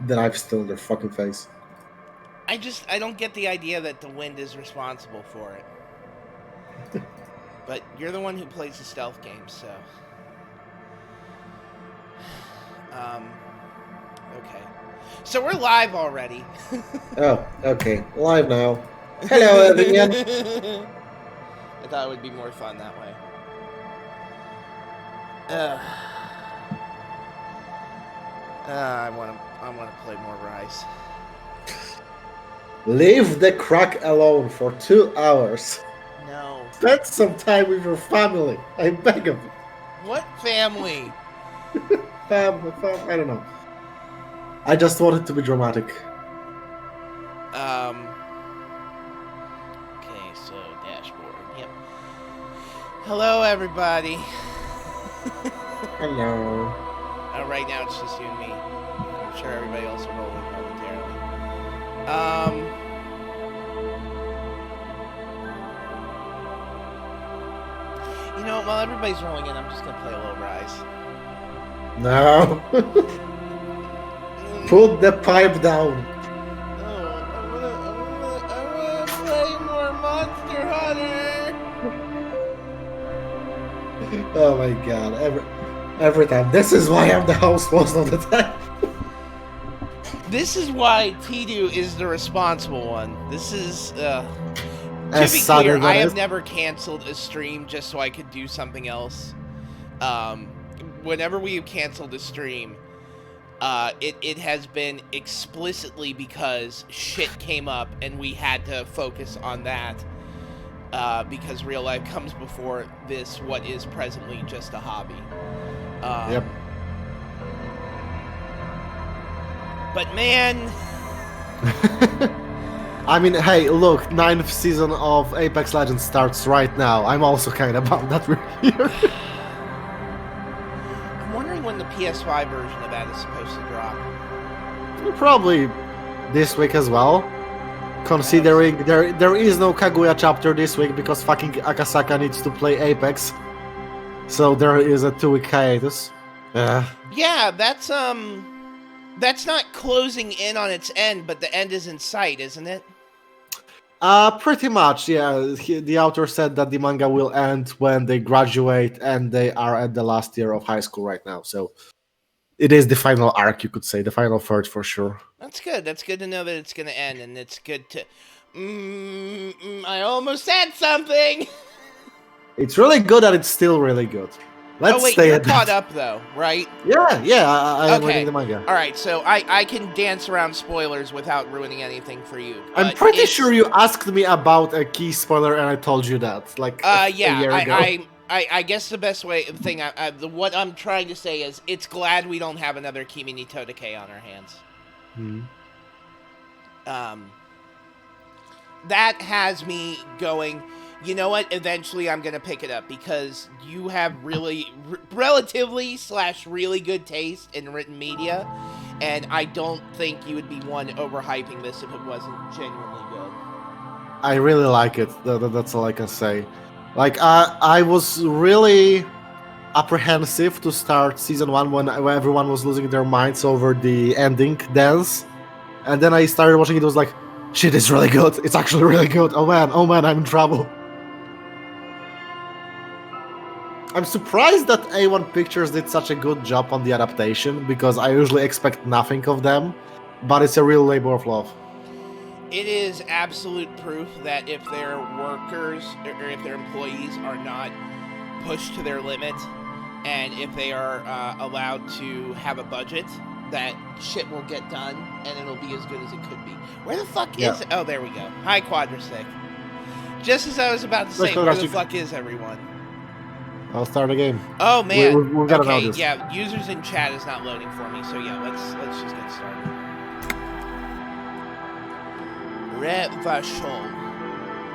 the knife still in their fucking face. I don't get the idea that the wind is responsible for it. But you're the one who plays the stealth games, so. Okay. So we're live already. Oh, okay. Live now. Hello, everyone. I thought it would be more fun that way. I want to play more Rise. Leave the crack alone for 2 hours. No. Spend some time with your family. I beg of you. What family? Fam, I don't know. I just wanted to be dramatic. Okay, so dashboard. Yep. Hello, everybody. Hello. Right now it's just you and me. I'm sure everybody else will roll in momentarily. You know, while everybody's rolling in, I'm just gonna play a little Rise. No. Put the pipe down. I wanna play more Monster Hunter. Oh my god. Every time. This is why I'm the host most of the time. This is why Tidu is the responsible one. This is, to As be sudden clear, I have as- never canceled a stream just so I could do something else. Whenever we have canceled a stream, it has been explicitly because shit came up and we had to focus on that. Because real life comes before this, what is presently just a hobby. Yep. But man, I mean, hey, look, 9th season of Apex Legends starts right now. I'm also kind of bummed that we're here. I'm wondering when the PS5 version of that is supposed to drop. Probably this week as well. Considering there is no Kaguya chapter this week because fucking Akasaka needs to play Apex. So there is a 2-week hiatus. Yeah, that's not closing in on its end, but the end is in sight, isn't it? Pretty much, yeah. The author said that the manga will end when they graduate and they are at the last year of high school right now. So it is the final arc, you could say, the final third for sure. That's good. That's good to know that it's going to end, and it's good to... I almost said something! It's really good that it's still really good. Let's stay you're at caught that. up, though, right? Yeah, I am Okay. reading the manga. Alright, so I can dance around spoilers without ruining anything for you. I'm pretty sure you asked me about a key spoiler and I told you that, like, a year ago. I guess the best thing, what I'm trying to say is, it's glad we don't have another Kimi ni Todake on our hands. That has me going, you know what, eventually I'm going to pick it up, because you have relatively / really good taste in written media, and I don't think you would be one overhyping this if it wasn't genuinely good. I really like it, that's all I can say. Like, I was really apprehensive to start season 1 when everyone was losing their minds over the ending dance, and then I started watching it, was like, shit, it's really good, it's actually really good, oh man, I'm in trouble. I'm surprised that A1 Pictures did such a good job on the adaptation, because I usually expect nothing of them, but it's a real labor of love. It is absolute proof that if their workers, or if their employees are not pushed to their limit, and if they are allowed to have a budget, that shit will get done, and it'll be as good as it could be. Where the fuck is it? Oh, there we go. Hi, Quadrastick. Just as I was about to say, where the fuck is everyone? I'll start a game. Oh man. We've got okay, yeah, users in chat is not loading for me, so yeah, let's just get started. Revachon.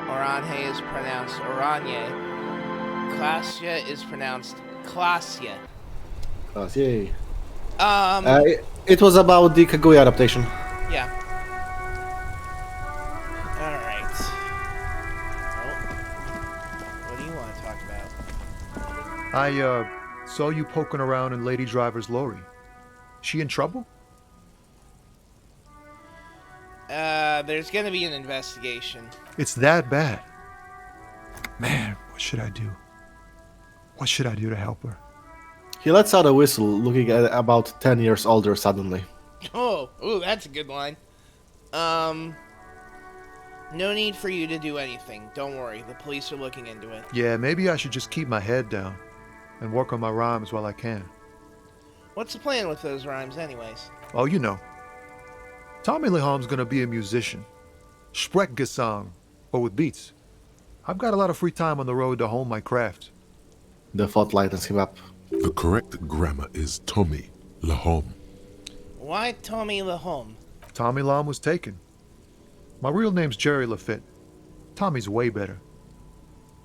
Oranje is pronounced Oranje. Klasya is pronounced Klasya. Klasya. It was about the Kaguya adaptation. Yeah. Alright. Oh. What do you want to talk about? I saw you poking around in Lady Driver's lorry. She in trouble? There's gonna be an investigation. It's that bad. Man, what should I do? What should I do to help her? He lets out a whistle, looking at about 10 years older suddenly. Oh, that's a good line. No need for you to do anything. Don't worry, the police are looking into it. Yeah, maybe I should just keep my head down and work on my rhymes while I can. What's the plan with those rhymes anyways? Oh, you know. Tommy Leham's gonna be a musician. Sprechgesang, but with beats. I've got a lot of free time on the road to hone my craft. The thought lightens him up. The correct grammar is Tommy Lahom. Why Tommy Lahom? Tommy Lahm was taken. My real name's Jerry Lafitte. Tommy's way better.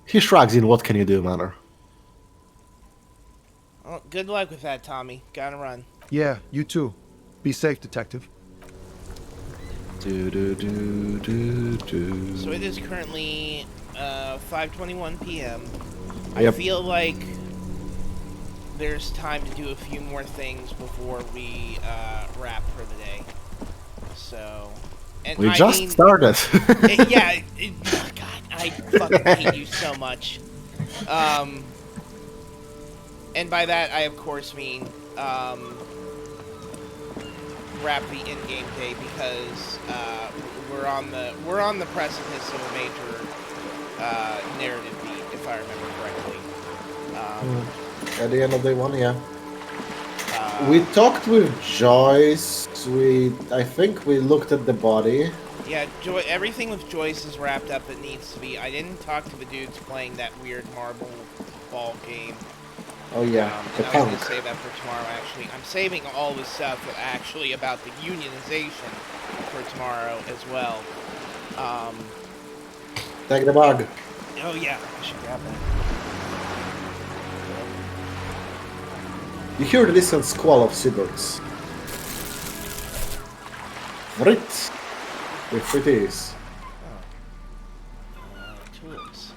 He shrugs in what can you do manner. Well, good luck with that, Tommy. Gotta run. Yeah, you too. Be safe, detective. Do, do, do, do, do. So it is currently 5:21 p.m. I Yep. feel like there's time to do a few more things before we wrap for the day. So, and We I just mean, started. God, I fucking hate you so much. And by that I of course mean wrap the in-game day because we're on the precipice of a major narrative beat, if I remember correctly. At the end of day one, yeah. We talked with Joyce. I think we looked at the body. Yeah, everything with Joyce is wrapped up. It needs to be. I didn't talk to the dudes playing that weird marble ball game. Oh yeah, the and I was punk. gonna save that for tomorrow. Actually, I'm saving all the stuff actually about the unionization for tomorrow as well. Take the bug. Oh yeah, I should grab that. You hear the distant squall of seabirds. Frit. If it is. Tools.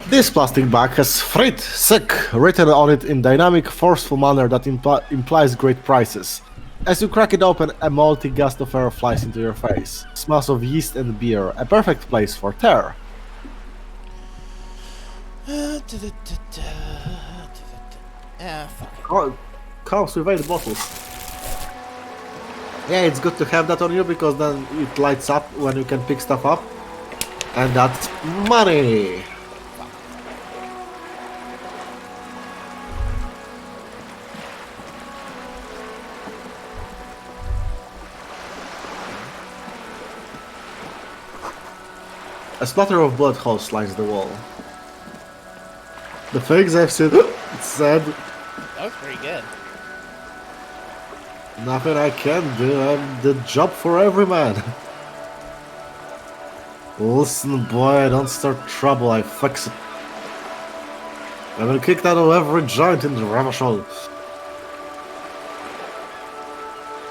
This plastic bag has Frit sick written on it in dynamic, forceful manner that implies great prices. As you crack it open, a malty gust of air flies into your face. Smells of yeast and beer, a perfect place for tear. Fuck it. Oh, comes with 8 bottles. Yeah, it's good to have that on you because then it lights up when you can pick stuff up. And that's money! A splatter of blood holes lines the wall. The things I've said, That was pretty good. nothing I can do, I'm the job for every man. Listen, boy, don't start trouble, I fix it. I've been kicked out of every joint in the Ramashol.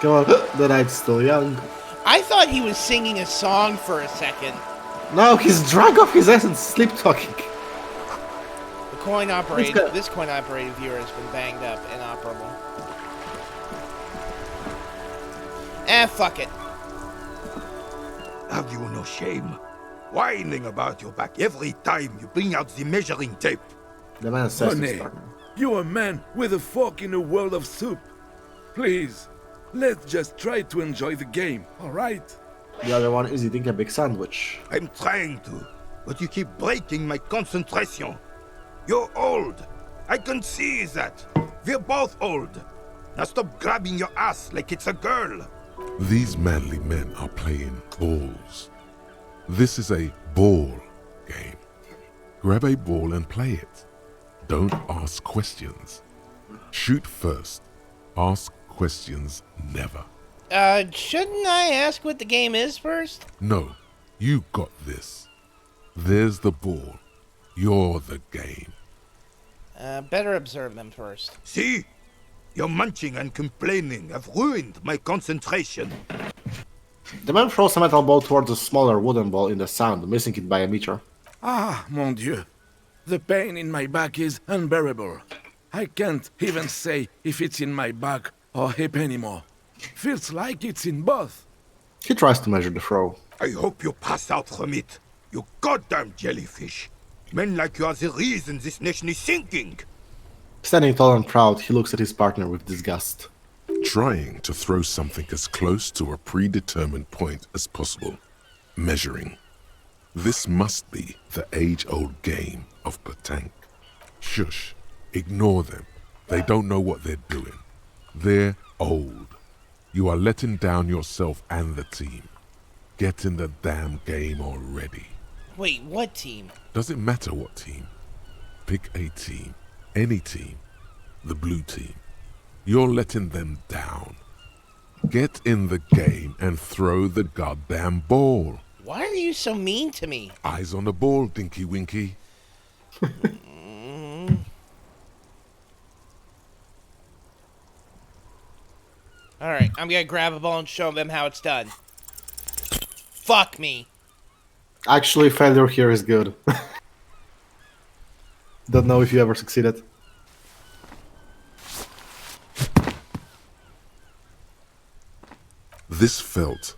Come on, the night's still young. I thought he was singing a song for a second. No, he's drunk off his ass and sleep talking. This coin-operated viewer has been banged up, inoperable. Fuck it. Have you no shame? Whining about your back every time you bring out the measuring tape. The man says Honey, he's starting. you're a man with a fork in a world of soup. Please, let's just try to enjoy the game, alright? The other one is eating a big sandwich. I'm trying to, but you keep breaking my concentration. You're old. I can see that. We're both old. Now stop grabbing your ass like it's a girl. These manly men are playing balls. This is a ball game. Grab a ball and play it. Don't ask questions. Shoot first. Ask questions never. Shouldn't I ask what the game is first? No, you got this. There's the ball. You're the game. Better observe them first. See? Your munching and complaining have ruined my concentration. The man throws a metal ball towards a smaller wooden ball in the sand, missing it by a meter. Ah, mon Dieu. The pain in my back is unbearable. I can't even say if it's in my back or hip anymore. Feels like it's in both. He tries to measure the throw. I hope you pass out from it, you goddamn jellyfish. Men like you are the reason this nation is sinking. Standing tall and proud, he looks at his partner with disgust. Trying to throw something as close to a predetermined point as possible. Measuring. This must be the age-old game of petanque. Shush. Ignore them. They don't know what they're doing. They're old. You are letting down yourself and the team. Get in the damn game already. Wait, what team? Doesn't matter what team. Pick a team. Any team. The blue team. You're letting them down. Get in the game and throw the goddamn ball. Why are you so mean to me? Eyes on the ball, Dinky Winky. Alright, I'm gonna grab a ball and show them how it's done. Fuck me. Actually, failure here is good. Don't know if you ever succeeded. This felt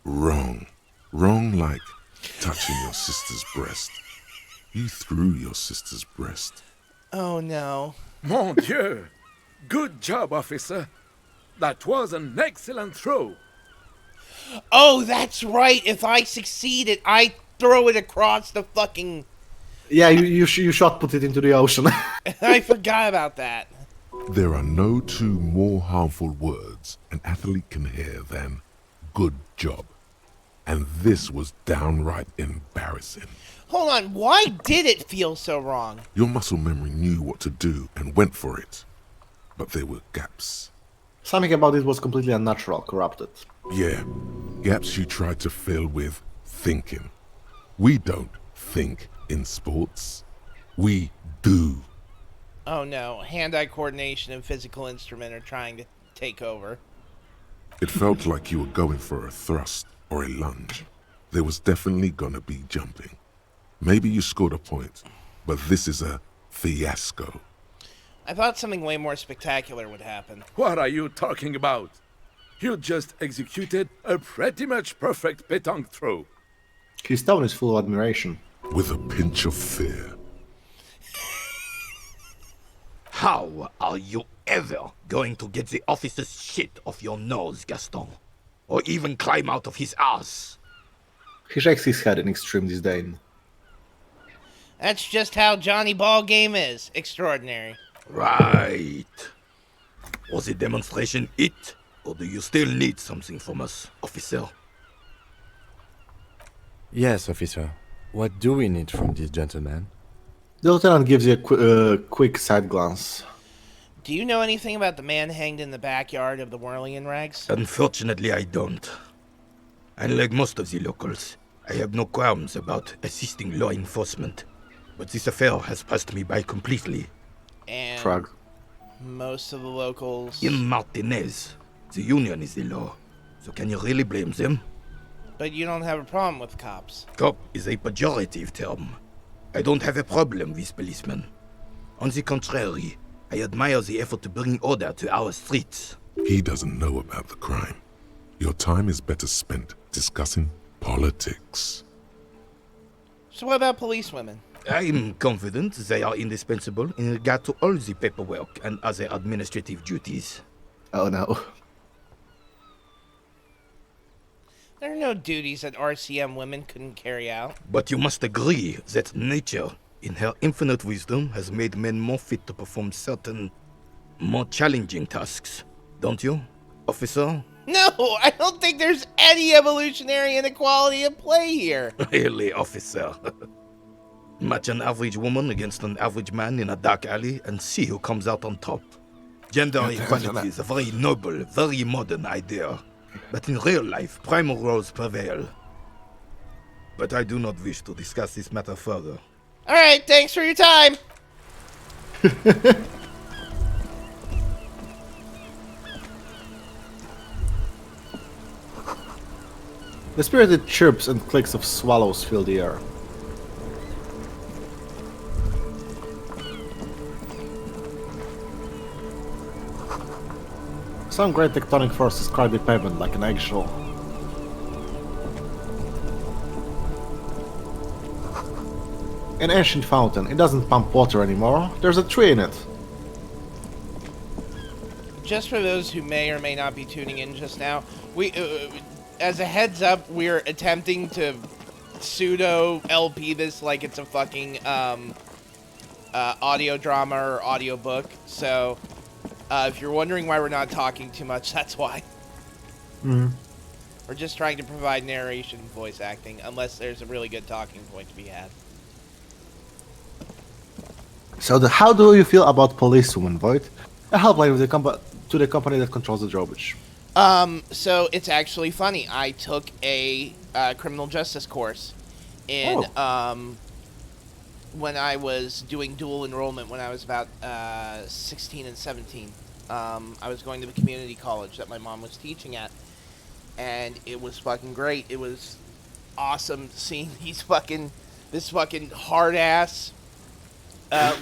wrong. Wrong like touching your sister's breast. You threw your sister's breast. Oh no. Mon Dieu! Good job, officer. That was an excellent throw. Oh, that's right. If I succeeded, I throw it across the fucking... Yeah, you shot put it into the ocean. I forgot about that. There are no two more harmful words an athlete can hear than good job. And this was downright embarrassing. Hold on, why did it feel so wrong? Your muscle memory knew what to do and went for it. But there were gaps. Something about it was completely unnatural, corrupted. Yeah, gaps you tried to fill with thinking. We don't think in sports. We do. Oh no, hand-eye coordination and physical instrument are trying to take over. It felt like you were going for a thrust or a lunge. There was definitely gonna be jumping. Maybe you scored a point, but this is a fiasco. I thought something way more spectacular would happen. What are you talking about? You just executed a pretty much perfect petanque throw. His tone is full of admiration. With a pinch of fear. How are you ever going to get the officer's shit off your nose, Gaston? Or even climb out of his ass? He shakes his head in extreme disdain. That's just how Johnny Ball game is. Extraordinary. Right. Was the demonstration it? Or do you still need something from us, officer? Yes, officer. What do we need from this gentleman? The lieutenant gives you a quick side glance. Do you know anything about the man hanged in the backyard of the Whirling Rags? Unfortunately, I don't. Unlike most of the locals, I have no qualms about assisting law enforcement. But this affair has passed me by completely. And Shrug. most of the locals... In Martinez, the union is the law. So can you really blame them? But you don't have a problem with cops. Cop is a pejorative term. I don't have a problem with policemen. On the contrary, I admire the effort to bring order to our streets. He doesn't know about the crime. Your time is better spent discussing politics. So what about policewomen? I'm confident they are indispensable in regard to all the paperwork and other administrative duties. Oh no. There are no duties that RCM women couldn't carry out. But you must agree that nature, in her infinite wisdom, has made men more fit to perform certain, more challenging tasks. Don't you, officer? No, I don't think there's any evolutionary inequality at play here. Really, officer? Match an average woman against an average man in a dark alley and see who comes out on top. Gender equality is a very noble, very modern idea. But in real life, primal roles prevail. But I do not wish to discuss this matter further. Alright, thanks for your time. The spirited chirps and clicks of swallows fill the air. Some great tectonic forces crack the pavement like an eggshell. An ancient fountain. It doesn't pump water anymore. There's a tree in it. Just for those who may or may not be tuning in just now, we, as a heads up, we're attempting to pseudo LP this like it's a fucking audio drama or audio book. So, if you're wondering why we're not talking too much, that's why. Mm. We're just trying to provide narration and voice acting, unless there's a really good talking point to be had. So, how do you feel about Policewoman, Void? A helpline with to the company that controls the drawbridge. So it's actually funny. I took a criminal justice course in when I was doing dual enrollment when I was about 16 and 17. I was going to the community college that my mom was teaching at, and it was fucking great. It was awesome seeing this fucking hard ass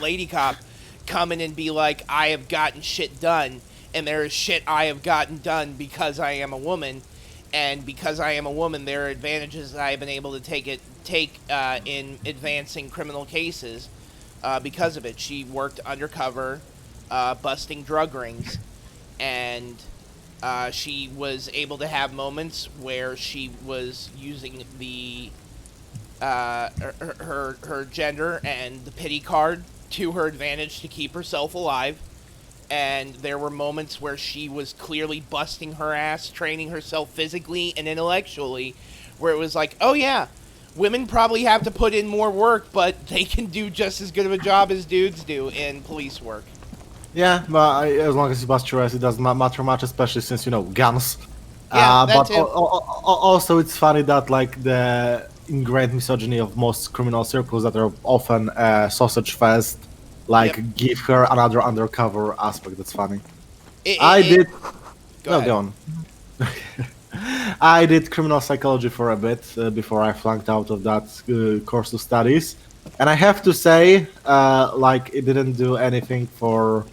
lady cop come in and be like, I have gotten shit done, and there is shit I have gotten done because I am a woman, and because I am a woman, there are advantages that I have been able to take in advancing criminal cases because of it. She worked undercover, busting drug rings, and she was able to have moments where she was using the her gender and the pity card to her advantage to keep herself alive. And there were moments where she was clearly busting her ass, training herself physically and intellectually, where it was like, oh yeah, women probably have to put in more work, but they can do just as good of a job as dudes do in police work. Yeah, but as long as you bust your ass, it doesn't matter much, especially since, guns. Yeah, that but too. Also, it's funny that, like, the ingrained misogyny of most criminal circles that are often sausage fest, like, give her another undercover aspect. That's funny. Go on. I did criminal psychology for a bit before I flunked out of that course of studies, and I have to say, it didn't do anything for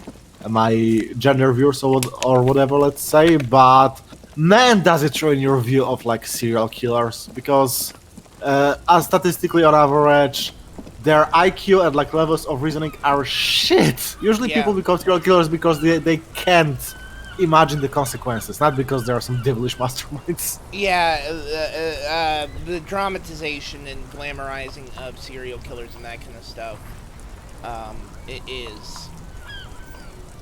my gender views or whatever, let's say, but man, does it ruin your view of like serial killers, because statistically on average, their IQ and like levels of reasoning are shit. Usually people become serial killers because they can't imagine the consequences, not because there are some devilish masterminds. Yeah, the dramatization and glamorizing of serial killers and that kind of stuff,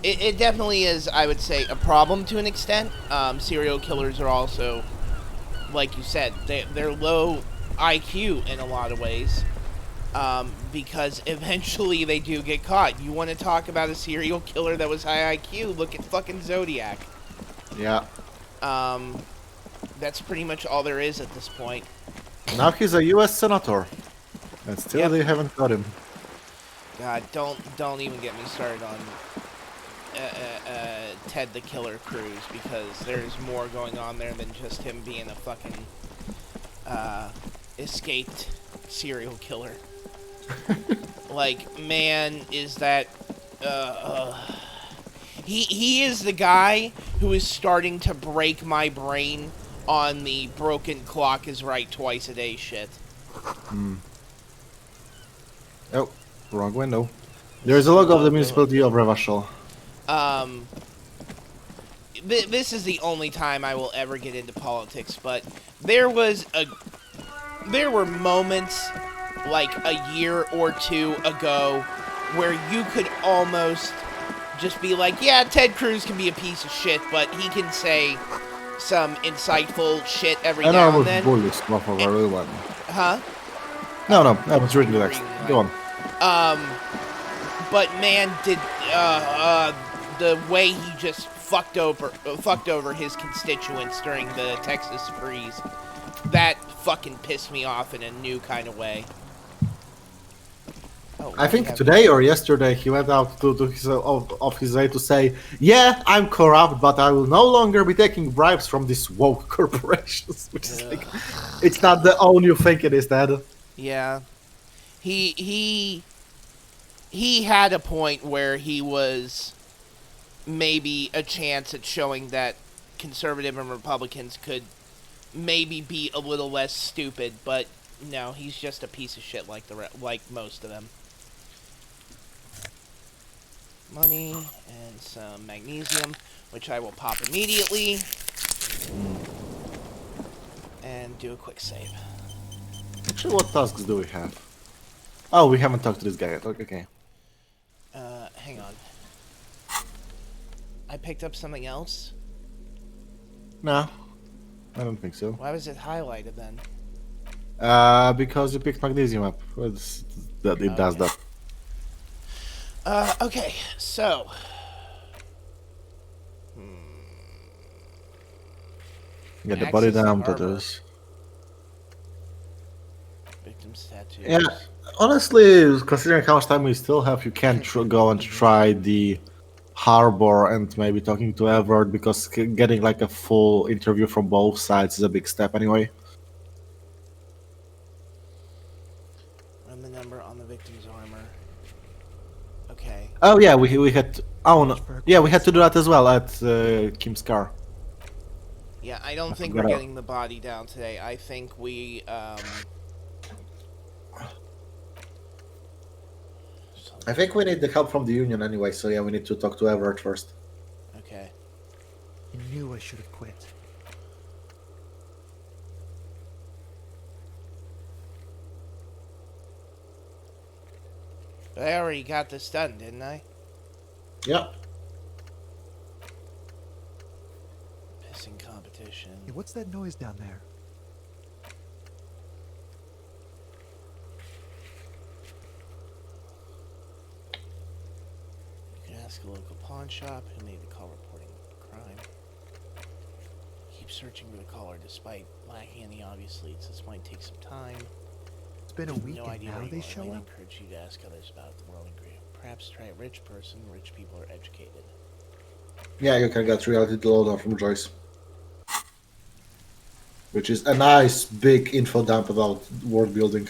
it definitely is, I would say, a problem to an extent. Serial killers are also, like you said, they're low IQ in a lot of ways, because eventually they do get caught. You want to talk about a serial killer that was high IQ? Look at fucking Zodiac. Yeah. That's pretty much all there is at this point. Now he's a U.S. senator, and still they haven't got him. God, don't even get me started on Ted the Killer Cruz, because there's more going on there than just him being a fucking escaped serial killer. Like, man, is that he is the guy who is starting to break my brain on the broken clock is right twice a day shit. Oh, wrong window. There's a logo of the municipality of Revachol. This is the only time I will ever get into politics, but there were moments like a year or two ago where you could almost just be like, yeah, Ted Cruz can be a piece of shit, but he can say some insightful shit every now and then. Huh? No, I was reading the next. Go on. But man, did the way he just fucked over his constituents during the Texas freeze, that fucking pissed me off in a new kind of way. Oh, I think today or yesterday he went out to his way to say, yeah, I'm corrupt, but I will no longer be taking bribes from these woke corporations, which is like, it's not the own you think it is, Dad. Yeah. He had a point where he was maybe a chance at showing that conservative and Republicans could maybe be a little less stupid, but no, he's just a piece of shit like most of them. Money and some magnesium, which I will pop immediately. And do a quick save. Actually, what tasks do we have? Oh, we haven't talked to this guy yet. Okay. Hang on. I picked up something else? No, I don't think so. Why was it highlighted then? Because you picked magnesium up. It does that. Okay, so... Get the body Axis down, armor. tattoos. Victim's tattoos. Yeah, honestly, considering how much time we still have, you can go and try the harbor and maybe talking to Everett, because getting like a full interview from both sides is a big step anyway. Run the number on the victim's armor. Okay. Oh yeah, we had. Oh no, yeah, we had to do that as well at Kim's car. Yeah, I don't think forgot we're how- getting the body down today. I think we, I think we need the help from the union anyway, so yeah, we need to talk to Everett first. Okay. I knew I should have quit. But I already got this done, didn't I? Yep. Pissing competition. Hey, what's that noise down there? You can ask a local pawn shop who made the call reporting the crime. Keep searching for the caller despite lacking any obvious leads. This might take some time. It's been a week No and idea now where you they are. show I might up? encourage you to ask others about the whirling group. Perhaps try a rich person. Rich people are educated. Yeah, you can get reality lowdown from Joyce, which is a nice big info dump about world building.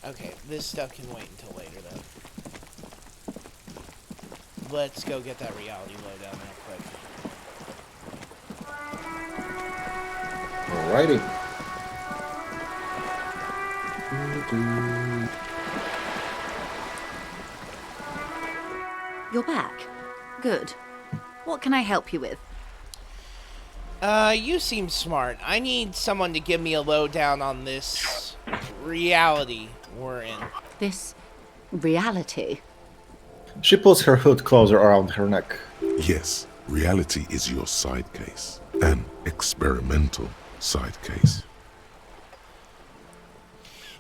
Okay, this stuff can wait until later, though. Let's go get that reality lowdown real quick. Alrighty. You're back. Good. What can I help you with? You seem smart. I need someone to give me a lowdown on this reality we're in. This reality. She pulls her hood closer around her neck. Yes, reality is your side case. An experimental side case.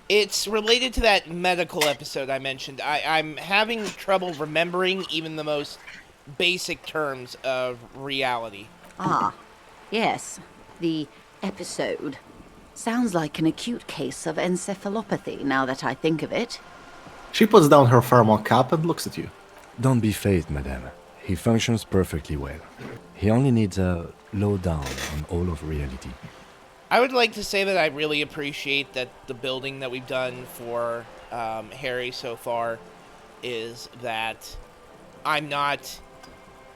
It's related to that medical episode I mentioned. I'm having trouble remembering even the most basic terms of reality. Ah, yes. The episode. Sounds like an acute case of encephalopathy now that I think of it. She puts down her thermal cap and looks at you. Don't be phased, madame. He functions perfectly well. He only needs a lowdown on all of reality. I would like to say that I really appreciate that the building that we've done for Harry so far is that I'm not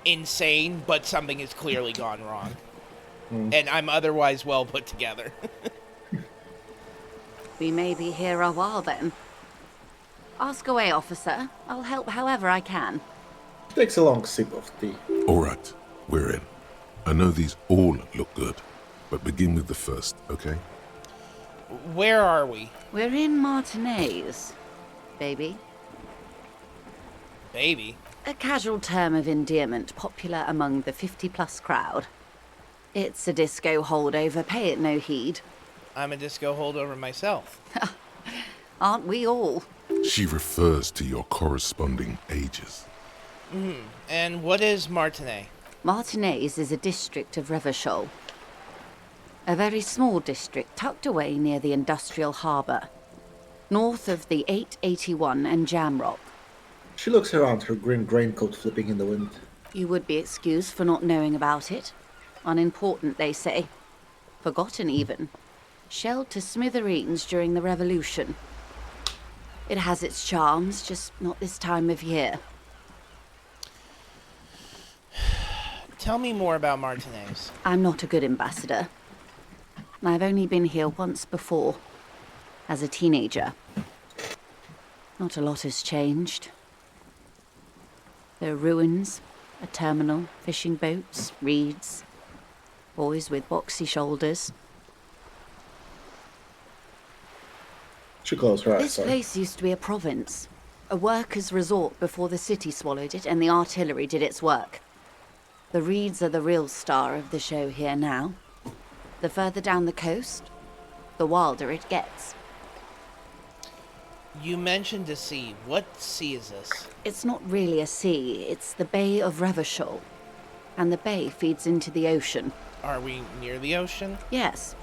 insane, but something has clearly gone wrong. And I'm otherwise well put together. We may be here a while then. Ask away, officer. I'll help however I can. Takes a long sip of tea. Alright, we're in. I know these all look good, but begin with the first, okay? Where are we? We're in Martinez, baby. Baby? A casual term of endearment popular among the 50-plus crowd. It's a disco holdover, pay it no heed. I'm a disco holdover myself. Aren't we all? She refers to your corresponding ages. And what is Martinet? Martinez is a district of Revachol. A very small district tucked away near the industrial harbour, north of the 881 and Jamrock. She looks around, her green raincoat flipping in the wind. You would be excused for not knowing about it. Unimportant, they say. Forgotten, even. Shelled to smithereens during the Revolution. It has its charms, just not this time of year. Tell me more about Martinez. I'm not a good ambassador. I've only been here once before, as a teenager. Not a lot has changed. There are ruins, a terminal, fishing boats, reeds, boys with boxy shoulders. She closed her eyes. This Sorry. place used to be a province, a workers' resort before the city swallowed it and the artillery did its work. The reeds are the real star of the show here now. The further down the coast, the wilder it gets. You mentioned a sea. What sea is this? It's not really a sea, it's the Bay of Revachol. And the bay feeds into the ocean. Are we near the ocean? Yes.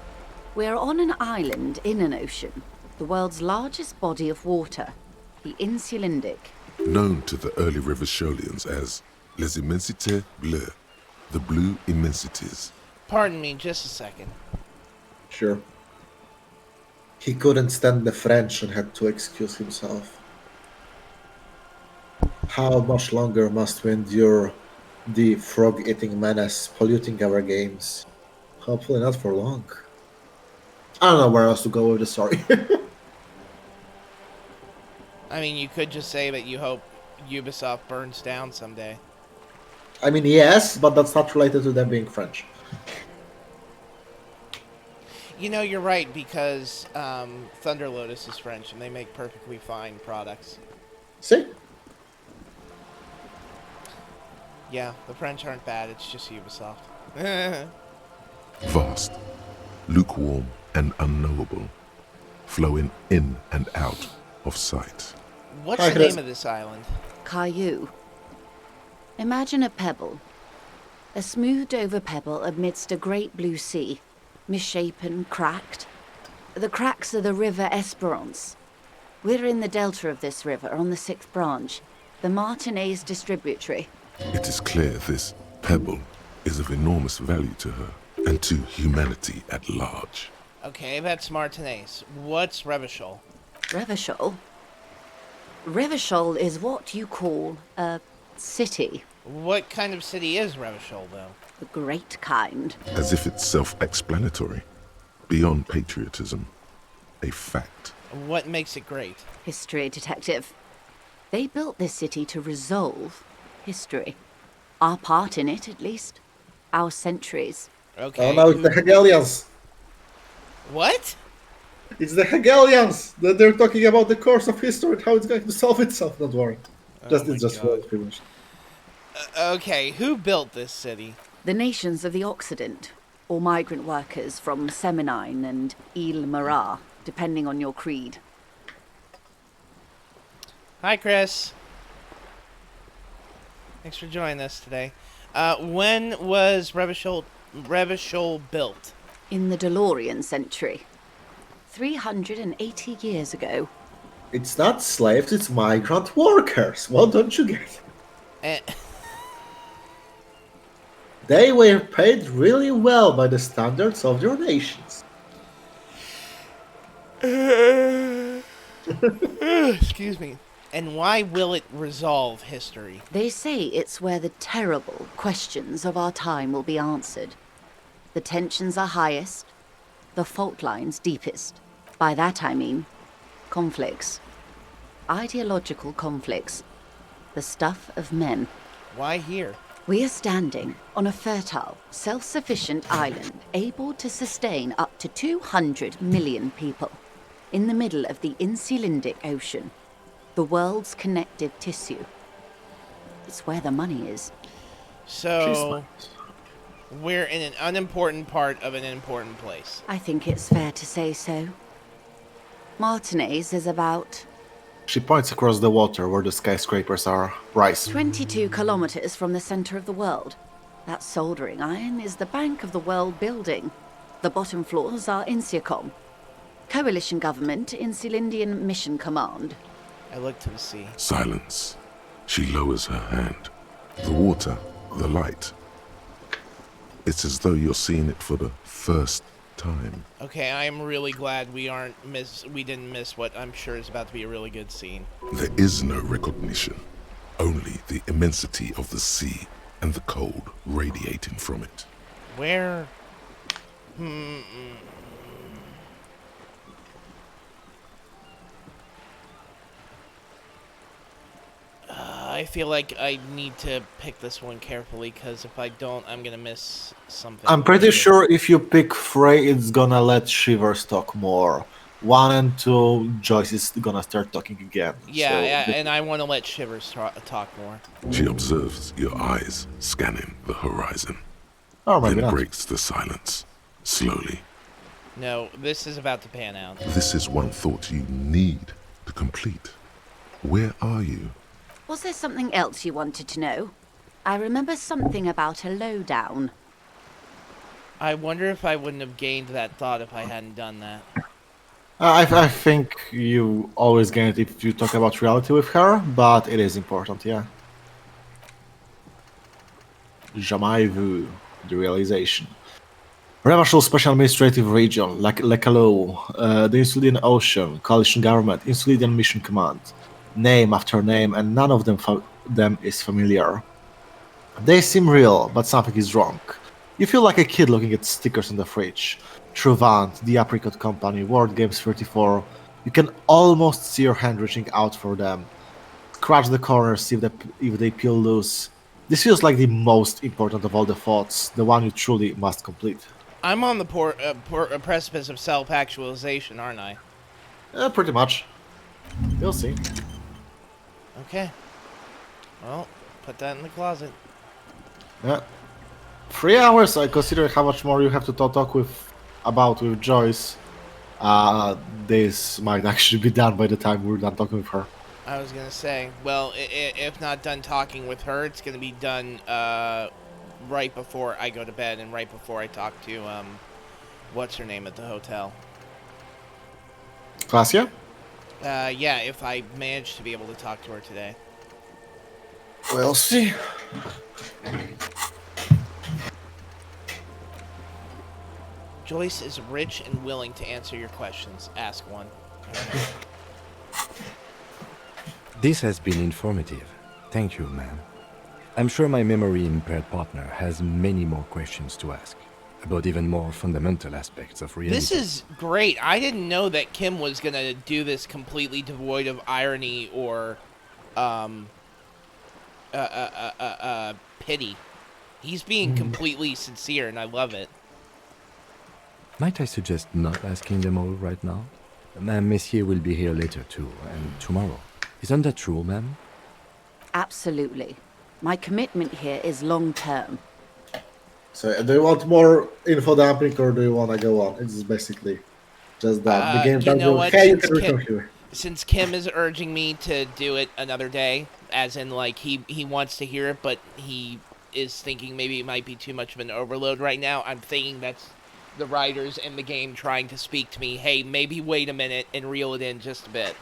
We're on an island in an ocean. The world's largest body of water. The Insulindic. Known to the early Revacholians as Les Immensités Bleues, the Blue Immensities. Pardon me, just a second. Sure. He couldn't stand the French and had to excuse himself. How much longer must we endure the frog-eating menace polluting our games? Hopefully not for long. I don't know where else to go with the story. I mean, you could just say that you hope Ubisoft burns down someday. I mean, yes, but that's not related to them being French. You know, you're right, because Thunder Lotus is French, and they make perfectly fine products. See? Yeah, the French aren't bad, it's just Ubisoft. Vast, lukewarm, and unknowable, flowing in and out of sight. What's Hi, the Chris. name of this island? Caillou. Imagine a pebble. A smoothed over pebble amidst a great blue sea. Misshapen, cracked. The cracks are the River Esperance. We're in the delta of this river, on the 6th branch, the Martinez distributary. It is clear this pebble is of enormous value to her and to humanity at large. Okay, that's Martinez. What's Revachol? Revachol? Revachol is what you call a city. What kind of city is Revachol, though? The great kind. As if it's self-explanatory, beyond patriotism, a fact. What makes it great? History detective. They built this city to resolve history. Our part in it, at least. Our centuries. Okay. Oh no, it's the Hegelians! What? It's the Hegelians! They're talking about the course of history and how it's going to solve itself, don't worry. Oh my It's just God. finished. Okay, who built this city? The nations of the Occident, or migrant workers from Seminine and Ile Marat, depending on your creed. Hi, Chris. Thanks for joining us today. When was Revachol built? In the DeLorean century. 380 years ago. It's not slaves, it's migrant workers. What don't you get? Eh, They were paid really well by the standards of their nations. Excuse me. And why will it resolve history? They say it's where the terrible questions of our time will be answered. The tensions are highest, the fault lines deepest. By that I mean conflicts. Ideological conflicts. The stuff of men. Why here? We are standing on a fertile, self-sufficient island able to sustain up to 200 million people in the middle of the Insulindic Ocean, the world's connective tissue. It's where the money is. So, we're in an unimportant part of an important place. I think it's fair to say so. Martinez is about She points across the water where the skyscrapers are. Rice. 22 kilometers from the center of the world. That soldering iron is the bank of the world building. The bottom floors are Insiacom. Coalition government, Insulindian Mission Command. I look to the sea. Silence. She lowers her hand. The water, the light. It's as though you're seeing it for the first time. Okay, I am really glad we didn't miss what I'm sure is about to be a really good scene. There is no recognition, only the immensity of the sea and the cold radiating from it. Where? I feel like I need to pick this one carefully, because if I don't, I'm gonna miss something. I'm pretty sure if you pick Frey, it's gonna let Shivers talk more. 1 and 2, Joyce is gonna start talking again. Yeah, So and I want to let Shivers talk more. She observes your eyes scanning the horizon, or maybe then not. breaks the silence, slowly. No, this is about to pan out. This is one thought you need to complete. Where are you? Was there something else you wanted to know? I remember something about a lowdown. I wonder if I wouldn't have gained that thought if I hadn't done that. I think you always gain it if you talk about reality with her, but it is important, yeah. Jamais vu, the realization. Remarshal Special Administrative Region, Lekalo, the Insulian Ocean, Coalition Government, Insulian Mission Command. Name after name, and none of them is familiar. They seem real, but something is wrong. You feel like a kid looking at stickers on the fridge. Truvant, the Apricot Company, World Games 34. You can almost see your hand reaching out for them. Scratch the corners, see if they peel loose. This feels like the most important of all the thoughts, the one you truly must complete. I'm on the precipice of self-actualization, aren't I? Pretty much. You'll see. Okay. Well, put that in the closet. Yeah. 3 hours, I consider how much more you have to talk with Joyce. This might actually be done by the time we're done talking with her. I was gonna say, well, if not done talking with her, it's gonna be done right before I go to bed and right before I talk to what's her name at the hotel. Glacia? Yeah, if I manage to be able to talk to her today. We'll see. Joyce is rich and willing to answer your questions. Ask one. This has been informative. Thank you, ma'am. I'm sure my memory-impaired partner has many more questions to ask about even more fundamental aspects of reality. This is great. I didn't know that Kim was going to do this completely devoid of irony or pity. He's being completely sincere, and I love it. Might I suggest not asking them all right now? Ma'am, Messier will be here later too, and tomorrow. Isn't that true, ma'am? Absolutely. My commitment here is long-term. So, do you want more info dumping or do you want to go on? It's basically just that. The game you know what? Hey, you can return here. Since Kim is urging me to do it another day, as in, like, he wants to hear it, but he is thinking maybe it might be too much of an overload right now, I'm thinking that's the writers in the game trying to speak to me, hey, maybe wait a minute and reel it in just a bit.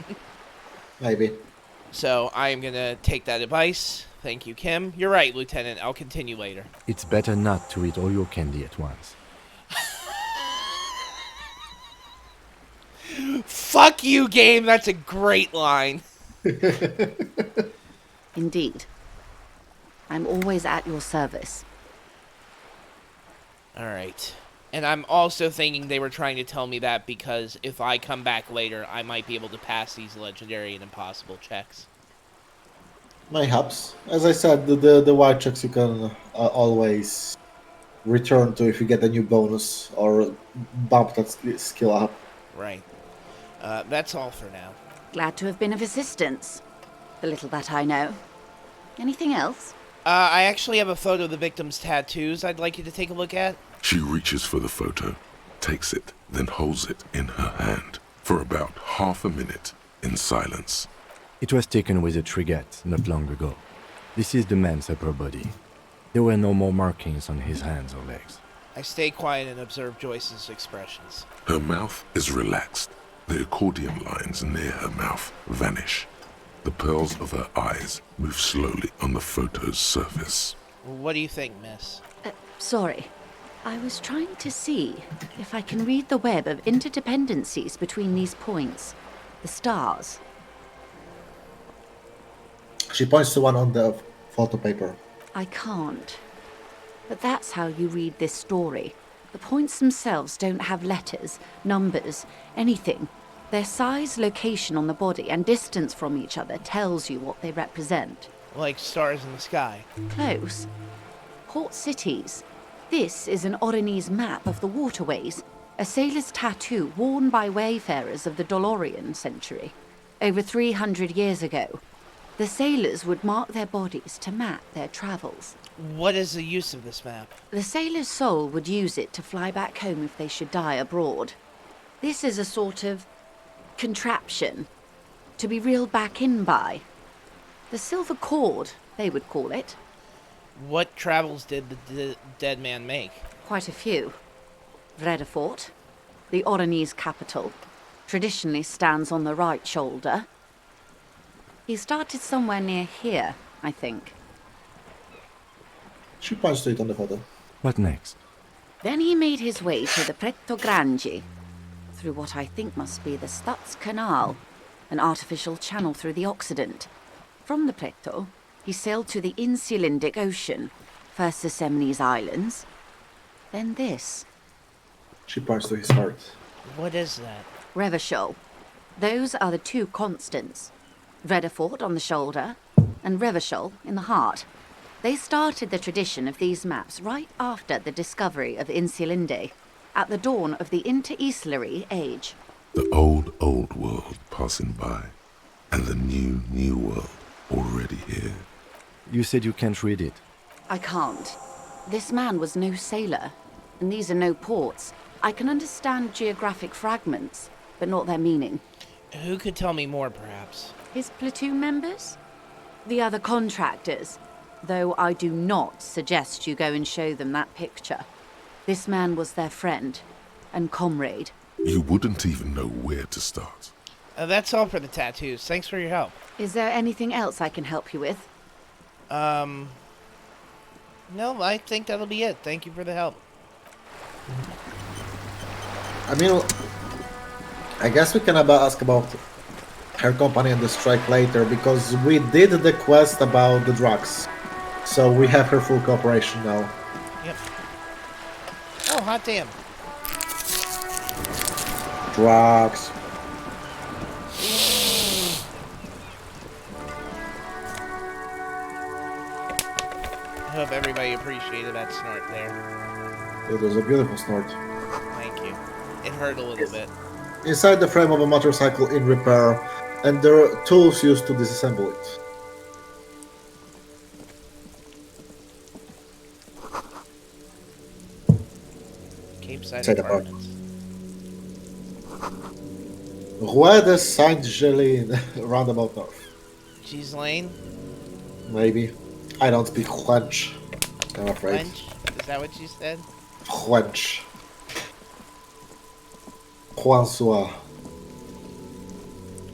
Maybe. So I am going to take that advice. Thank you, Kim. You're right, Lieutenant. I'll continue later. It's better not to eat all your candy at once. Fuck you, game. That's a great line. Indeed. I'm always at your service. All right. And I'm also thinking they were trying to tell me that because if I come back later, I might be able to pass these legendary and impossible checks. Mayhaps. As I said, the white checks you can always return to if you get a new bonus or bump that skill up. Right. That's all for now. Glad to have been of assistance. The little that I know. Anything else? I actually have a photo of the victim's tattoos I'd like you to take a look at. She reaches for the photo, takes it, then holds it in her hand for about half a minute in silence. It was taken with a trigette not long ago. This is the man's upper body. There were no more markings on his hands or legs. I stay quiet and observe Joyce's expressions. Her mouth is relaxed. The accordion lines near her mouth vanish. The pearls of her eyes move slowly on the photo's surface. What do you think, miss? Sorry. I was trying to see if I can read the web of interdependencies between these points. The stars. She points to one on the photo paper. I can't. But that's how you read this story. The points themselves don't have letters, numbers, anything. Their size, location on the body, and distance from each other tells you what they represent. Like stars in the sky. Close. Port cities. This is an Oronese map of the waterways, a sailor's tattoo worn by wayfarers of the Dolorian century. Over 300 years ago, the sailors would mark their bodies to map their travels. What is the use of this map? The sailor's soul would use it to fly back home if they should die abroad. This is a sort of contraption to be reeled back in by. The silver cord, they would call it. What travels did the dead man make? Quite a few. Vredefort, the Oronese capital, traditionally stands on the right shoulder. He started somewhere near here, I think. She points to it on the photo. What next? Then he made his way to the Pretto Grande, through what I think must be the Stutz Canal, an artificial channel through the Occident. From the Pretto, he sailed to the Insulindic Ocean, first the Semnes Islands, then this. She points to his heart. What is that? Revachol. Those are the two constants. Vredefort on the shoulder, and Revachol in the heart. They started the tradition of these maps right after the discovery of Insulinde, at the dawn of the Interinsulary Age. The old world passing by, and the new world already here. You said you can't read it. I can't. This man was no sailor, and these are no ports. I can understand geographic fragments, but not their meaning. Who could tell me more, perhaps? His platoon members? The other contractors. Though I do not suggest you go and show them that picture. This man was their friend and comrade. You wouldn't even know where to start. That's all for the tattoos. Thanks for your help. Is there anything else I can help you with? No, I think that'll be it. Thank you for the help. I mean, I guess we can ask about her company and the strike later, because we did the quest about the drugs. So we have her full cooperation now. Yep. Oh, hot damn. Drugs. I hope everybody appreciated that snort there. It was a beautiful snort. Thank you. It hurt a little bit. Inside the frame of a motorcycle in repair, and there are tools used to disassemble it. Cape Side Side Apartments. Rue de Saint-Gelin, roundabout north. Cheese Lane? Maybe. I don't speak French, I'm afraid. French? Is that what you said? French. François.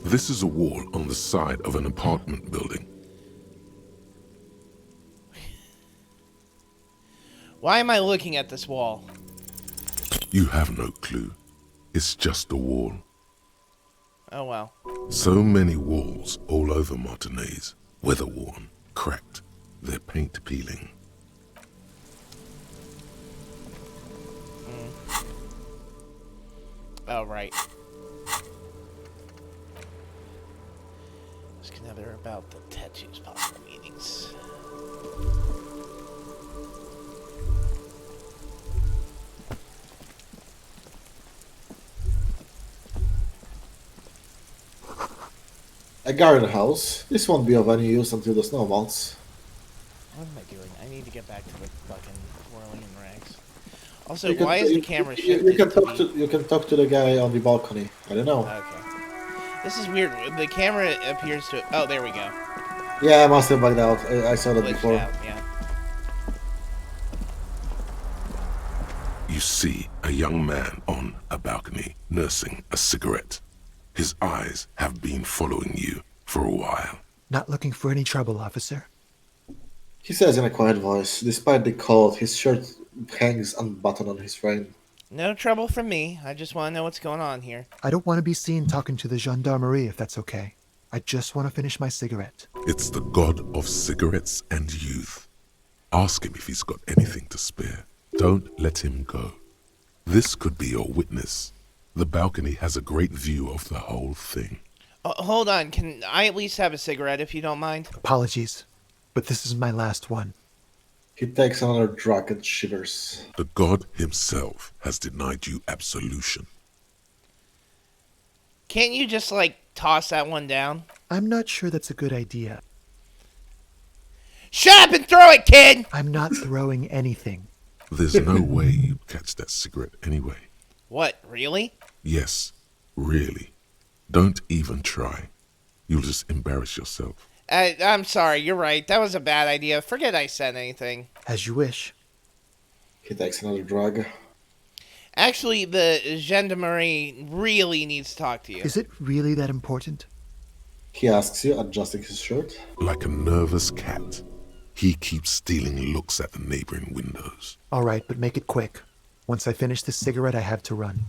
This is a wall on the side of an apartment building. Why am I looking at this wall? You have no clue. It's just a wall. Oh well. So many walls all over Martinaise, weather-worn, cracked, their paint peeling. Oh, right. Let's get another about the tattoos possible meanings. A garden house. This won't be of any use until the snow melts. What am I doing? I need to get back to the fucking whirling in rags. Also, You can- why is the you- camera you shifted can to talk be... you can talk to the guy on the balcony. I don't know. Okay. This is weird. The camera appears to... Oh, there we go. Yeah, I must have bugged out. I saw that Glitched before. out, yeah. You see a young man on a balcony nursing a cigarette. His eyes have been following you for a while. Not looking for any trouble, officer. He says in a quiet voice. Despite the cold, his shirt hangs unbuttoned on his frame. No trouble from me. I just want to know what's going on here. I don't want to be seen talking to the gendarmerie, if that's okay. I just want to finish my cigarette. It's the god of cigarettes and youth. Ask him if he's got anything to spare. Don't let him go. This could be your witness. The balcony has a great view of the whole thing. Hold on, can I at least have a cigarette if you don't mind? Apologies, but this is my last one. He takes another drag and shivers. The god himself has denied you absolution. Can't you just, toss that one down? I'm not sure that's a good idea. Shut up and throw it, kid! I'm not throwing anything. There's no way you'd catch that cigarette anyway. What, really? Yes, really. Don't even try. You'll just embarrass yourself. I'm sorry, you're right. That was a bad idea. Forget I said anything. As you wish. He takes another drag. Actually, the gendarmerie really needs to talk to you. Is it really that important? He asks you, adjusting his shirt. Like a nervous cat, he keeps stealing looks at the neighboring windows. All right, but make it quick. Once I finish this cigarette, I have to run.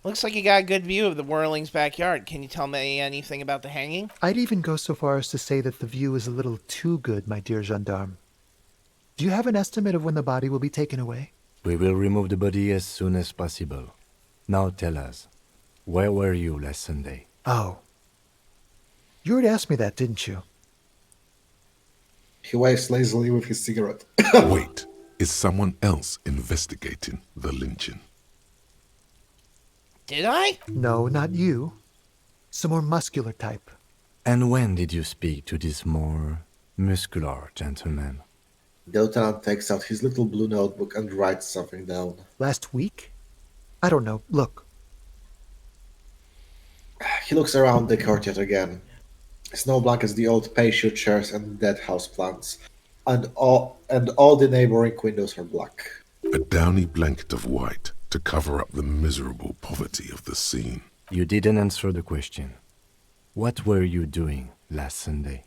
Looks like you got a good view of the Whirling's backyard. Can you tell me anything about the hanging? I'd even go so far as to say that the view is a little too good, my dear gendarme. Do you have an estimate of when the body will be taken away? We will remove the body as soon as possible. Now tell us, where were you last Sunday? Oh. You already asked me that, didn't you? He waves lazily with his cigarette. Wait, is someone else investigating the lynching? Did I? No, not you. Some more muscular type. And when did you speak to this more muscular gentleman? The lieutenant takes out his little blue notebook and writes something down. Last week? I don't know. Look. He looks around the courtyard again. Snow blankets the old patio chairs and dead house plants, and all the neighboring windows are black. A downy blanket of white to cover up the miserable poverty of the scene. You didn't answer the question. What were you doing last Sunday?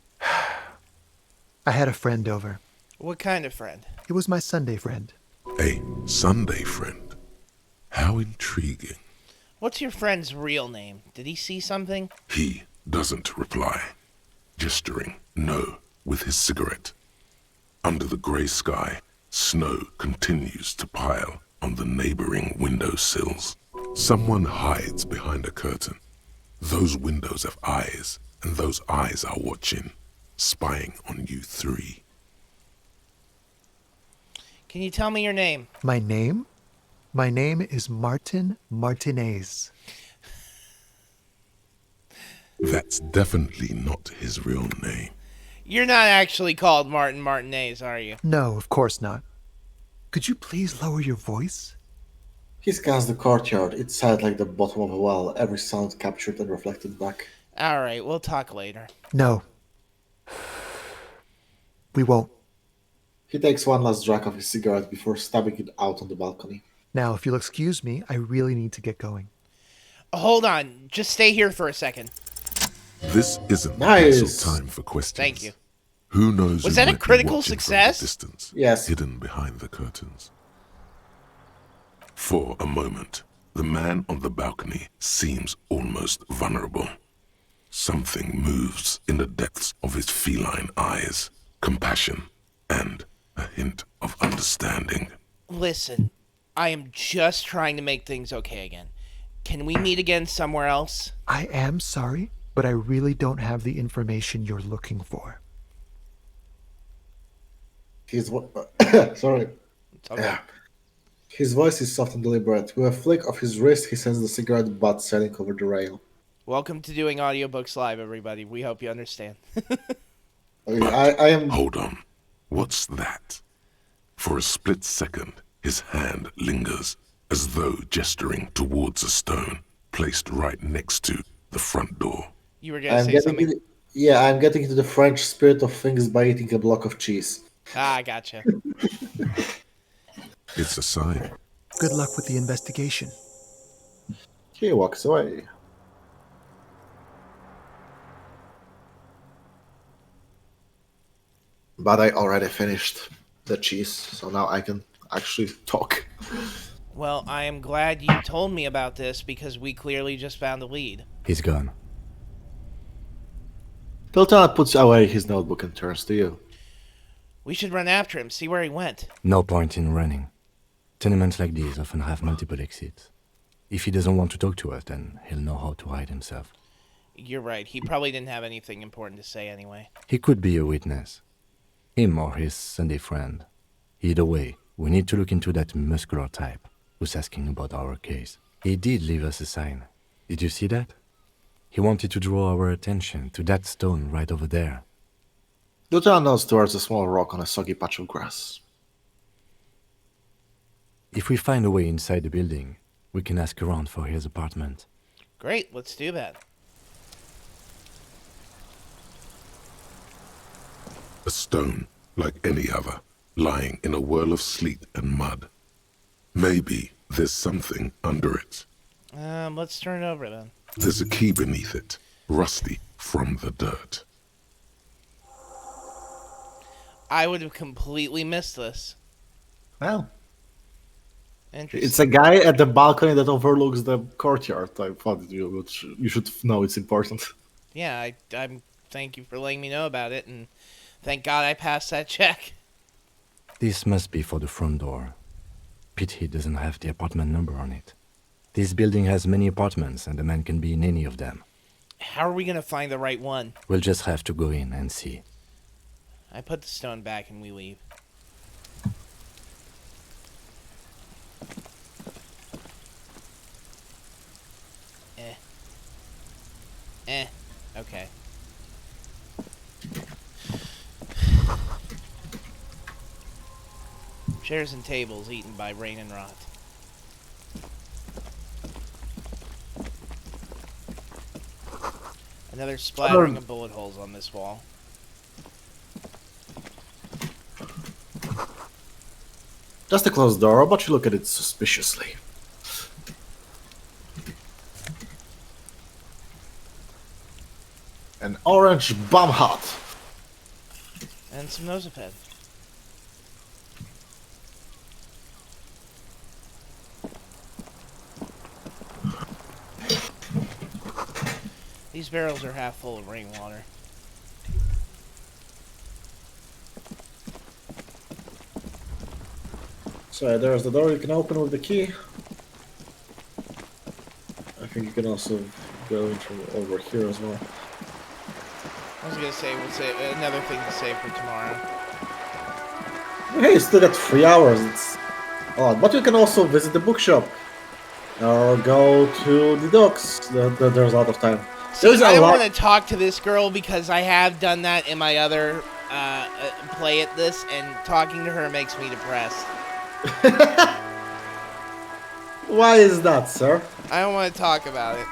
I had a friend over. What kind of friend? It was my Sunday friend. A Sunday friend. How intriguing. What's your friend's real name? Did he see something? He doesn't reply, gesturing no with his cigarette. Under the grey sky, snow continues to pile on the neighboring windowsills. Someone hides behind a curtain. Those windows have eyes, and those eyes are watching, spying on you three. Can you tell me your name? My name? My name is Martin Martinez. That's definitely not his real name. You're not actually called Martin Martinez, are you? No, of course not. Could you please lower your voice? He scans the courtyard. It's sad like the bottom of a well, every sound captured and reflected back. Alright, we'll talk later. No. We won't. He takes one last drag of his cigarette before stabbing it out on the balcony. Now, if you'll excuse me, I really need to get going. Hold on, just stay here for a second. This isn't Nice. the pencil time for questions. Thank you. Who knows? Was who that a might be critical watching from the success? distance, Yes. hidden behind the curtains. For a moment, the man on the balcony seems almost vulnerable. Something moves in the depths of his feline eyes, compassion and a hint of understanding. Listen, I am just trying to make things okay again. Can we meet again somewhere else? I am sorry, but I really don't have the information you're looking for. Sorry. It's okay. Yeah. His voice is soft and deliberate. With a flick of his wrist, he sends the cigarette butt sailing over the rail. Welcome to doing audiobooks live, everybody. We hope you understand. I am. Hold on. What's that? For a split second, his hand lingers, as though gesturing towards a stone placed right next to the front door. You were going to say something? I'm getting into the French spirit of things by eating a block of cheese. Ah, I gotcha. It's a sign. Good luck with the investigation. He walks away. But I already finished the cheese, so now I can actually talk. Well, I am glad you told me about this because we clearly just found a lead. He's gone. The lieutenant puts away his notebook and turns to you. We should run after him, see where he went. No point in running. Tenements like these often have multiple exits. If he doesn't want to talk to us, then he'll know how to hide himself. You're right. He probably didn't have anything important to say anyway. He could be a witness. Him or his Sunday friend. Either way, we need to look into that muscular type who's asking about our case. He did leave us a sign. Did you see that? He wanted to draw our attention to that stone right over there. Lieutenant nods towards a small rock on a soggy patch of grass. If we find a way inside the building, we can ask around for his apartment. Great, let's do that. A stone, like any other, lying in a whirl of sleet and mud. Maybe there's something under it. Let's turn it over then. There's a key beneath it, rusty from the dirt. I would have completely missed this. Well, Interesting. it's a guy at the balcony that overlooks the courtyard. I thought you should know it's important. Yeah, I'm. Thank you for letting me know about it, and thank God I passed that check. This must be for the front door. Pity doesn't have the apartment number on it. This building has many apartments, and the man can be in any of them. How are we gonna find the right one? We'll just have to go in and see. I put the stone back and we leave. Okay. Chairs and tables eaten by rain and rot. Another splattering of bullet holes on this wall. Just a closed door, but you look at it suspiciously. An orange bomb hut. And some nosepad. These barrels are half full of rainwater. So there's the door you can open with the key. I think you can also go into over here as well. I was gonna say, we'll say another thing to save for tomorrow. Hey, you still got 3 hours. It's odd, but you can also visit the bookshop or go to the docks. There's a lot of time. There's I a lot. want to talk to this girl because I have done that in my other play at this, and talking to her makes me depressed. Why is that, sir? I don't want to talk about it.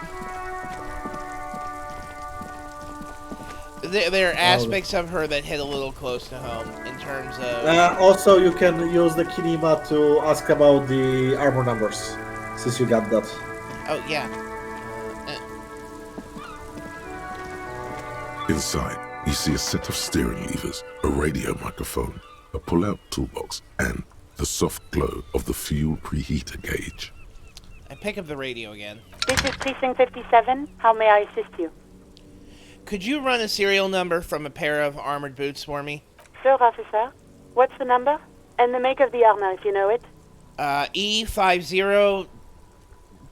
There are aspects of her that hit a little close to home in terms of... Also, you can use the kinema to ask about the armor numbers, since you got that. Oh, yeah. Inside, you see a set of steering levers, a radio microphone, a pull-out toolbox, and the soft glow of the fuel preheater gauge. I pick up the radio again. This is Precinct 57. How may I assist you? Could you run a serial number from a pair of armored boots for me? Sure, officer. What's the number? And the make of the armor, if you know it. E50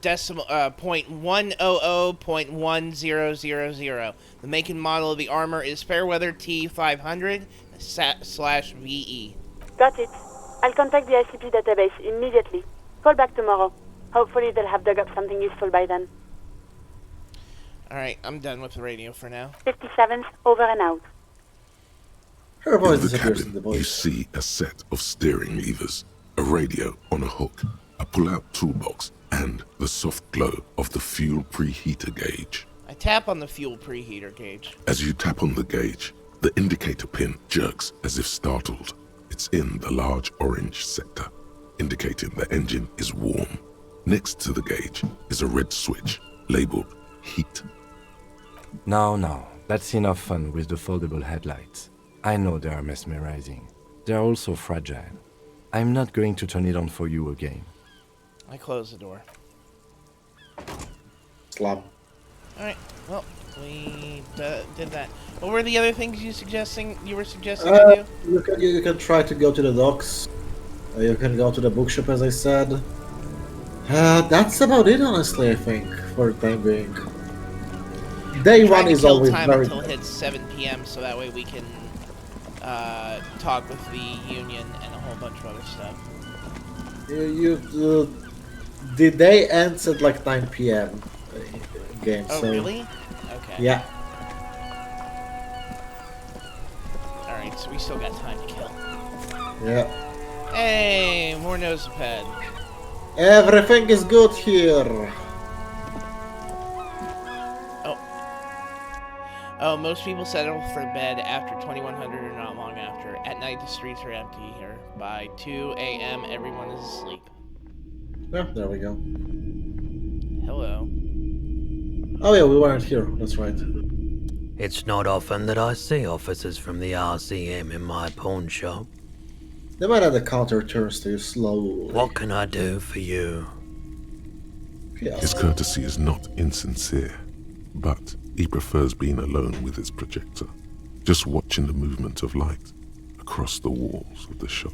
decimal .100.1000. The make and model of the armor is Fairweather T500/VE. Got it. I'll contact the ICP database immediately. Call back tomorrow. Hopefully they'll have dug up something useful by then. Alright, I'm done with the radio for now. 57th, over and out. Her voice In the disappears in the cabin, you voice. see a set of steering levers, a radio on a hook, a pull-out toolbox, and the soft glow of the fuel preheater gauge. I tap on the fuel preheater gauge. As you tap on the gauge, the indicator pin jerks as if startled. It's in the large orange sector, indicating the engine is warm. Next to the gauge is a red switch labeled heat. Now, that's enough fun with the foldable headlights. I know they are mesmerizing. They are also fragile. I'm not going to turn it on for you again. I close the door. Slam. Alright, well, we did that. What were the other things you were suggesting to do? You can try to go to the docks. You can go to the bookshop, as I said. That's about it, honestly, I think, for the time being. Day Trying one to is kill always time very... until it hits 7 p.m. so that way we can talk with the union and a whole bunch of other stuff. The day ends at like 9 p.m. Game. Oh, so... really? Okay. Yeah. Alright, so we still got time to kill. Yeah. Hey, more nosepad. Everything is good here. Oh, most people settle for bed after 2100 or not long after. At night, the streets are empty here. By 2 a.m., everyone is asleep. Yeah, there we go. Hello. Oh yeah, we weren't here. That's right. It's not often that I see officers from the RCM in my pawn shop. The man at the counter turns to you slowly. What can I do for you? Yeah. His courtesy is not insincere, but he prefers being alone with his projector, just watching the movement of light across the walls of the shop.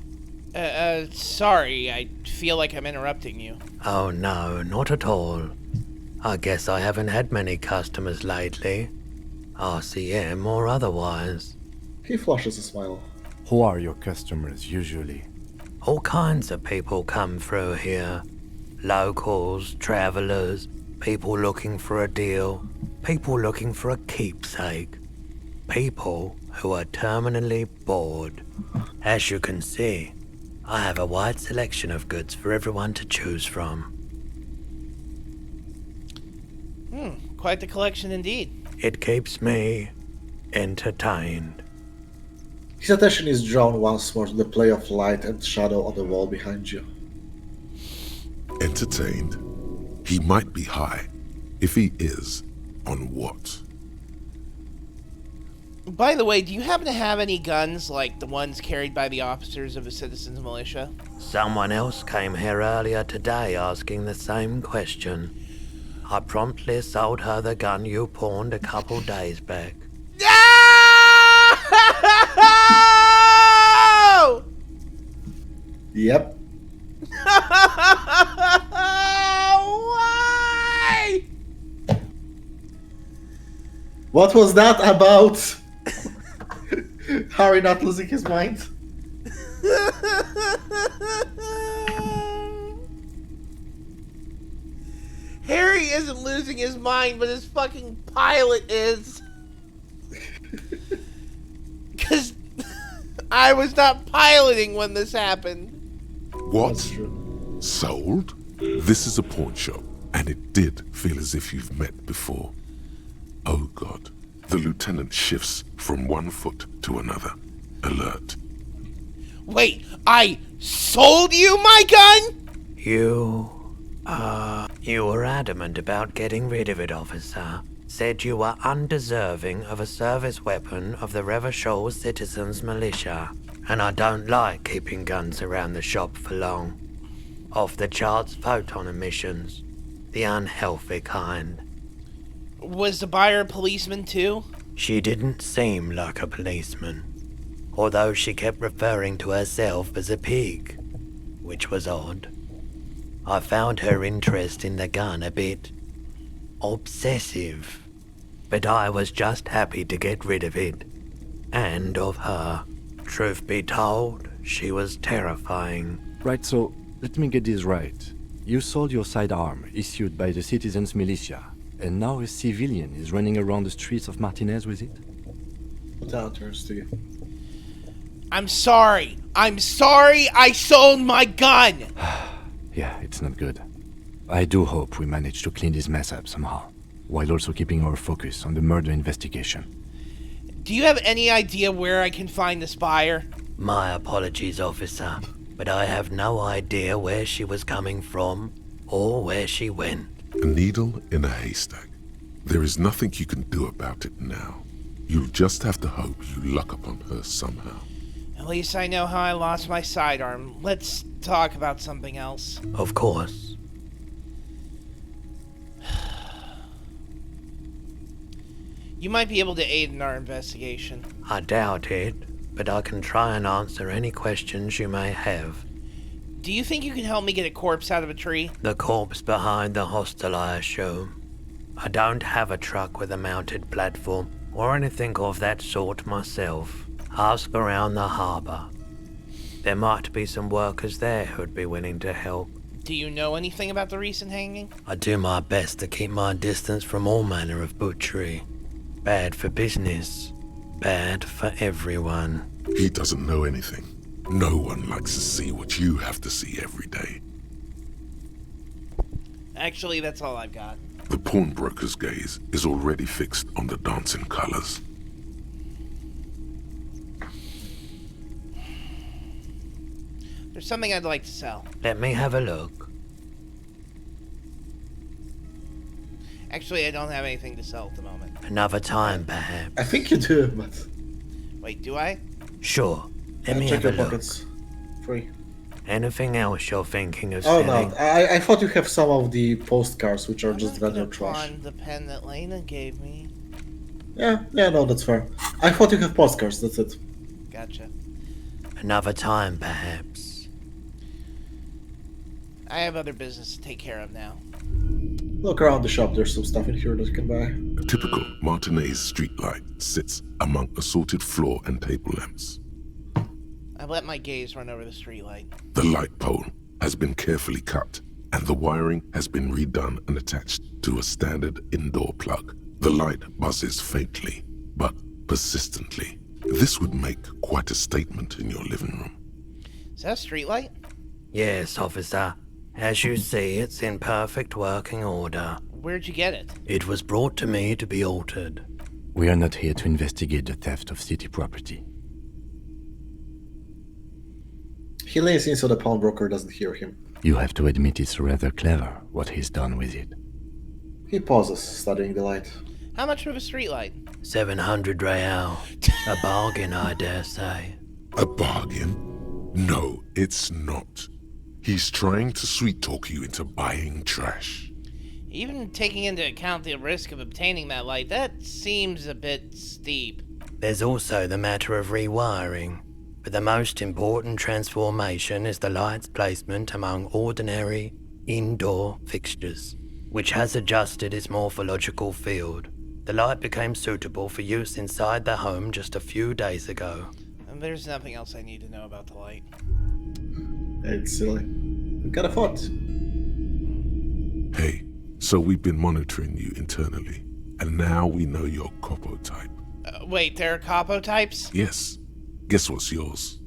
Sorry, I feel like I'm interrupting you. Oh no, not at all. I guess I haven't had many customers lately. RCM or otherwise. He flashes a smile. Who are your customers usually? All kinds of people come through here. Locals, travelers, people looking for a deal, people looking for a keepsake. People who are terminally bored. As you can see, I have a wide selection of goods for everyone to choose from. Quite the collection indeed. It keeps me entertained. His attention is drawn once more to the play of light and shadow on the wall behind you. Entertained? He might be high. If he is, on what? By the way, do you happen to have any guns like the ones carried by the officers of the Citizens Militia? Someone else came here earlier today asking the same question. I promptly sold her the gun you pawned a couple days back. No! Yep. Why? What was that about? Harry not losing his mind? Harry isn't losing his mind, but his fucking pilot is. Because I was not piloting when this happened. What? That's true. Sold? This is a pawn shop, and it did feel as if you've met before. Oh God. The lieutenant shifts from one foot to another. Alert. Wait, I sold you my gun? You were adamant about getting rid of it, officer. Said you were undeserving of a service weapon of the Revachol Citizens Militia. And I don't like keeping guns around the shop for long. Off the charts photon emissions. The unhealthy kind. Was the buyer a policeman too? She didn't seem like a policeman. Although she kept referring to herself as a pig. Which was odd. I found her interest in the gun a bit obsessive. But I was just happy to get rid of it. And of her. Truth be told, she was terrifying. Right, so let me get this right. You sold your sidearm, issued by the Citizens Militia, and now a civilian is running around the streets of Martinez with it? Lieutenant turns to you. I'm sorry. I'm sorry I sold my gun. Yeah, it's not good. I do hope we manage to clean this mess up somehow, while also keeping our focus on the murder investigation. Do you have any idea where I can find this buyer? My apologies, officer, but I have no idea where she was coming from or where she went. A needle in a haystack. There is nothing you can do about it now. You'll just have to hope you luck upon her somehow. At least I know how I lost my sidearm. Let's talk about something else. Of course. You might be able to aid in our investigation. I doubt it, but I can try and answer any questions you may have. Do you think you can help me get a corpse out of a tree? The corpse behind the hostel, I assume. I don't have a truck with a mounted platform or anything of that sort myself. Ask around the harbour. There might be some workers there who'd be willing to help. Do you know anything about the recent hanging? I do my best to keep my distance from all manner of butchery. Bad for business. Bad for everyone. He doesn't know anything. No one likes to see what you have to see every day. Actually, that's all I've got. The pawnbroker's gaze is already fixed on the dancing colors. There's something I'd like to sell. Let me have a look. Actually, I don't have anything to sell at the moment. Another time, perhaps. I think you do, but Wait, do I? Sure. Let me check have a your look. pockets. Free. Anything else you're thinking of Oh selling? no, I thought you have some of the postcards which are just I'm not vendor gonna trash. pawn the pen that Lena gave me. Yeah, no, that's fair. I thought you have postcards, that's it. Gotcha. Another time, perhaps. I have other business to take care of now. Look around the shop, there's some stuff in here that you can buy. A typical Martinez streetlight sits among assorted floor and table lamps. I let my gaze run over the streetlight. The light pole has been carefully cut, and the wiring has been redone and attached to a standard indoor plug. The light buzzes faintly, but persistently. This would make quite a statement in your living room. Is that a streetlight? Yes, officer. As you see, it's in perfect working order. Where'd you get it? It was brought to me to be altered. We are not here to investigate the theft of city property. He leans in so the pawnbroker doesn't hear him. You have to admit it's rather clever what he's done with it. He pauses, studying the light. How much of a streetlight? 700 real. A bargain, I dare say. A bargain? No, it's not. He's trying to sweet-talk you into buying trash. Even taking into account the risk of obtaining that light, that seems a bit steep. There's also the matter of rewiring. But the most important transformation is the light's placement among ordinary, indoor fixtures, which has adjusted its morphological field. The light became suitable for use inside the home just a few days ago. And there's nothing else I need to know about the light. It's silly. We've got a thought. Hey, so we've been monitoring you internally, and now we know your capo type. Wait, there are capo types? Yes. Guess what's yours?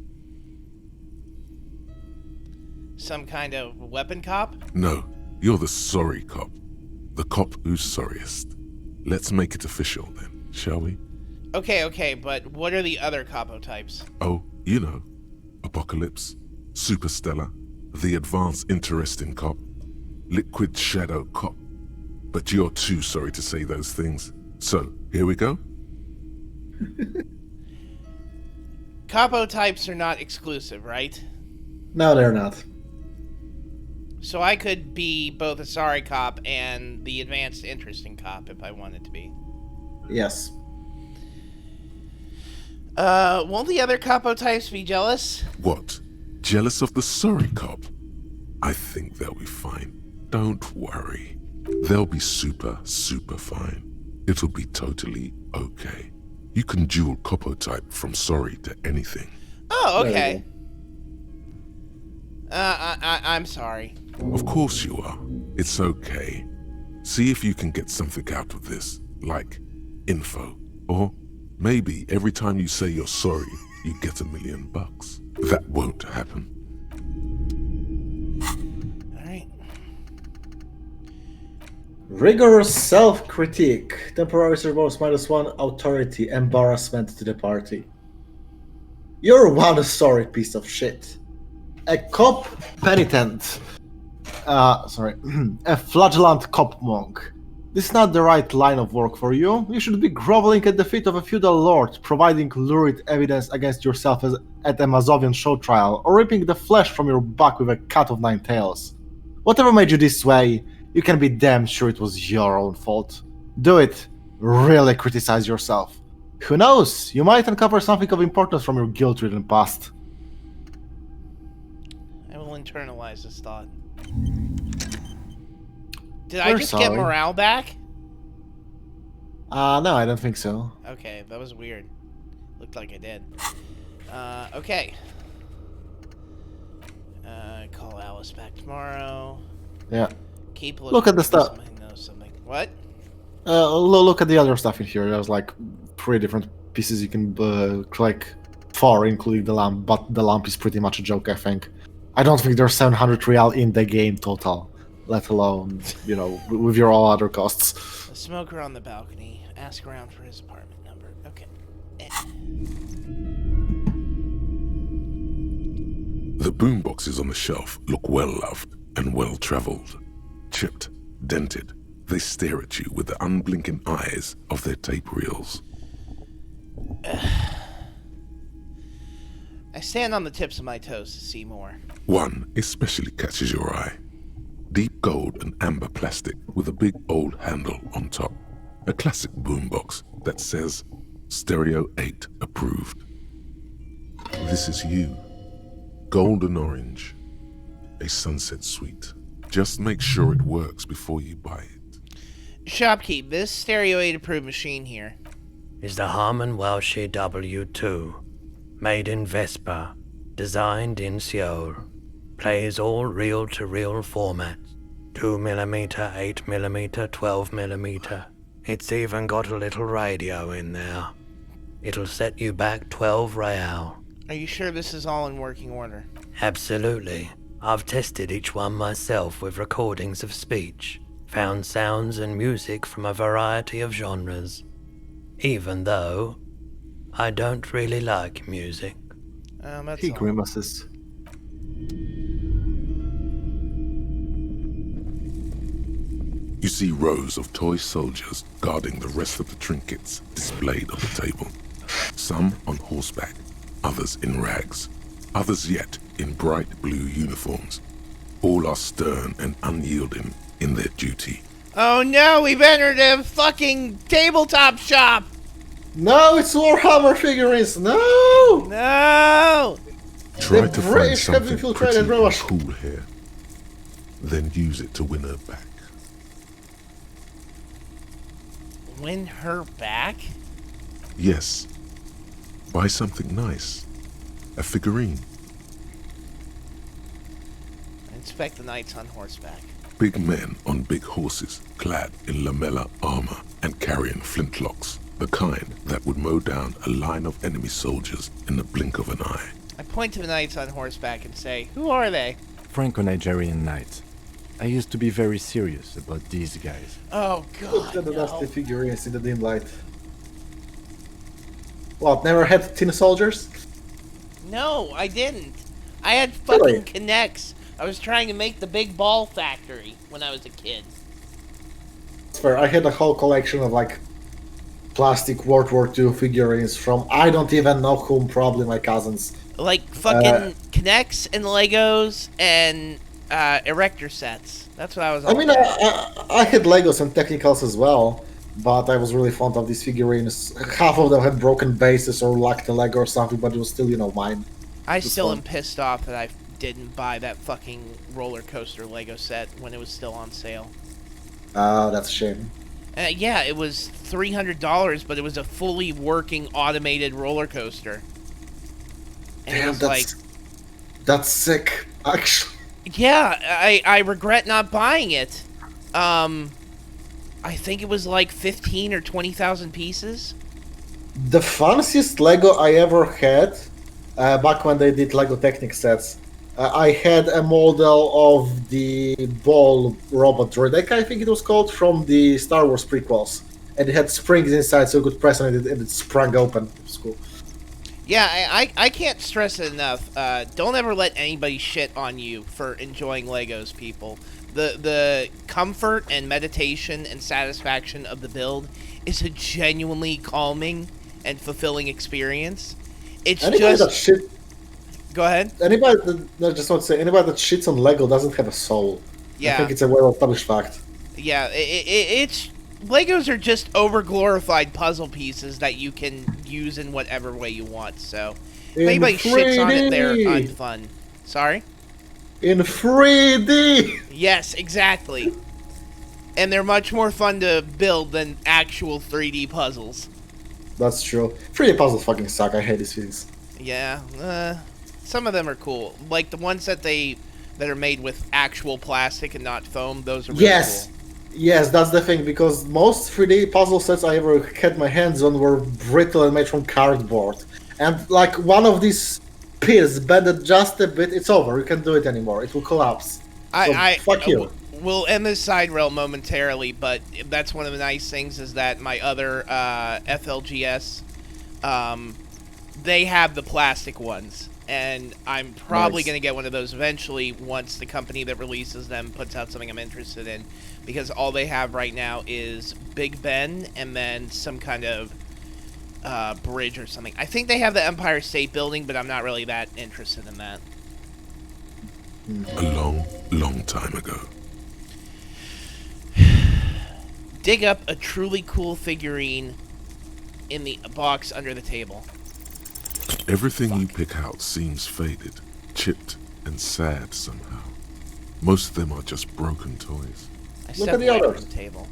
Some kind of weapon cop? No, you're the sorry cop. The cop who's sorriest. Let's make it official then, shall we? Okay, but what are the other capo types? Oh, you know. Apocalypse, Superstellar, the advanced interesting cop, Liquid Shadow cop. But you're too sorry to say those things. So, here we go? Capo types are not exclusive, right? No, they're not. So I could be both a sorry cop and the advanced interesting cop if I wanted to be. Yes. Won't the other capo types be jealous? What? Jealous of the sorry cop? I think they'll be fine. Don't worry. They'll be super fine. It'll be totally okay. You can dual capo type from sorry to anything. Oh, okay. There you I'm sorry. Of course you are. It's okay. See if you can get something out of this, like info. Or maybe every time you say you're sorry, you get $1 million. That won't happen. Alright. Rigorous self-critique. Temporary survives -1 authority. Embarrassment to the party. You're one sorry piece of shit. A cop penitent. A flagellant cop monk. This is not the right line of work for you. You should be groveling at the feet of a feudal lord, providing lurid evidence against yourself at a Mazovian show trial, or ripping the flesh from your back with a cat of 9 tails. Whatever made you this way, you can be damn sure it was your own fault. Do it really criticize yourself. Who knows? You might uncover something of importance from your guilt-ridden past. I will internalize this thought. Did We're I just get sorry. morale back? No, I don't think so. Okay, that was weird. Looked like I did. Okay. Call Alice back tomorrow. Yeah. Keep Look at the stuff. Somebody knows something. What? Look at the other stuff in here. There's like 3 different pieces you can click. 4, including the lamp, but the lamp is pretty much a joke, I think. I don't think there's 700 real in the game total, let alone, with your all other costs. A smoker on the balcony. Ask around for his apartment number. Okay. The boomboxes on the shelf look well-loved and well-traveled. Chipped, dented, they stare at you with the unblinking eyes of their tape reels. I stand on the tips of my toes to see more. One especially catches your eye. Deep gold and amber plastic with a big old handle on top. A classic boombox that says Stereo 8 approved. This is you. Golden orange. A sunset suite. Just make sure it works before you buy it. Shopkeep, this Stereo 8 approved machine here is the Harman Welsh W2, made in Vespa, designed in Seoul. Plays all reel-to-reel formats, 2mm, 8mm, 12mm. It's even got a little radio in there. It'll set you back 12 real. Are you sure this is all in working order? Absolutely. I've tested each one myself with recordings of speech, found sounds and music from a variety of genres. Even though I don't really like music. He grimaces. You see rows of toy soldiers guarding the rest of the trinkets displayed on the table. Some on horseback, others in rags, others yet in bright blue uniforms. All are stern and unyielding in their duty. Oh no, we've entered a fucking tabletop shop! No, it's Warhammer figurines! No! No! Try The to find British have something infiltrated pretty and Russia. cool here. Then use it to win her back. Win her back? Yes. Buy something nice. A figurine. Inspect the knights on horseback. Big men on big horses, clad in lamella armor and carrying flintlocks. The kind that would mow down a line of enemy soldiers in the blink of an eye. I point to the knights on horseback and say, who are they? Franco-Nigerian knights. I used to be very serious about these guys. Oh Look god, at the no. dusty figurines in the dim light. What, never had tin soldiers? No, I didn't. I had Really? fucking Connects. I was trying to make the big ball factory when I was a kid. It's fair. I had a whole collection of like plastic World War II figurines from I don't even know whom, probably my cousins. Like fucking Connects and Legos and erector sets. That's what I was all I mean, I had Legos and Technicals as well, but I was really fond of these figurines. Half of them had broken bases or lacked a leg or something, but it was still, mine. I Just still fun. am pissed off that I didn't buy that fucking roller coaster Lego set when it was still on sale. That's a shame. Yeah, it was $300, but it was a fully working automated roller coaster. And it Damn, was that's sick, actually. yeah, I regret not buying it. I think it was like 15 or 20,000 pieces. The fanciest Lego I ever had, back when they did Lego Technic sets, I had a model of the ball robot Droideka, I think it was called, from the Star Wars prequels. And it had springs inside, so you could press on it and it sprung open. It was cool. Yeah, I can't stress it enough. Don't ever let anybody shit on you for enjoying Legos, people. The comfort and meditation and satisfaction of the build is a genuinely calming and fulfilling experience. It's Anybody that just... shit, Go ahead. anybody that, I just want to say, anybody that shits on Lego doesn't have a soul. I Yeah. think it's a well-established fact. Yeah, it's Legos are just over-glorified puzzle pieces that you can use in whatever way you want, so... If In anybody shits on it, 3D. they're unfun. Sorry? In 3D! Yes, exactly. And they're much more fun to build than actual 3D puzzles. That's true. 3D puzzles fucking suck. I hate these things. Yeah, some of them are cool. Like the ones that are made with actual plastic and not foam, those are really Yes! cool. Yes, that's the thing, because most 3D puzzle sets I ever had my hands on were brittle and made from cardboard. And like one of these pieces bended just a bit, it's over. You can't do it anymore. It will collapse. Fuck you. We'll end this side rail momentarily, but that's one of the nice things is that my other FLGS, they have the plastic ones. And I'm probably going to get one of those eventually once the company that releases them puts out something I'm interested in. Because all they have right now is Big Ben and then some kind of bridge or something. I think they have the Empire State Building, but I'm not really that interested in that. A long, long time ago. Dig up a truly cool figurine in the box under the table. Everything you pick out seems faded, chipped, and sad somehow. Most of them are just broken toys. Look at the others. From the table.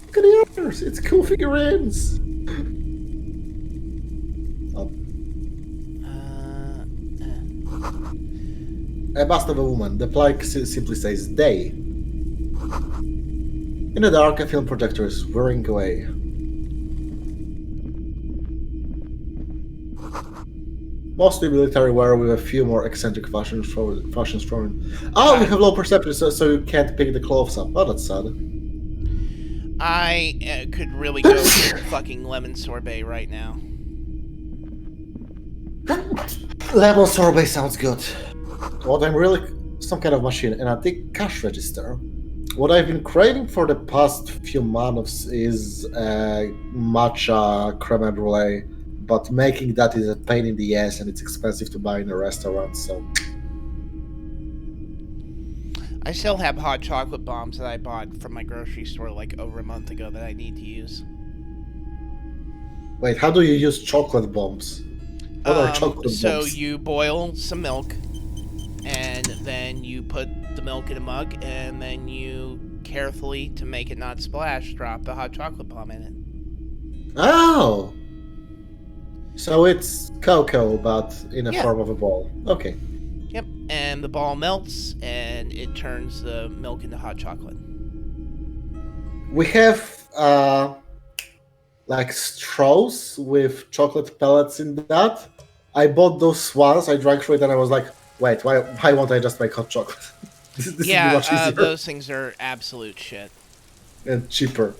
Look at the others. It's cool figurines. A bust of a woman. The plaque simply says "they." In the dark, a film projector is whirring away. Mostly military wear with a few more eccentric fashions thrown in. Oh, we have low perception, so you can't pick the clothes up. Oh, that's sad. I could really go for fucking lemon sorbet right now. Lemon sorbet sounds good. What I'm really... some kind of machine, an antique cash register. What I've been craving for the past few months is matcha creme brulee. But making that is a pain in the ass and it's expensive to buy in a restaurant, so... I still have hot chocolate bombs that I bought from my grocery store like over a month ago that I need to use. Wait, how do you use chocolate bombs? What are chocolate bombs? So you boil some milk, and then you put the milk in a mug, and then you carefully, to make it not splash, drop the hot chocolate bomb in it. Oh! So it's cocoa, but in a form of a ball. Okay. Yep, and the ball melts, and it turns the milk into hot chocolate. We have, like straws with chocolate pellets in that. I bought those once, I drank through it, and I was like, wait, why won't I just make hot chocolate? this is much easier. Those things are absolute shit. And cheaper.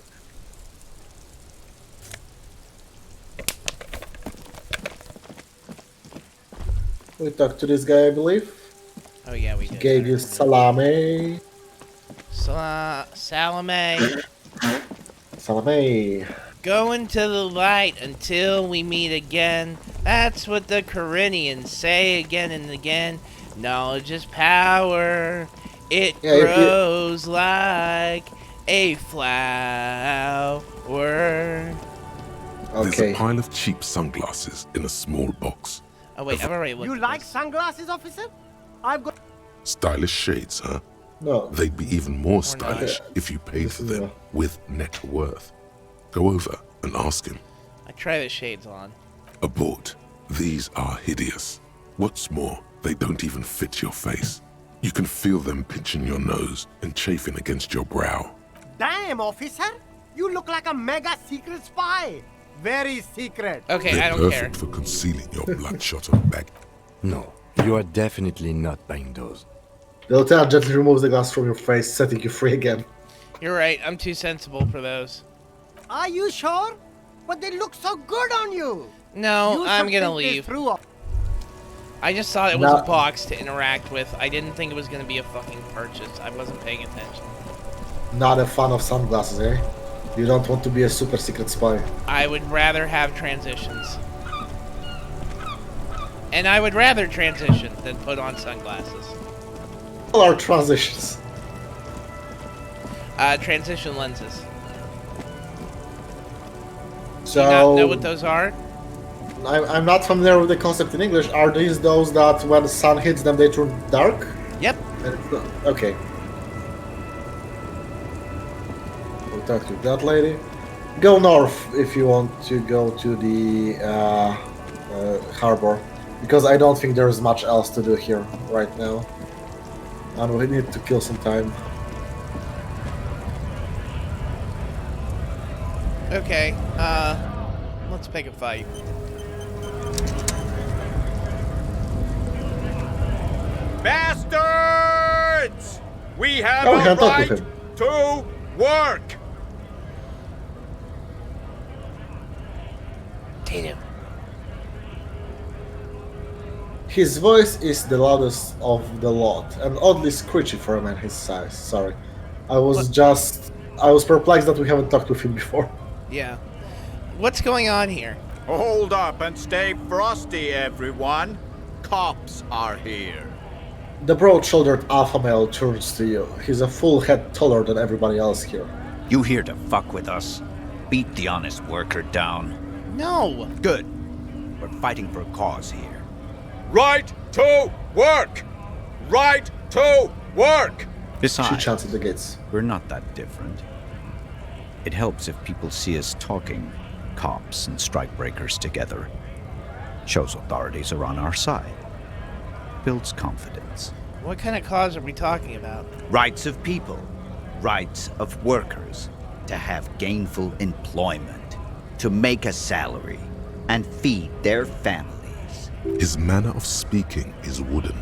We talked to this guy, I believe. Oh yeah, we did. Gave you salami. Salame. Salami. Go into the light until we meet again. That's what the Corinthians say again and again. Knowledge is power. It grows like a flower. There's a pile of cheap sunglasses in a small box. Oh wait, I've already looked. You like sunglasses, officer? I've got stylish shades, huh? No. They'd be even more stylish if you paid for them with net worth. Go over and ask him. I try the shades on. Abort. These are hideous. What's more, they don't even fit your face. You can feel them pinching your nose and chafing against your brow. Damn, officer! You look like a mega secret spy. Very secret. Okay, They're I don't perfect care. for concealing your bloodshot on bag. No, you are definitely not buying those. The lieutenant gently removes the glass from your face, setting you free again. You're right, I'm too sensible for those. Are you sure? But they look so good on you. No, I'm gonna leave. I just thought it was a box to interact with. I didn't think it was gonna be a fucking purchase. I wasn't paying attention. Not a fan of sunglasses, eh? You don't want to be a super secret spy. I would rather have transitions. And I would rather transition than put on sunglasses. All our transitions. Transition lenses. So Do you not know what those are? I'm not familiar with the concept in English. Are these those that when the sun hits them, they turn dark? Yep. Okay. We'll talk to that lady. Go north if you want to go to the harbor, because I don't think there's much else to do here right now, and we need to kill some time. Okay. Let's pick a fight. Bastards! We have Oh, we a can talk right with him. to work! Tatum. His voice is the loudest of the lot, and oddly screechy for a man his size. Sorry. I was perplexed that we haven't talked with him before. Yeah. What's going on here? Hold up and stay frosty, everyone. Cops are here. The broad-shouldered alpha male turns to you. He's a full head taller than everybody else here. You here to fuck with us? Beat the honest worker down. No. Good. We're fighting for a cause here. Right to work! Right to work! She Besides, chants at the gates. we're not that different. It helps if people see us talking, cops and strikebreakers together. Shows authorities are on our side. Builds confidence. What kind of cause are we talking about? Rights of people. Rights of workers. To have gainful employment. To make a salary. And feed their families. His manner of speaking is wooden,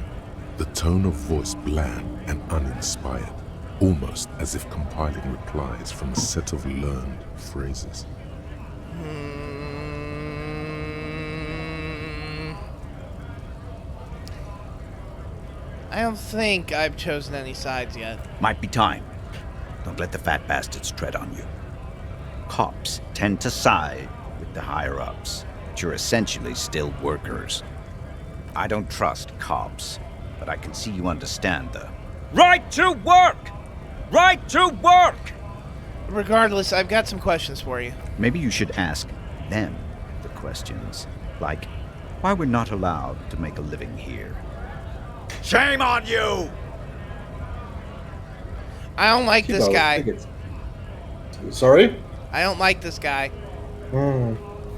the tone of voice bland and uninspired, almost as if compiling replies from a set of learned phrases. I don't think I've chosen any sides yet. Might be time. Don't let the fat bastards tread on you. Cops tend to side with the higher-ups, but you're essentially still workers. I don't trust cops, but I can see you understand the Right to work! Right to work! Regardless, I've got some questions for you. Maybe you should ask them the questions, like why we're not allowed to make a living here. Shame on you! I don't like this guy. Sorry? I don't like this guy.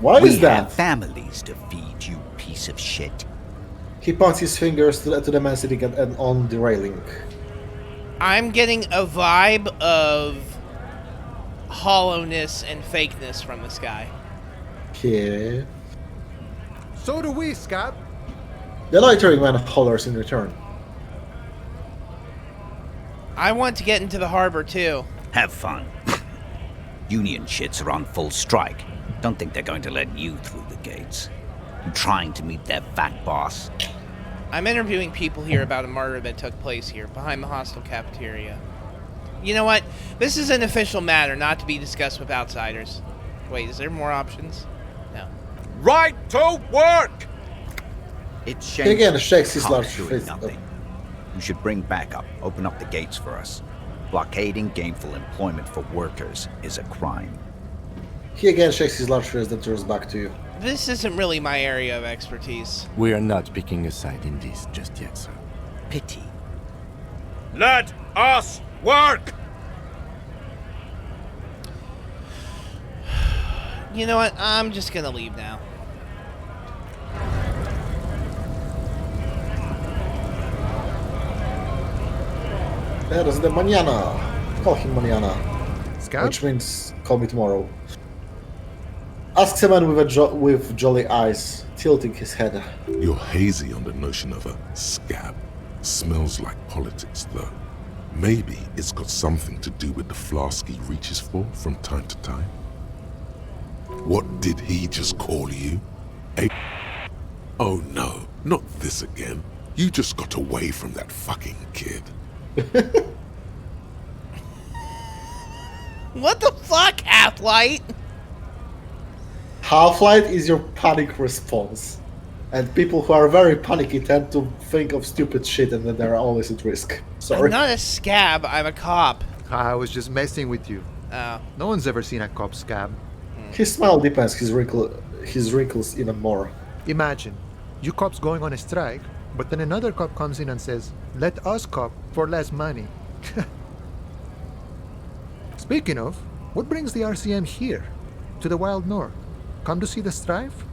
Why We is that? have families to feed, you piece of shit. He points his fingers to the man sitting on the railing. I'm getting a vibe of hollowness and fakeness from this guy. Yeah. So do we, Scott. The loitering man hollers in return. I want to get into the harbor too. Have fun. Union shits are on full strike. Don't think they're going to let you through the gates. You trying to meet their fat boss? I'm interviewing people here about a murder that took place here, behind the hostel cafeteria. You know what? This is an official matter, not to be discussed with outsiders. Wait, is there more options? No. Right to work! It's He shameful. again shakes his Cops large doing face. nothing. You should bring backup. Open up the gates for us. Blockading gainful employment for workers is a crime. He again shakes his large face and turns back to you. This isn't really my area of expertise. We are not picking a side in this just yet, sir. Pity. Let us work! You know what? I'm just gonna leave now. That is the mañana. Call him mañana. Scott? Which means call me tomorrow. Asks a man with jolly eyes, tilting his head. You're hazy on the notion of a scab. Smells like politics, though. Maybe it's got something to do with the flask he reaches for from time to time. What did he just call you? Oh no, not this again. You just got away from that fucking kid. What the fuck, Half-Light? Half-Light is your panic response. And people who are very panicky tend to think of stupid shit and then they're always at risk. Sorry. I'm not a scab, I'm a cop. I was just messing with you. Oh. No one's ever seen a cop scab. His smile deepens his wrinkles even more. Imagine, you cops going on a strike, but then another cop comes in and says, let us cop for less money. Speaking of, what brings the RCM here? To the Wild North? Come to see the strife?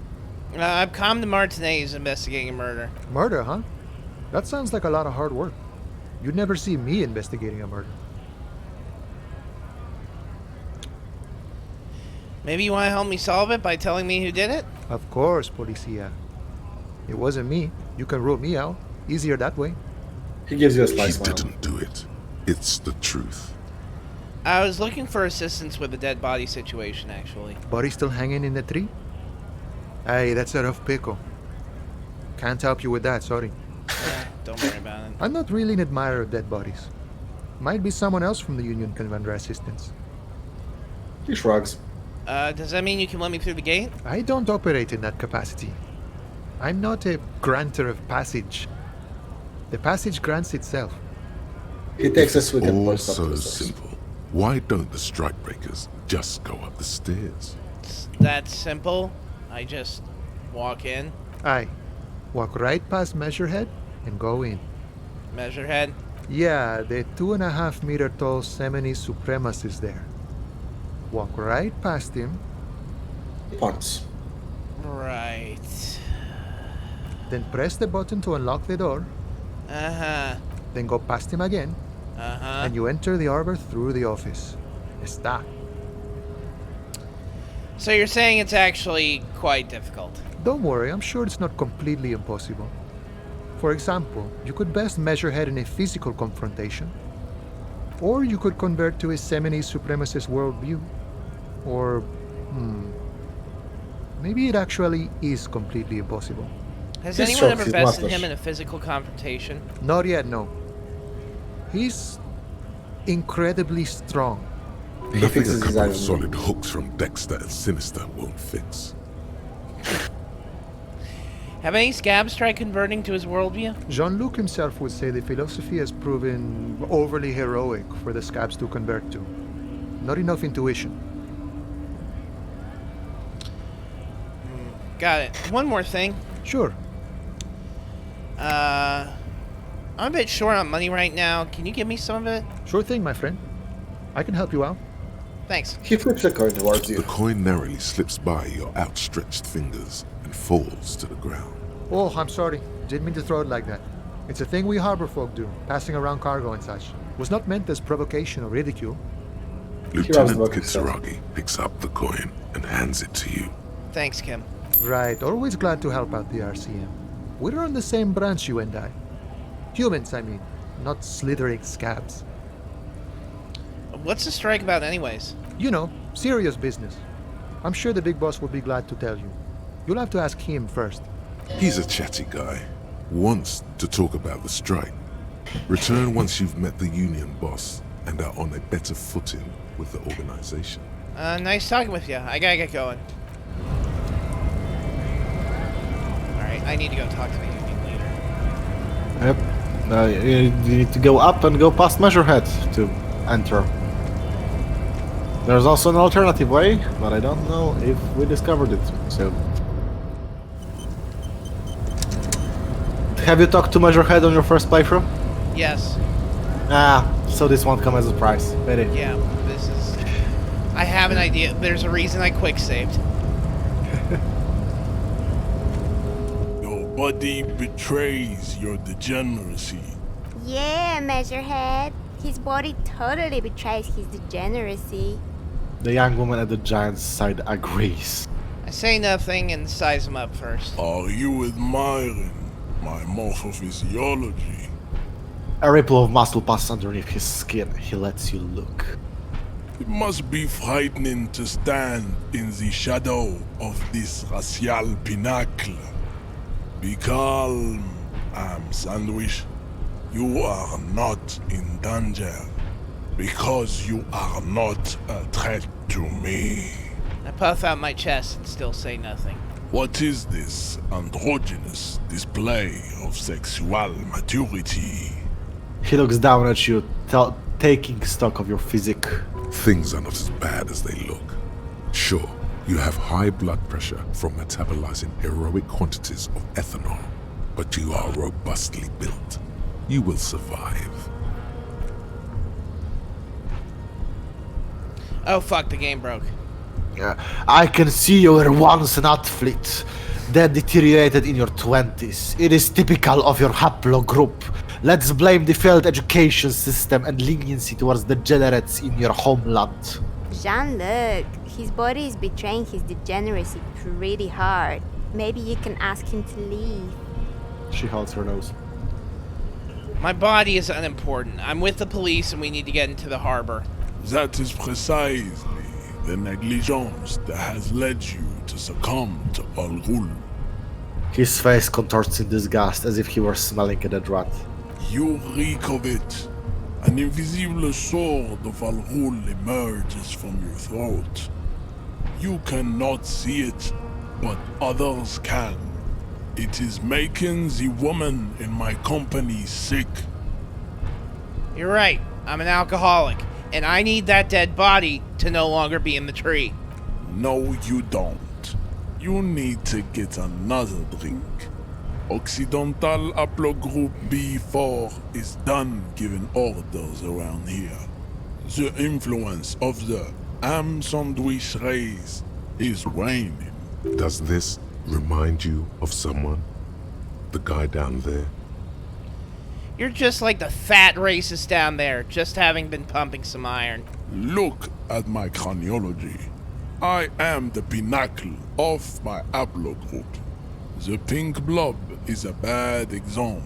I've come to Martinez investigating a murder. Murder, huh? That sounds like a lot of hard work. You'd never see me investigating a murder. Maybe you want to help me solve it by telling me who did it? Of course, Policia. It wasn't me. You can rule me out. Easier that way. He gives you a He slice smile. didn't do it. It's the truth. I was looking for assistance with the dead body situation, actually. Body still hanging in the tree? Hey, that's a rough pickle. Can't help you with that, sorry. Don't worry about it. I'm not really an admirer of dead bodies. Might be someone else from the Union can render assistance. He shrugs. Does that mean you can let me through the gate? I don't operate in that capacity. I'm not a granter of passage. The passage grants itself. He takes a swig and All points up to so the stairs. simple. Why don't the strikebreakers just go up the stairs? It's that simple. I just walk in, Aye. Walk right past Measurehead and go in. Measurehead. Yeah, the 2.5 meter tall Semini supremacist there. Walk right past him, Points. Right. then press the button to unlock the door, Uh-huh. then go past him again, Uh-huh. and you enter the arbor through the office. Está. So you're saying it's actually quite difficult. Don't worry, I'm sure it's not completely impossible. For example, you could best Measurehead in a physical confrontation. Or you could convert to a Semini supremacist worldview. Or, maybe it actually is completely impossible. Has He's anyone strong, ever he's bested muscles. him in a physical confrontation? Not yet, no. He's incredibly strong. He Nothing fixes a his couple of eyes. solid hooks from Dexter and Sinister won't fix. Have any scabs tried converting to his worldview? Jean-Luc himself would say the philosophy has proven overly heroic for the scabs to convert to. Not enough intuition. Got it. One more thing. Sure. I'm a bit short on money right now. Can you give me some of it? Sure thing, my friend. I can help you out. Thanks. He flips a coin towards The you. coin narrowly slips by your outstretched fingers and falls to the ground. Oh, I'm sorry. Didn't mean to throw it like that. It's a thing we harbor folk do, passing around cargo and such. Was not meant as provocation or ridicule. Lieutenant look himself. Kitsuragi picks up the coin and hands it to you. Thanks, Kim. Right, always glad to help out the RCM. We're on the same branch, you and I. Humans, I mean, not slithering scabs. What's the strike about anyways? You know, serious business. I'm sure the big boss will be glad to tell you. You'll have to ask him first. He's a chatty guy. Wants to talk about the strike. Return once you've met the union boss and are on a better footing with the organization. Nice talking with you. I gotta get going. Alright, I need to go talk to the union leader. Yep. You need to go up and go past Measurehead to enter. There's also an alternative way, but I don't know if we discovered it. So, have you talked to Measurehead on your first playthrough? Yes. So this won't come as a surprise. Ready? Yeah, this is... I have an idea. There's a reason I quick-saved. Your body betrays your degeneracy. Yeah, Measurehead. His body totally betrays his degeneracy. The young woman at the giant's side agrees. I say nothing and size him up first. Are you admiring my morphophysiology? A ripple of muscle passes underneath his skin. He lets you look. It must be frightening to stand in the shadow of this racial pinnacle. Be calm, Sandwich. You are not in danger because you are not a threat to me. I puff out my chest and still say nothing. What is this androgynous display of sexual maturity? He looks down at you, taking stock of your physique. Things are not as bad as they look. Sure, You have high blood pressure from metabolizing heroic quantities of ethanol, but you are robustly built. You will survive. Oh fuck, the game broke. I can see you were once an athlete, then deteriorated in your 20s. It is typical of your haplogroup. Let's blame the failed education system and leniency towards degenerates in your homeland. Jean-Luc, his body is betraying his degeneracy pretty hard. Maybe you can ask him to leave. She holds her nose. My body is unimportant. I'm with the police and we need to get into the harbor. That is precisely the negligence that has led you to succumb to Al Ghul. His face contorts in disgust as if he were smelling a dead rat. You reek of it. An invisible sword of Al Ghul emerges from your throat. You cannot see it, but others can. It is making the woman in my company sick. You're right. I'm an alcoholic, and I need that dead body to no longer be in the tree. No, you don't. You need to get another drink. Occidental Haplogroup B4 is done giving orders around here. The influence of the ham sandwich race is waning. Does this remind you of someone? The guy down there? You're just like the fat racist down there, just having been pumping some iron. Look at my craniology. I am the pinnacle of my haplogroup. The pink blob is a bad example,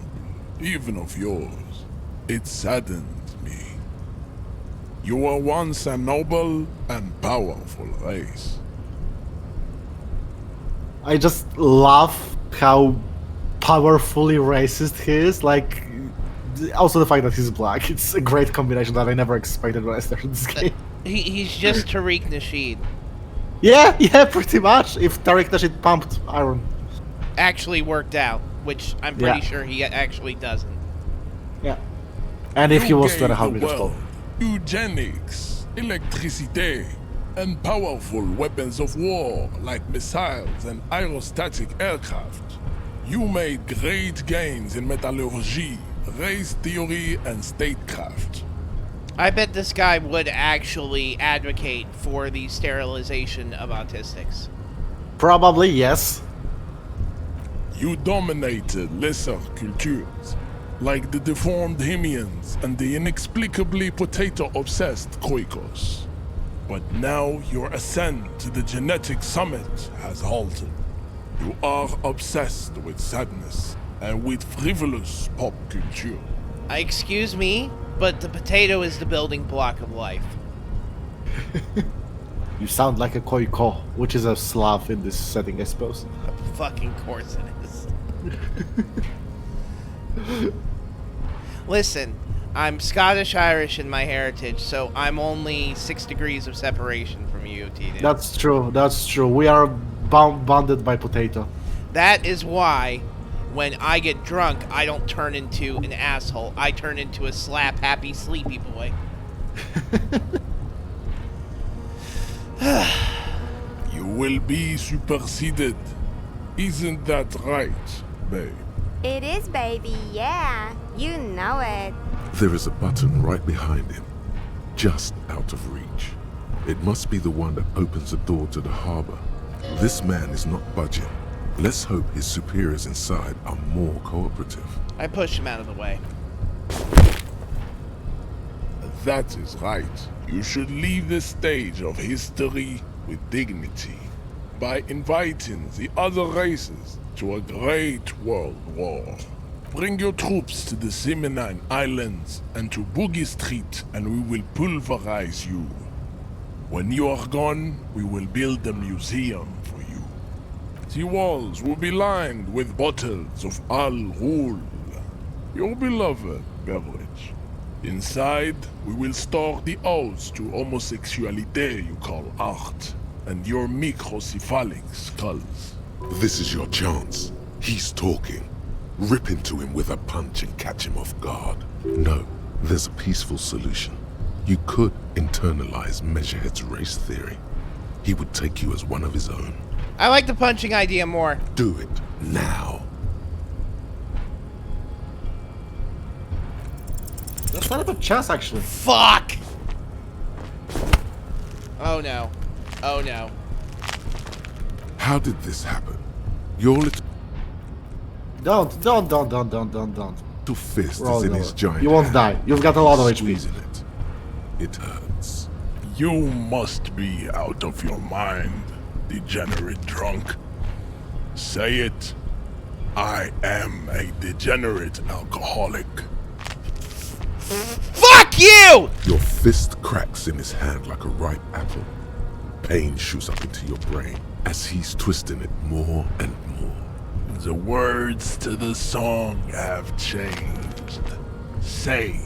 even of yours. It saddens me. You were once a noble and powerful race. I just love how powerfully racist he is. Like, also the fact that he's black. It's a great combination that I never expected when I started this game. He's just Tariq Nasheed. Yeah, pretty much. If Tariq Nasheed pumped iron. Actually worked out, which I'm pretty sure he actually doesn't. Yeah. And if he was to help me just world eugenics, electricity, and powerful weapons of war like missiles and aerostatic aircraft. You made great gains in metallurgy, race theory, and statecraft. I bet this guy would actually advocate for the sterilization of autistics. Probably, yes. You dominated lesser cultures, like the deformed Hemians and the inexplicably potato-obsessed Khoikos. But now your ascent to the genetic summit has halted. You are obsessed with sadness and with frivolous pop culture. Excuse me, but the potato is the building block of life. You sound like a Khoiko, which is a Slav in this setting, I suppose. Of fucking course it is. Listen, I'm Scottish-Irish in my heritage, so I'm only 6 degrees of separation from you, Tito. That's true. We are bonded by potato. That is why, when I get drunk, I don't turn into an asshole. I turn into a slap-happy, sleepy boy. You will be superseded. Isn't that right, babe? It is, baby, yeah. You know it. There is a button right behind him, just out of reach. It must be the one that opens the door to the harbor. This man is not budging. Let's hope his superiors inside are more cooperative. I push him out of the way. That is right. You should leave the stage of history with dignity by inviting the other races to a great world war. Bring your troops to the Seminine Islands and to Boogie Street, and we will pulverize you. When you are gone, we will build a museum for you. The walls will be lined with bottles of Al Ghul, your beloved beverage. Inside, we will store the odes to homosexuality you call art, and your microcephalic skulls. This is your chance. He's talking. Rip into him with a punch and catch him off guard. No, there's a peaceful solution. You could internalize Measurehead's race theory. he would take you as one of his own. I like the punching idea more. Do it now. That's not a chance, actually. Fuck! Oh no. Oh no. How did this happen? Your little Don't. fist Roll is in it his over. giant You won't hand. die. You've got a lot of HP. Squeezing it. It hurts. You must be out of your mind, degenerate drunk. Say it. I am a degenerate alcoholic. Fuck you! Your fist cracks in his hand like a ripe apple. Pain shoots up into your brain as he's twisting it more and more. The words to the song have changed. Say,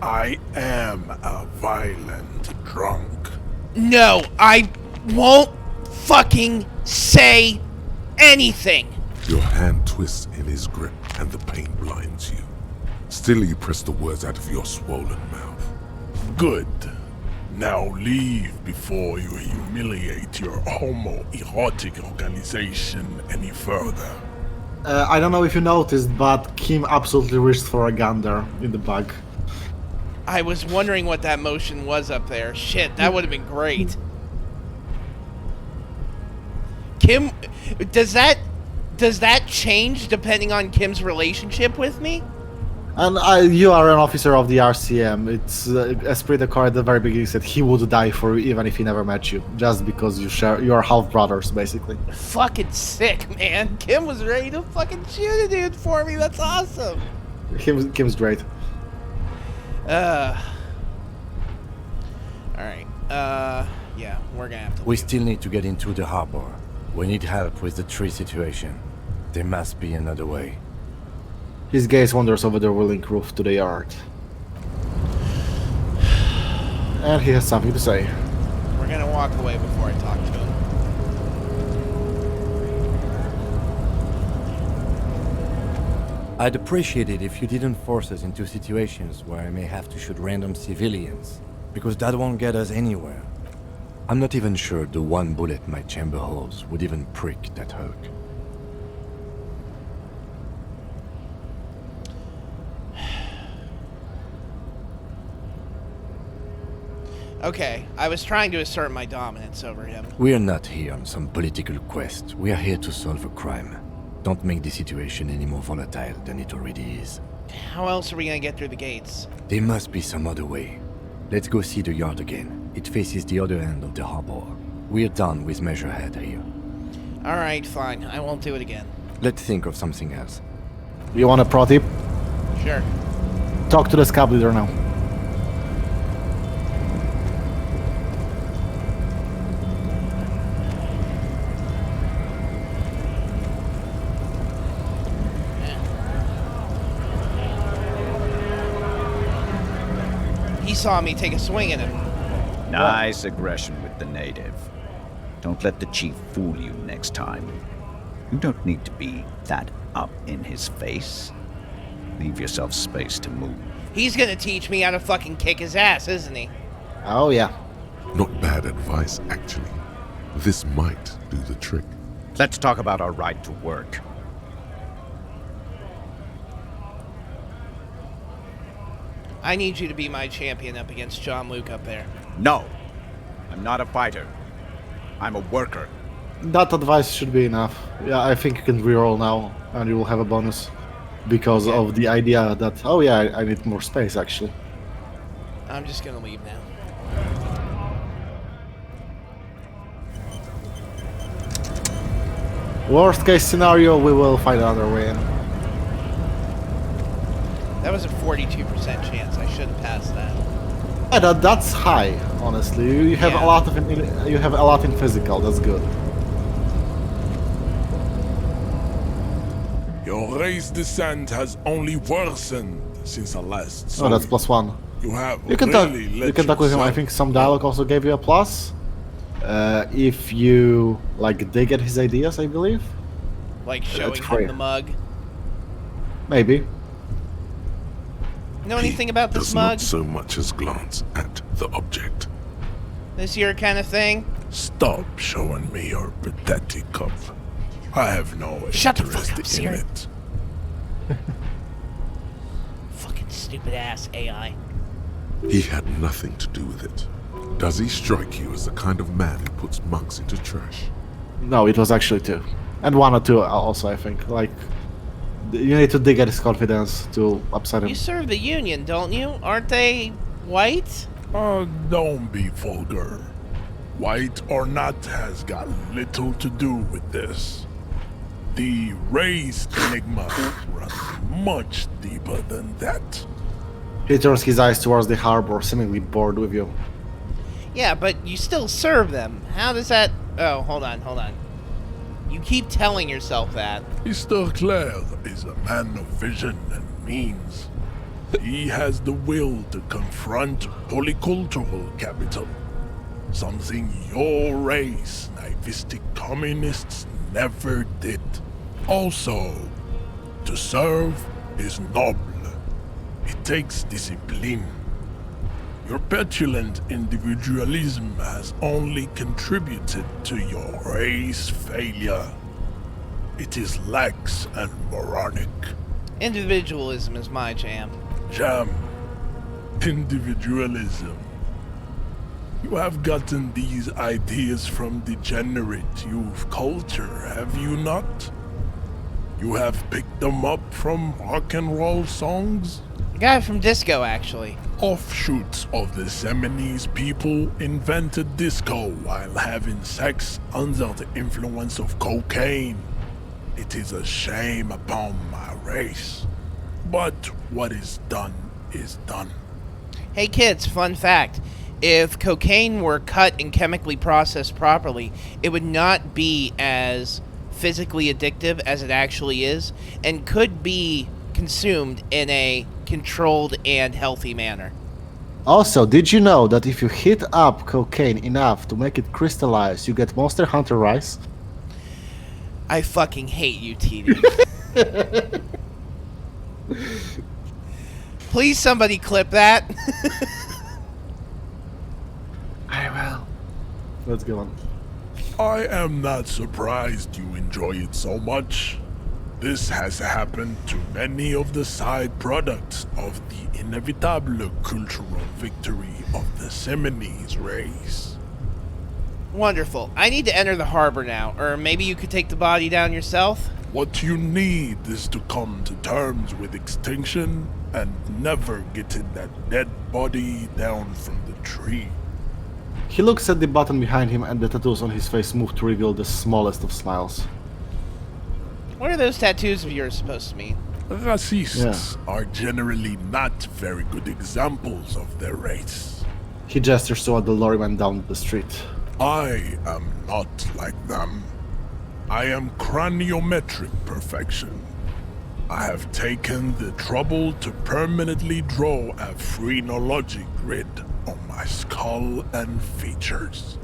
I am a violent drunk. No, I won't fucking say anything. Your hand twists in his grip and the pain blinds you. Still, you press the words out of your swollen mouth. Good. Now leave before you humiliate your homoerotic organization any further. I don't know if you noticed, but Kim absolutely reached for a gun there in the bag. I was wondering what that motion was up there. Shit, that would have been great. Kim, does that change depending on Kim's relationship with me? And you are an officer of the RCM. It's Esprit de Corps at the very beginning said he would die for you even if he never met you, just because you're half brothers, basically. Fucking sick, man. Kim was ready to fucking shoot a dude for me. That's awesome. Kim's great. Alright. Yeah, we're gonna have to. We still need to get into the harbor. We need help with the tree situation. There must be another way. His gaze wanders over the rolling roof to the yard. And he has something to say. We're gonna walk away before I talk to him. I'd appreciate it if you didn't force us into situations where I may have to shoot random civilians, because that won't get us anywhere. I'm not even sure the one bullet my chamber holds would even prick that hook. Okay, I was trying to assert my dominance over him. We are not here on some political quest. We are here to solve a crime. Don't make the situation any more volatile than it already is. How else are we gonna get through the gates? There must be some other way. Let's go see the yard again. It faces the other end of the harbor. We're done with Measurehead here. Alright, fine. I won't do it again. Let's think of something else. You want a pro tip? Sure. Talk to the scab leader now. He saw me take a swing at him. Nice aggression with the native. Don't let the chief fool you next time. You don't need to be that up in his face. Leave yourself space to move. He's gonna teach me how to fucking kick his ass, isn't he? Oh, yeah. Not bad advice, actually. This might do the trick. Let's talk about our right to work. I need you to be my champion up against John Luke up there. No, I'm not a fighter. I'm a worker. That advice should be enough. Yeah, I think you can reroll now, and you will have a bonus. Because of the idea that, oh yeah, I need more space, actually. I'm just gonna leave now. Worst case scenario, we will find another way in. That was a 42% chance. I shouldn't pass that. Yeah, that's high, honestly. You have a lot of you have a lot in physical. That's good. Your race descent has only worsened since the last. Oh, that's +1. You have You can really talk. let You can talk with him. I yourself- think some dialogue also gave you a plus. If you like dig at his ideas, I believe. Like showing free. him the mug. Maybe. Know anything about this Does mug? not so much as glance at the object. This your kind of thing? Stop showing me your pathetic cup. I have no Shut the fuck interest up, in Siri. it. Fucking stupid ass AI. He had nothing to do with it. Does he strike you as the kind of man who puts monks into trash? No, it was actually 2. And 1 or 2 also, I think. Like, you need to dig at his confidence to upset him. You serve the Union, don't you? Aren't they white? Don't be vulgar. White or not has got little to do with this. The race enigma runs much deeper than that. He turns his eyes towards the harbor, seemingly bored with you. Yeah, but you still serve them. How does that... Oh, hold on. You keep telling yourself that. Mr. Clare is a man of vision and means. He has the will to confront polycultural capital. Something your race, naivistic communists, never did. Also, to serve is noble. It takes discipline. Your petulant individualism has only contributed to your race failure. It is lax and moronic. Individualism is my jam. Jam. Individualism. You have gotten these ideas from degenerate youth culture, have you not? You have picked them up from rock and roll songs? The guy from disco, actually. Offshoots of the Seminoles people invented disco while having sex under the influence of cocaine. It is a shame upon my race. But what is done is done. Hey kids, fun fact. If cocaine were cut and chemically processed properly, it would not be as physically addictive as it actually is, and could be consumed in a controlled and healthy manner. Also, did you know that if you heat up cocaine enough to make it crystallize, you get Monster Hunter rice? I fucking hate you, TD. Please somebody clip that. I will. Let's go on. I am not surprised you enjoy it so much. This has happened to many of the side products of the inevitable cultural victory of the Seminoles race. Wonderful. I need to enter the harbor now, or maybe you could take the body down yourself? What you need is to come to terms with extinction and never getting that dead body down from the tree. He looks at the button behind him, and the tattoos on his face move to reveal the smallest of smiles. What are those tattoos of yours supposed to mean? Racists are generally not very good examples of their race. He gestures toward the lorryman down the street. I am not like them. I am craniometric perfection. I have taken the trouble to permanently draw a phrenologic grid on my skull and features.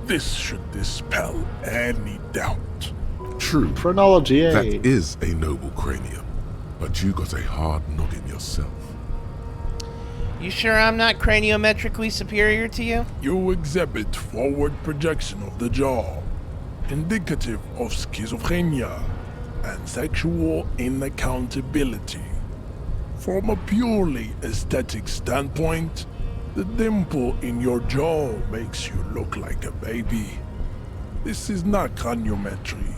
This should dispel any doubt. True. Phrenology, eh? That is a noble cranium, but you got a hard noggin yourself. You sure I'm not craniometrically superior to you? You exhibit forward projection of the jaw, indicative of schizophrenia and sexual inaccountability. From a purely aesthetic standpoint, the dimple in your jaw makes you look like a baby. This is not craniometry,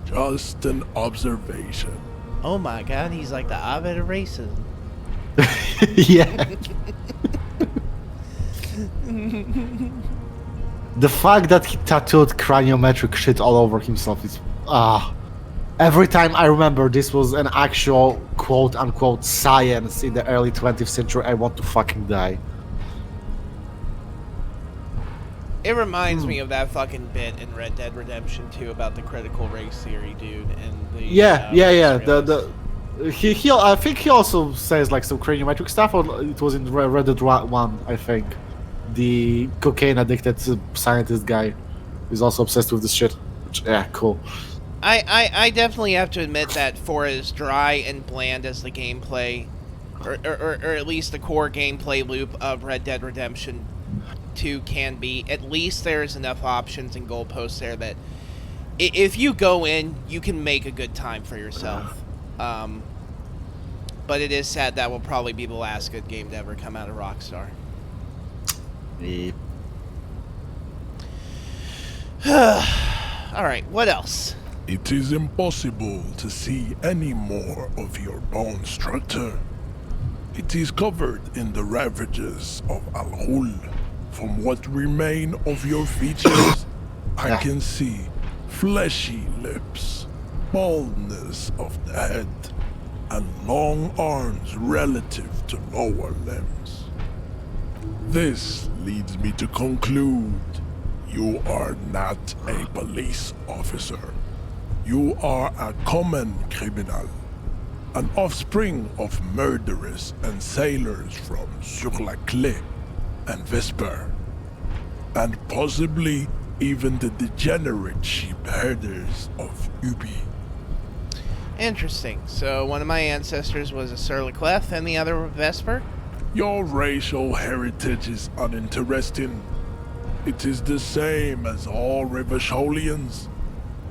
just an observation. Oh my god, he's like the Ovid of racism. Yeah. The fact that he tattooed craniometric shit all over himself is... Every time I remember this was an actual quote-unquote science in the early 20th century, I want to fucking die. It reminds me of that fucking bit in Red Dead Redemption 2 about the critical race theory, dude, and the Yeah. I think he also says like some craniometric stuff, or it was in Red Dead 1, I think. The cocaine addicted scientist guy is also obsessed with this shit. Which, yeah, cool. I definitely have to admit that for as dry and bland as the gameplay, or at least the core gameplay loop of Red Dead Redemption 2 can be. At least there's enough options and goalposts there that if you go in, you can make a good time for yourself. But it is sad that will probably be the last good game to ever come out of Rockstar. Yep. Alright, what else? It is impossible to see any more of your bone structure. It is covered in the ravages of Al-Ghul. From what remain of your features, I can see fleshy lips, baldness of the head, and long arms relative to lower limbs. This leads me to conclude you are not a police officer. You are a common criminal, an offspring of murderers and sailors from Sur-la-Clé and Vesper, and possibly even the degenerate sheep herders of Ubi. Interesting. So one of my ancestors was a Sur-la-Clef and the other Vesper? Your racial heritage is uninteresting. It is the same as all Rivasholians.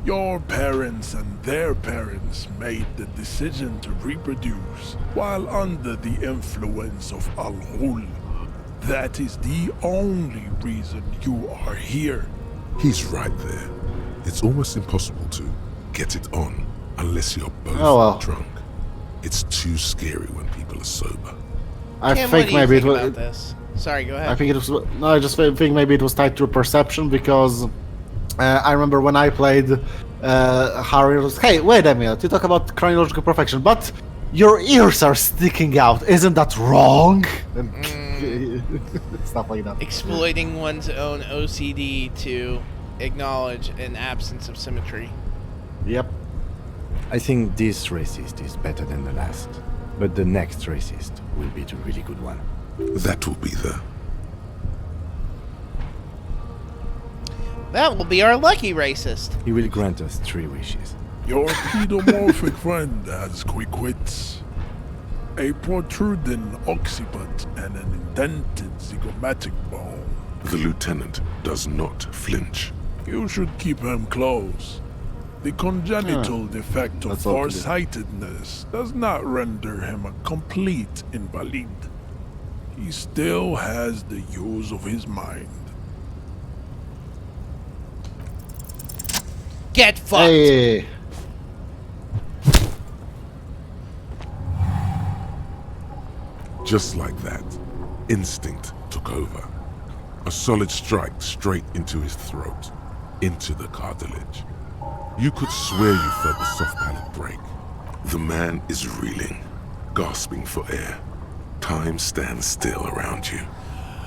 Your parents and their parents made the decision to reproduce while under the influence of Al-Ghul. That is the only reason you are here. He's right there. It's almost impossible to get it on unless you're both drunk. It's too scary when people are sober. I Kim, think maybe it was. about this? Sorry, go ahead. I think it was. No, I just think maybe it was tied to perception because I remember when I played Harry. Was, hey, wait a minute! You talk about chronological perfection, but your ears are sticking out. Isn't that wrong? And stuff like that. Exploiting one's own OCD to acknowledge an absence of symmetry. Yep. I think this racist is better than the last, but the next racist will be the really good one. That will be the... That will be our lucky racist. He will grant us 3 wishes. Your pedomorphic friend has quick wits, a protruding occiput, and an indented zygomatic bone. The lieutenant does not flinch. You should keep him close. The congenital defect of farsightedness does not render him a complete invalid. He still has the use of his mind. Get fucked! Hey. Just like that, instinct took over. A solid strike straight into his throat, into the cartilage. You could swear you felt the soft palate break. The man is reeling, gasping for air. Time stands still around you.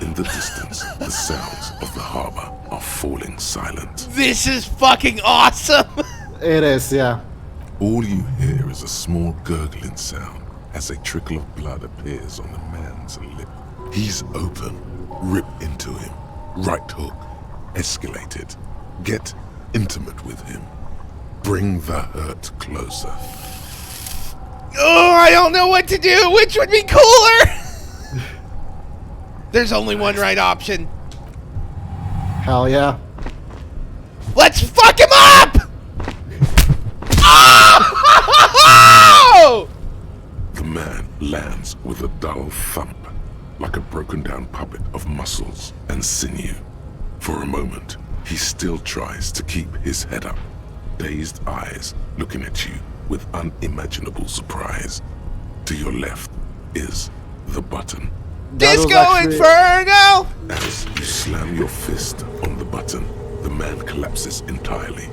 In the distance, the sounds of the harbor are falling silent. This is fucking awesome! It is, yeah. All you hear is a small gurgling sound as a trickle of blood appears on the man's lip. He's open. Rip into him. Right hook. Escalate it. Get intimate with him. Bring the hurt closer. Oh, I don't know what to do. Which would be cooler? There's only one right option. Hell yeah. Let's fuck him up! Oh! The man lands with a dull thump, like a broken down puppet of muscles and sinew. For a moment, he still tries to keep his head up, dazed eyes looking at you with unimaginable surprise. To your left is the button. Disco Inferno! As you slam your fist on the button, the man collapses entirely,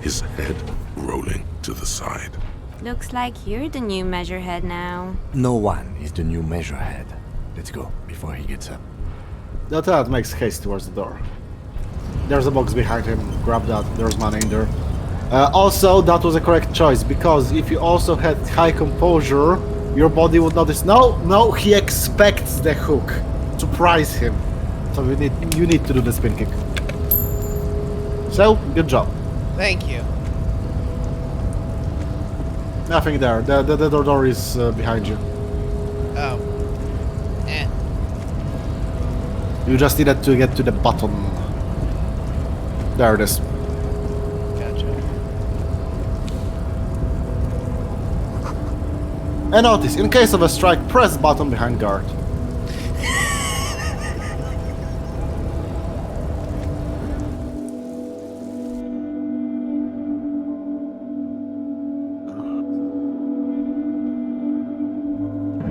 his head rolling to the side. Looks like you're the new measurehead now. No one is the new measurehead. Let's go, before he gets up. That makes haste towards the door. There's a box behind him, grab that, there's money in there. Also, that was a correct choice, because if you also had high composure, your body would notice, no, he expects the hook. Surprise him. So you need to do the spin kick. So, good job. Thank you. Nothing there, the door is behind you. Oh. You just needed to get to the button. There it is. Gotcha. And notice, in case of a strike, press button behind guard.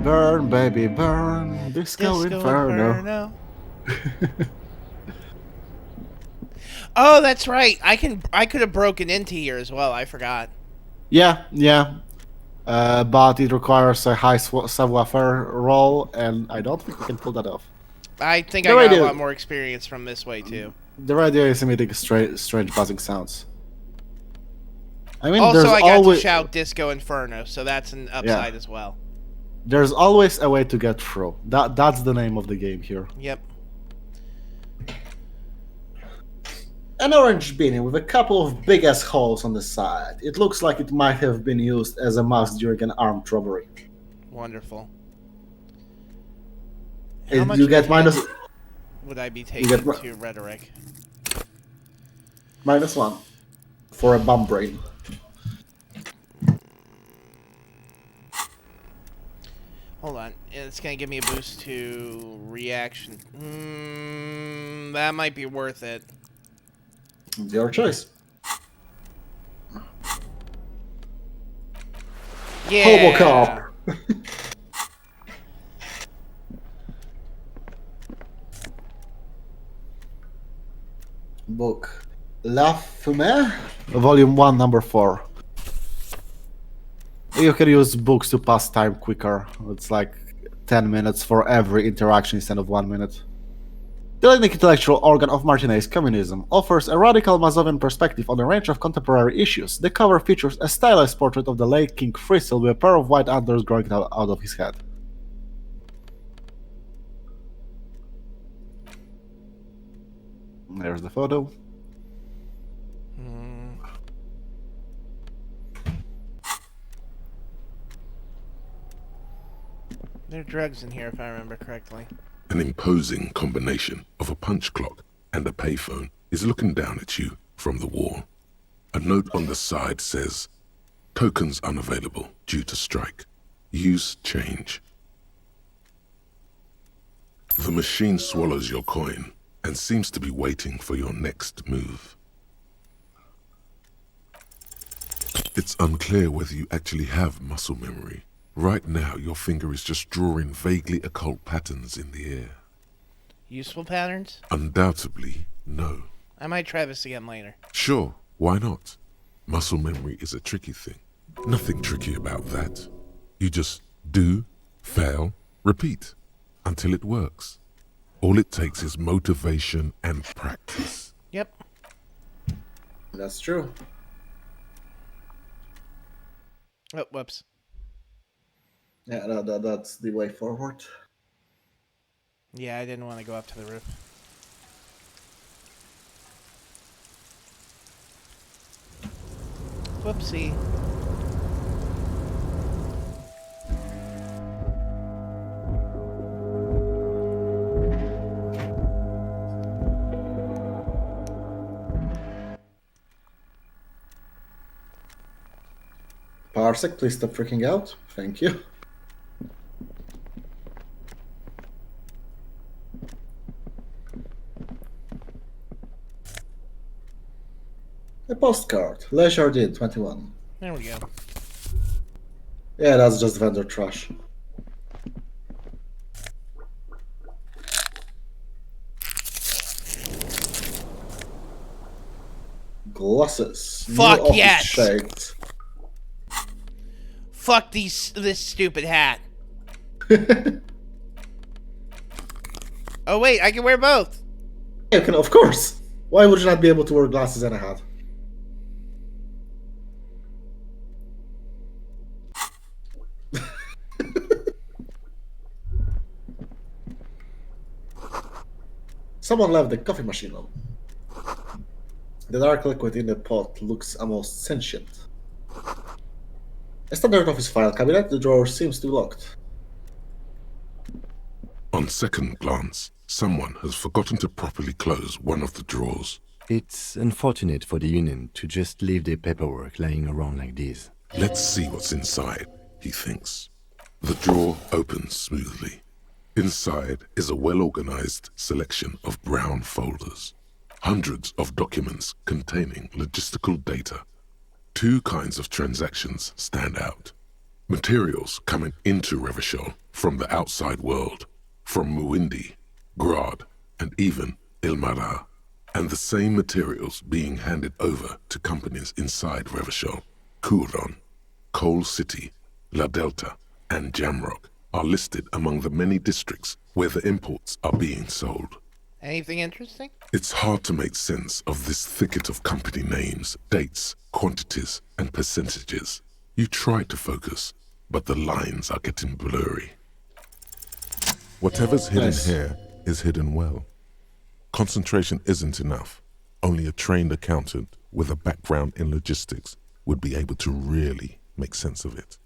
Burn, baby, burn. Disco Inferno. Oh, that's right. I could have broken into here as well. I forgot. Yeah. But it requires a high savoir-faire roll, and I don't think we can pull that off. I think I got a lot more experience from this way too. The radio is emitting strange buzzing sounds. I mean, also, there's I got always to shout Disco Inferno, so that's an upside as well. There's always a way to get through. That's the name of the game here. Yep. An orange beanie with a couple of big-ass holes on the side. It looks like it might have been used as a mask during an armed robbery. Wonderful. You get minus... Would I be taking to rhetoric? -1 for a bum brain. Hold on. It's going to give me a boost to reaction. That might be worth it. It's your choice. Yeah. Hobocop. Book. La Fumée, Volume 1, Number 4. You can use books to pass time quicker. It's like 10 minutes for every interaction instead of 1 minute. The intellectual organ of Martinez Communism offers a radical Mazovian perspective on a range of contemporary issues. The cover features a stylized portrait of the late King Frizzle with a pair of white antlers growing out of his head. There's the photo. There are drugs in here, if I remember correctly. An imposing combination of a punch clock and a payphone is looking down at you from the wall. A note on the side says, "Tokens unavailable due to strike. Use change." The machine swallows your coin and seems to be waiting for your next move. It's unclear whether you actually have muscle memory. Right now, your finger is just drawing vaguely occult patterns in the air. Useful patterns? Undoubtedly, no. I might try this again later. Sure, why not? Muscle memory is a tricky thing. Nothing tricky about that. You just do, fail, repeat, until it works. All it takes is motivation and practice. Yep. That's true. Oh, whoops. Yeah, that's the way forward. Yeah, I didn't want to go up to the roof. Whoopsie. Parsec, please stop freaking out. Thank you. A postcard. Leisure did 21. There we go. Yeah, that's just vendor trash. Glasses. Fuck New office yes. shades. Fuck this stupid hat. Oh wait, I can wear both. Yeah, of course. Why would you not be able to wear glasses and a hat? Someone left the coffee machine on. The dark liquid in the pot looks almost sentient. A standard office file cabinet, the drawer seems to be locked. On second glance, someone has forgotten to properly close one of the drawers. It's unfortunate for the Union to just leave their paperwork lying around like this. Let's see what's inside, he thinks. The drawer opens smoothly. Inside is a well-organized selection of brown folders. Hundreds of documents containing logistical data. Two kinds of transactions stand out. Materials coming into Revachol from the outside world, from Muindi, Grad, and even Ilmara. And the same materials being handed over to companies inside Revachol. Kuron, Coal City, La Delta, and Jamrock are listed among the many districts where the imports are being sold. Anything interesting? It's hard to make sense of this thicket of company names, dates, quantities, and percentages. You try to focus, but the lines are getting blurry. Whatever's hidden here is hidden well. Concentration isn't enough. Only a trained accountant with a background in logistics would be able to really make sense of it.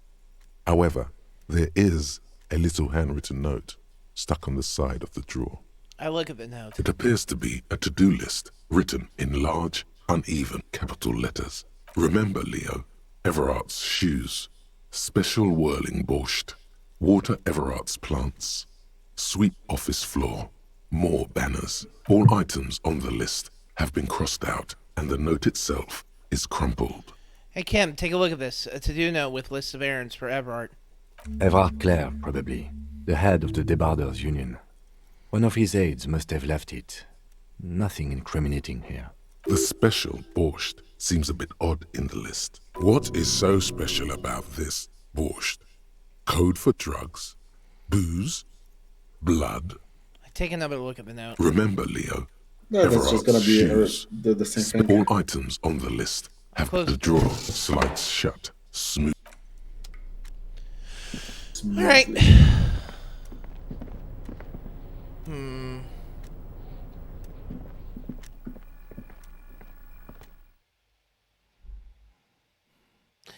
However, there is a little handwritten note stuck on the side of the drawer. I look at the note. It appears to be a to-do list written in large, uneven capital letters. Remember, Leo, Everard's shoes, special whirling borscht, water Everard's plants, sweep office floor, more banners. All items on the list have been crossed out, and the note itself is crumpled. Hey Kim, take a look at this. A to-do note with list of errands for Everard. Everard Clare, probably. The head of the Debarders Union. One of his aides must have left it. Nothing incriminating here. The special borscht seems a bit odd in the list. What is so special about this borscht? Code for drugs? Booze? Blood? Take another look at the note. Remember, Leo, Yeah, that's just gonna be the same thing. All items on the list have the drawer slides shut, smooth. All right.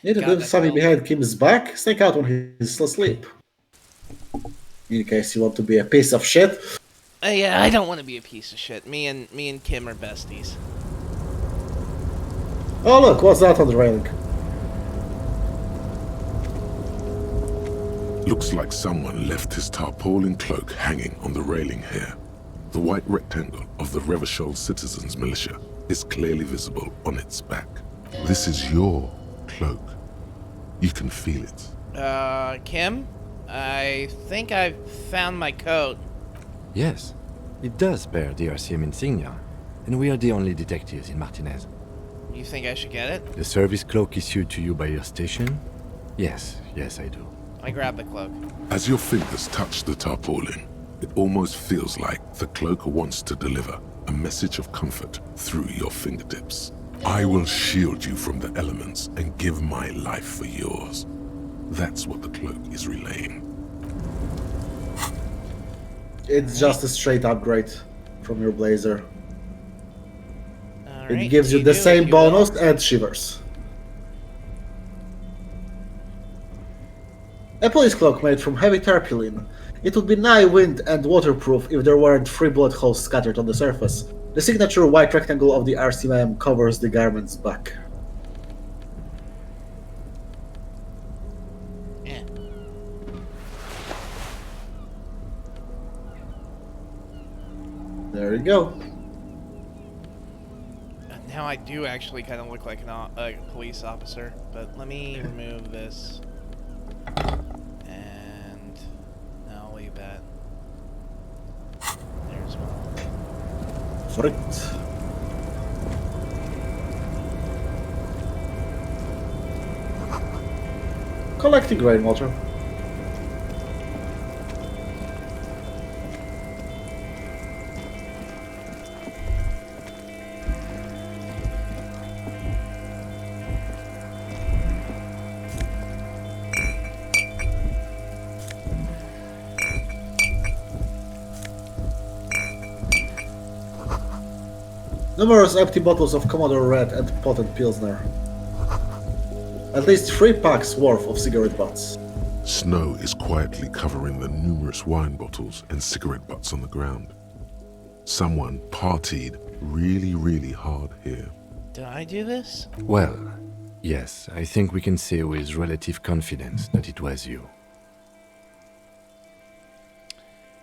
Need to do something behind Kim's back. Sneak out when he's still asleep. In case you want to be a piece of shit. Yeah, I don't want to be a piece of shit. Me and Kim are besties. Oh look, what's that on the railing? Looks like someone left his tarpaulin cloak hanging on the railing here. The white rectangle of the Revachol Citizens Militia is clearly visible on its back. This is your cloak. You can feel it. Kim? I think I've found my coat. Yes, it does bear the RCM insignia, and we are the only detectives in Martinez. You think I should get it? The service cloak issued to you by your station? Yes, I do. I grab the cloak. As your fingers touch the tarpaulin, it almost feels like the cloak wants to deliver a message of comfort through your fingertips. I will shield you from the elements and give my life for yours. That's what the cloak is relaying. It's just a straight upgrade from your blazer. Right, it gives you the same bonus and shivers. A police cloak made from heavy tarpaulin. It would be nigh wind and waterproof if there weren't 3 bullet holes scattered on the surface. The signature white rectangle of the RCM covers the garment's back. Yeah. There you go. Now I do actually kind of look like a police officer, but let me remove this. And I'll leave that. There's one. Correct. Collecting rainwater. Numerous empty bottles of Commodore Red and potent Pilsner. At least 3 packs worth of cigarette butts. Snow is quietly covering the numerous wine bottles and cigarette butts on the ground. Someone partied really hard here. Did I do this? Well, yes, I think we can say with relative confidence that it was you.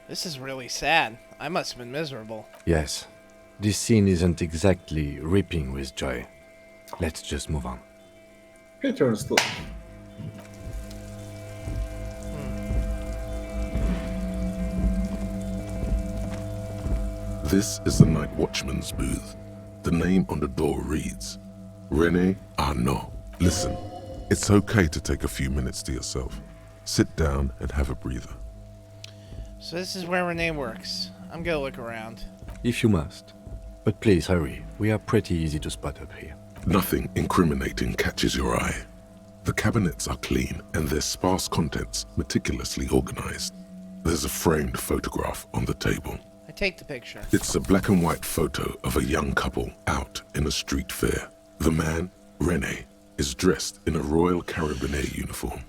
This is really sad. I must have been miserable. Yes, this scene isn't exactly ripping with joy. Let's just move on. He turns to. This is the night watchman's booth. The name on the door reads, René Arnaud. Listen, it's okay to take a few minutes to yourself. Sit down and have a breather. So this is where Renee works. I'm gonna look around. If you must. But please hurry, we are pretty easy to spot up here. Nothing incriminating catches your eye. The cabinets are clean and their sparse contents meticulously organized. There's a framed photograph on the table. I take the picture. It's a black and white photo of a young couple out in a street fair. The man, René, is dressed in a Royal Carabinieri uniform.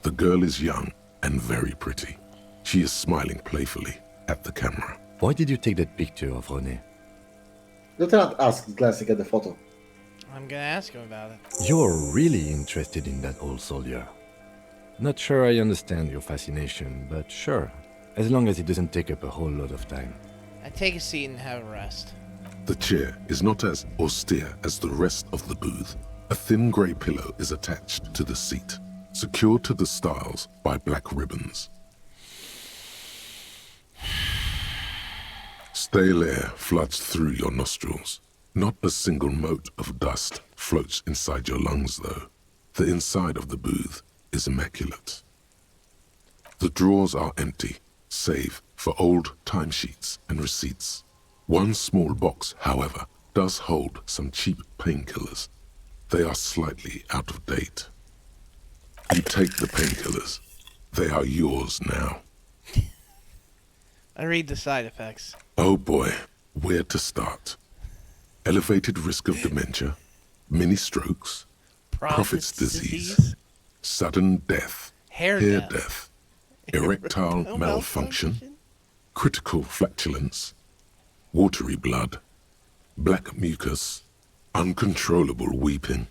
The girl is young and very pretty. She is smiling playfully at the camera. Why did you take that picture of René? Lieutenant asks, glancing at the photo. I'm gonna ask him about it. You're really interested in that old soldier. Not sure I understand your fascination, but sure, as long as it doesn't take up a whole lot of time. I take a seat and have a rest. The chair is not as austere as the rest of the booth. A thin grey pillow is attached to the seat, secured to the stiles by black ribbons. Stale air floods through your nostrils. Not a single mote of dust floats inside your lungs, though. The inside of the booth is immaculate. The drawers are empty, save for old timesheets and receipts. One small box, however, does hold some cheap painkillers. They are slightly out of date. You take the painkillers. They are yours now. I read the side effects. Oh boy, where to start? Elevated risk of dementia, mini strokes, Prophet's disease, sudden death, hair death, erectile malfunction, critical flatulence, watery blood, black mucus, uncontrollable weeping,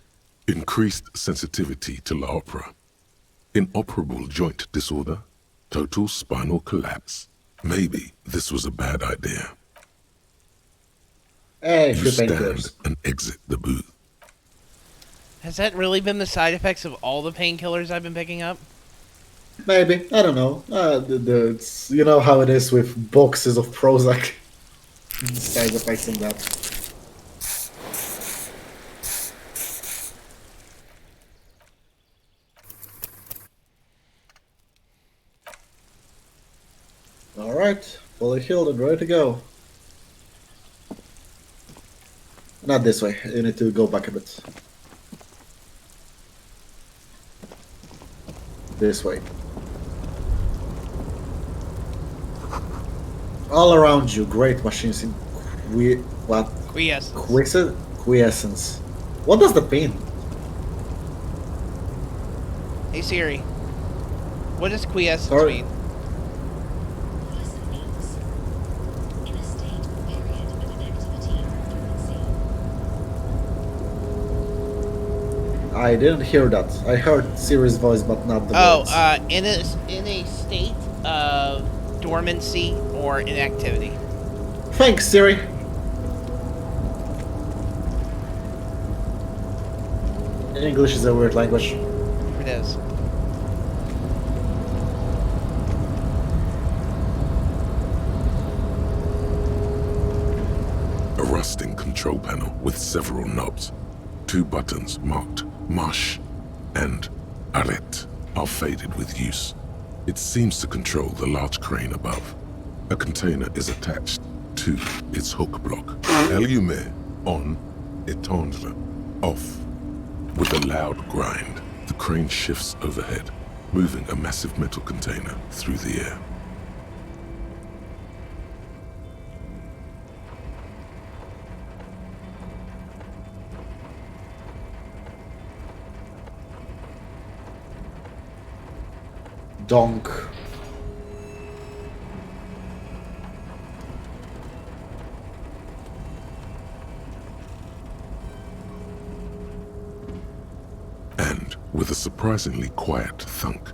increased sensitivity to la opera, inoperable joint disorder, total spinal collapse. Maybe this was a bad idea. Hey, you stand and exit the booth. Has that really been the side effects of all the painkillers I've been picking up? Maybe. I don't know. It's, you know how it is with boxes of Prozac. Side effects in that. Alright, fully healed and ready to go. Not this way, you need to go back a bit. This way. All around you, great machines in quiescence. What does that mean? Hey Siri, what does quiescence mean? I didn't hear that. I heard Siri's voice, but not the words. In a state of dormancy or inactivity. Thanks, Siri. English is a weird language. It is. A rusting control panel with several knobs. 2 buttons marked Marche and Arrête are faded with use. It seems to control the large crane above. A container is attached to its hook block. Allumer on, étendre off. With a loud grind, the crane shifts overhead, moving a massive metal container through the air. donk. And with a surprisingly quiet thunk,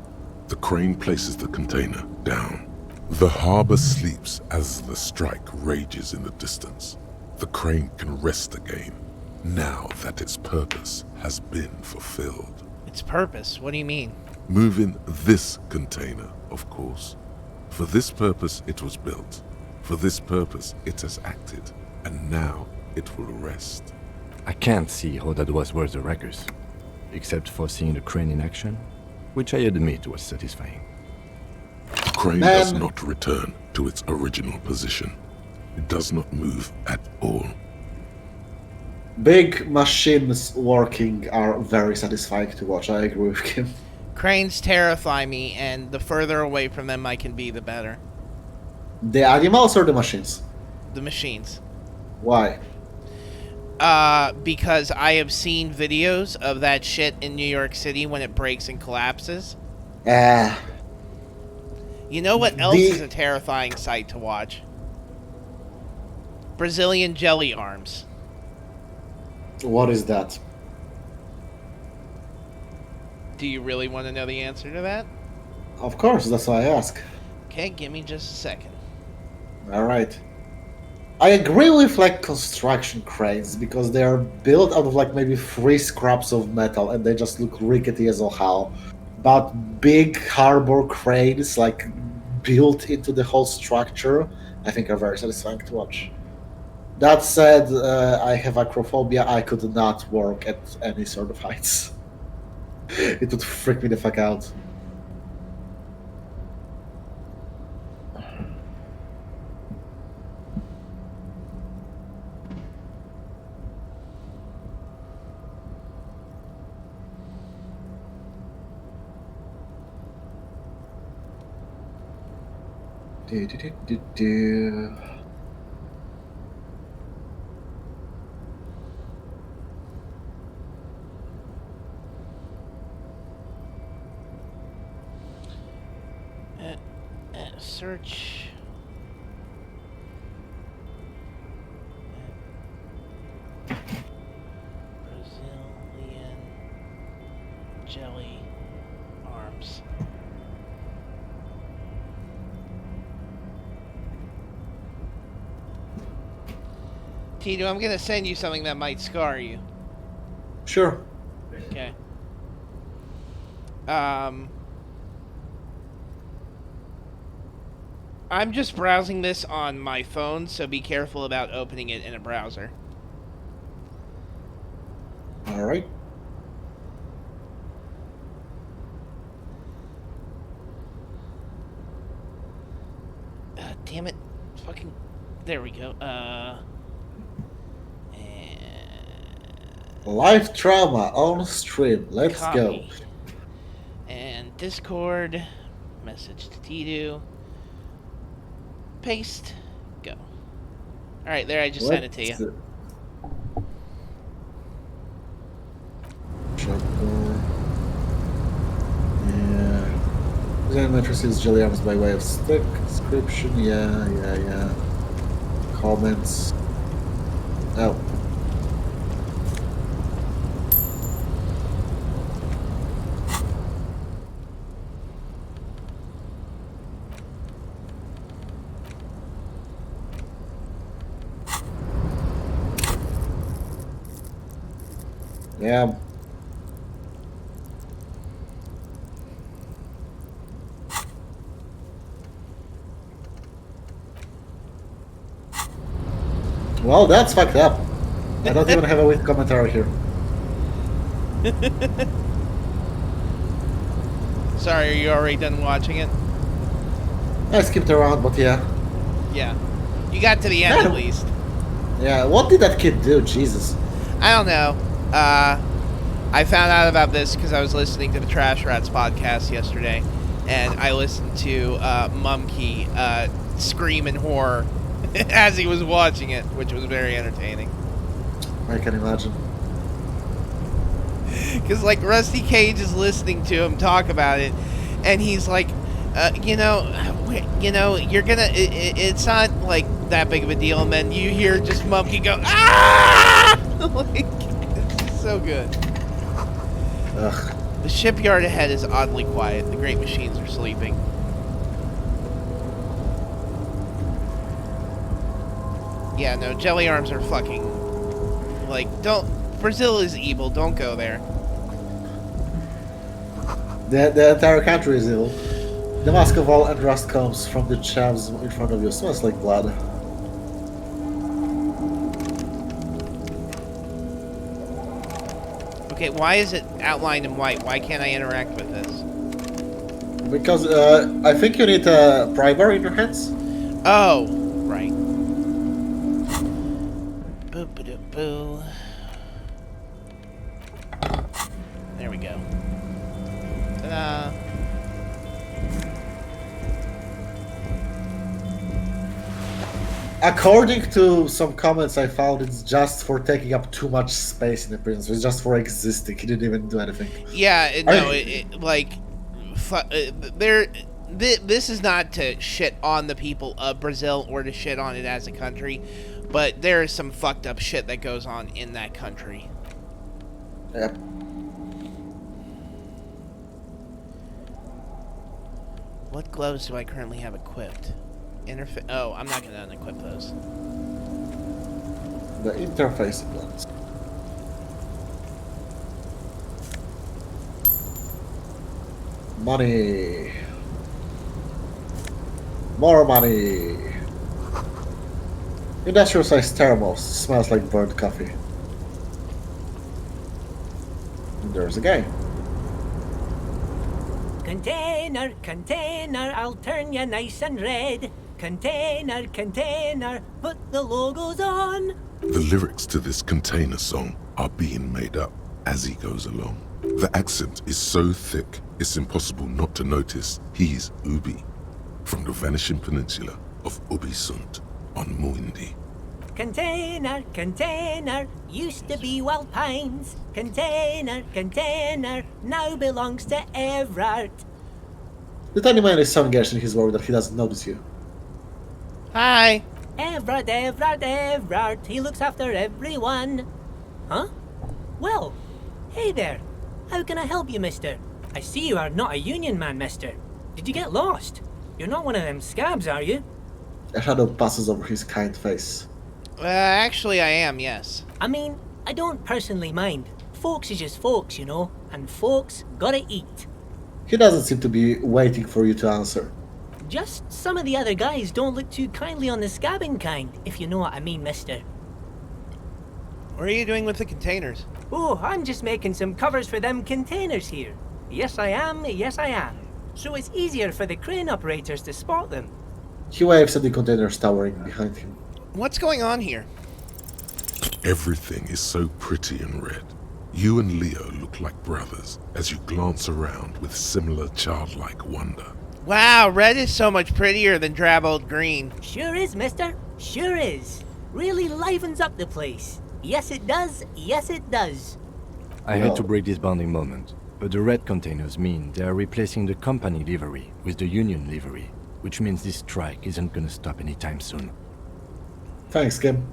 the crane places the container down. The harbor sleeps as the strike rages in the distance. The crane can rest again, now that its purpose has been fulfilled. Its purpose? What do you mean? Moving this container, of course. For this purpose it was built. For this purpose it has acted. And now it will rest. I can't see how that was worth the wreckers, except for seeing the crane in action, which I admit was satisfying. The crane does not return to its original position. It does not move at all. Big machines working are very satisfying to watch. I agree with him. Cranes terrify me, and the further away from them I can be, the better. The animals or the machines? The machines. Why? Because I have seen videos of that shit in New York City when it breaks and collapses. You know what else is a terrifying sight to watch? Brazilian jelly arms. What is that? Do you really want to know the answer to that? Of course, that's why I ask. Okay, give me just a second. Alright. I agree with like construction cranes because they are built out of like maybe 3 scraps of metal and they just look rickety as all hell. But big harbor cranes like built into the whole structure, I think are very satisfying to watch. That said, I have acrophobia. I could not work at any sort of heights. It would freak me the fuck out. Do. Search. Brazilian jelly arms. Tito, I'm gonna send you something that might scar you. Sure. Okay. I'm just browsing this on my phone, so be careful about opening it in a browser. Alright. Damn it. Fucking... There we go. Live trauma on stream. Let's go. And Discord. Message to Tidu. Paste. Go. Alright, there, I just sent it to you. Shotgun. Yeah. Design matrices, jelly arms by way of stick. Description, yeah. Comments. Oh. Yeah. Well, that's fucked up. I don't even have a weak commentary here. Sorry, are you already done watching it? I skipped around, but yeah. Yeah. You got to the end at least. Yeah, what did that kid do? Jesus. I don't know. I found out about this because I was listening to the Trash Rats podcast yesterday, and I listened to Mumkey scream in horror as he was watching it, which was very entertaining. I can imagine. Because, like, Rusty Cage is listening to him talk about it, and he's like, You're gonna. It's not like that big of a deal, and then you hear just Mumkey go, ah! Like, it's just so good. Ugh. The shipyard ahead is oddly quiet. The great machines are sleeping. Yeah, no, jelly arms are fucking. Like, don't. Brazil is evil. Don't go there. The entire country is evil. The mask of all unrest comes from the shelves in front of you. Smells like blood. Okay, why is it outlined in white? Why can't I interact with this? Because I think you need a primer in your hands. Oh, right. Boo-ba-da-boo. There we go. Ta-da. According to some comments I found, it's just for taking up too much space in the prison. It's just for existing. He didn't even do anything. Yeah, no, this is not to shit on the people of Brazil or to shit on it as a country, but there is some fucked up shit that goes on in that country. Yep. What gloves do I currently have equipped? Oh, I'm not gonna unequip those. The interface ones. Money. More money. Industrial size thermos. Smells like burnt coffee. And there's a guy. Container, container, I'll turn you nice and red. Container, container, put the logos on. The lyrics to this container song are being made up as he goes along. The accent is so thick, it's impossible not to notice he's Ubi, from the vanishing peninsula of Ubisund on Muindi. Container, container, used to be Wild Pines. Container, container, now belongs to Everard. The tiny man is so engaged in his work that he doesn't notice you. Hi. Everard, Everard, Everard, he looks after everyone. Huh? Well, hey there. How can I help you, mister? I see you are not a union man, mister. Did you get lost? You're not one of them scabs, are you? A shadow passes over his kind face. Actually, I am, yes. I mean, I don't personally mind. Folks is just folks, you know, and folks gotta eat. He doesn't seem to be waiting for you to answer. Just some of the other guys don't look too kindly on the scabbing kind, if you know what I mean, mister. What are you doing with the containers? Oh, I'm just making some covers for them containers here. Yes, I am, yes, I am. So it's easier for the crane operators to spot them. He waves at the containers towering behind him. What's going on here? Everything is so pretty and red. You and Leo look like brothers as you glance around with similar childlike wonder. Wow, red is so much prettier than drab old green. Sure is, mister. Sure is. Really livens up the place. Yes, it does. Yes, it does. I had to break this bonding moment, but the red containers mean they are replacing the company livery with the union livery, which means this strike isn't gonna stop anytime soon. Thanks, Kim.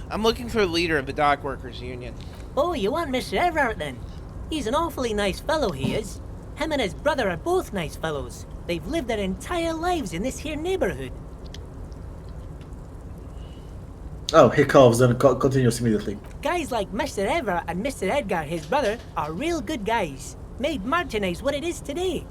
I'm looking for the leader of the dock workers union. Oh, you want Mr. Everard then? He's an awfully nice fellow, he is. Him and his brother are both nice fellows. They've lived their entire lives in this here neighborhood. Oh, he coughs and continues immediately. Guys like Mr. Everard and Mr. Edgar, his brother, are real good guys. Made Martinez what it is today.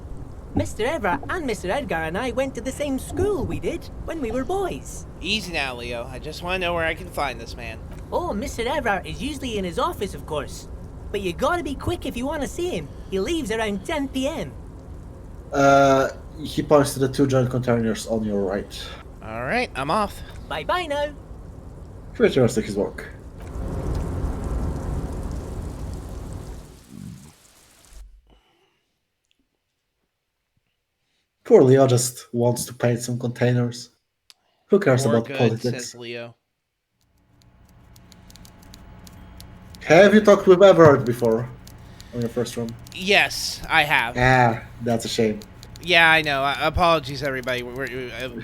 Mr. Everard and Mr. Edgar and I went to the same school we did when we were boys. Easy now, Leo. I just want to know where I can find this man. Oh, Mr. Everard is usually in his office, of course. But you gotta be quick if you want to see him. He leaves around 10 p.m. He points to the two giant containers on your right. Alright, I'm off. Bye-bye now. He returns to his work. Poor Leo just wants to paint some containers. Who cares More about good, politics? says Leo. Have you talked with Everard before? on your first run? Yes, I have. Ah, that's a shame. Yeah, I know. Apologies, everybody.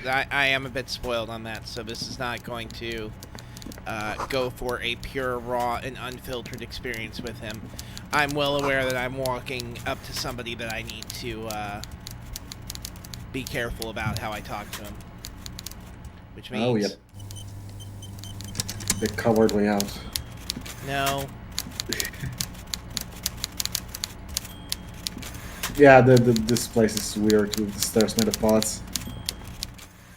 I am a bit spoiled on that, so this is not going to go for a pure, raw, and unfiltered experience with him. I'm well aware that I'm walking up to somebody that I need to be careful about how I talk to him. Which means... Oh, yep. The coward way out. No. Yeah, this place is weird with the stairs made of pallets.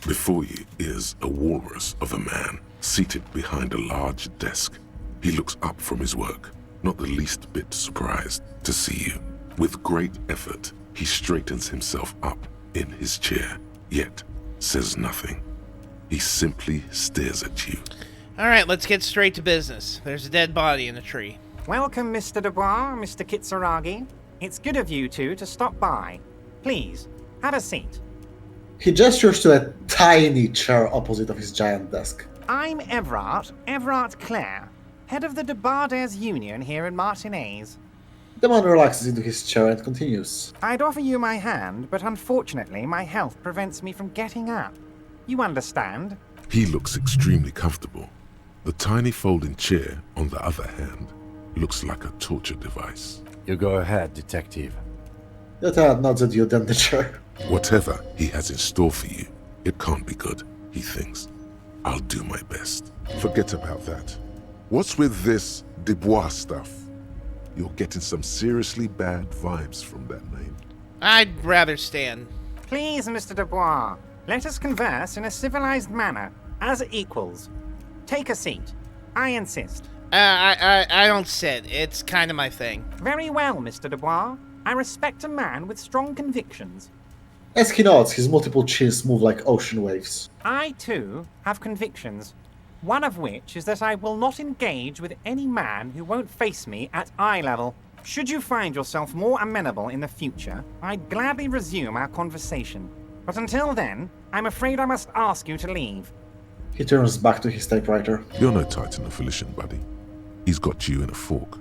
Before you is a walrus of a man seated behind a large desk. He looks up from his work, not the least bit surprised to see you. With great effort, he straightens himself up in his chair, yet says nothing. He simply stares at you. Alright, let's get straight to business. There's a dead body in a tree. Welcome, Mr. Dubois, Mr. Kitsuragi. It's good of you two to stop by. Please, have a seat. He gestures to a tiny chair opposite of his giant desk. I'm Everard Clare, head of the Debarders Union here in Martinez. The man relaxes into his chair and continues. I'd offer you my hand, but unfortunately my health prevents me from getting up. You understand? He looks extremely comfortable. The tiny folding chair, on the other hand, looks like a torture device. You go ahead, detective. Lieutenant nods at you, then the chair. Whatever he has in store for you, it can't be good, he thinks. I'll do my best. Forget about that. What's with this Dubois stuff? You're getting some seriously bad vibes from that name. I'd rather stand. Please, Mr. Dubois, let us converse in a civilized manner, as equals. Take a seat. I insist. I don't sit. It's kind of my thing. Very well, Mr. Dubois. I respect a man with strong convictions. As he nods, his multiple chins move like ocean waves. I, too, have convictions. One of which is that I will not engage with any man who won't face me at eye level. Should you find yourself more amenable in the future, I'd gladly resume our conversation. But until then, I'm afraid I must ask you to leave. He turns back to his typewriter. You're no Titan affiliation, buddy. He's got you in a fork.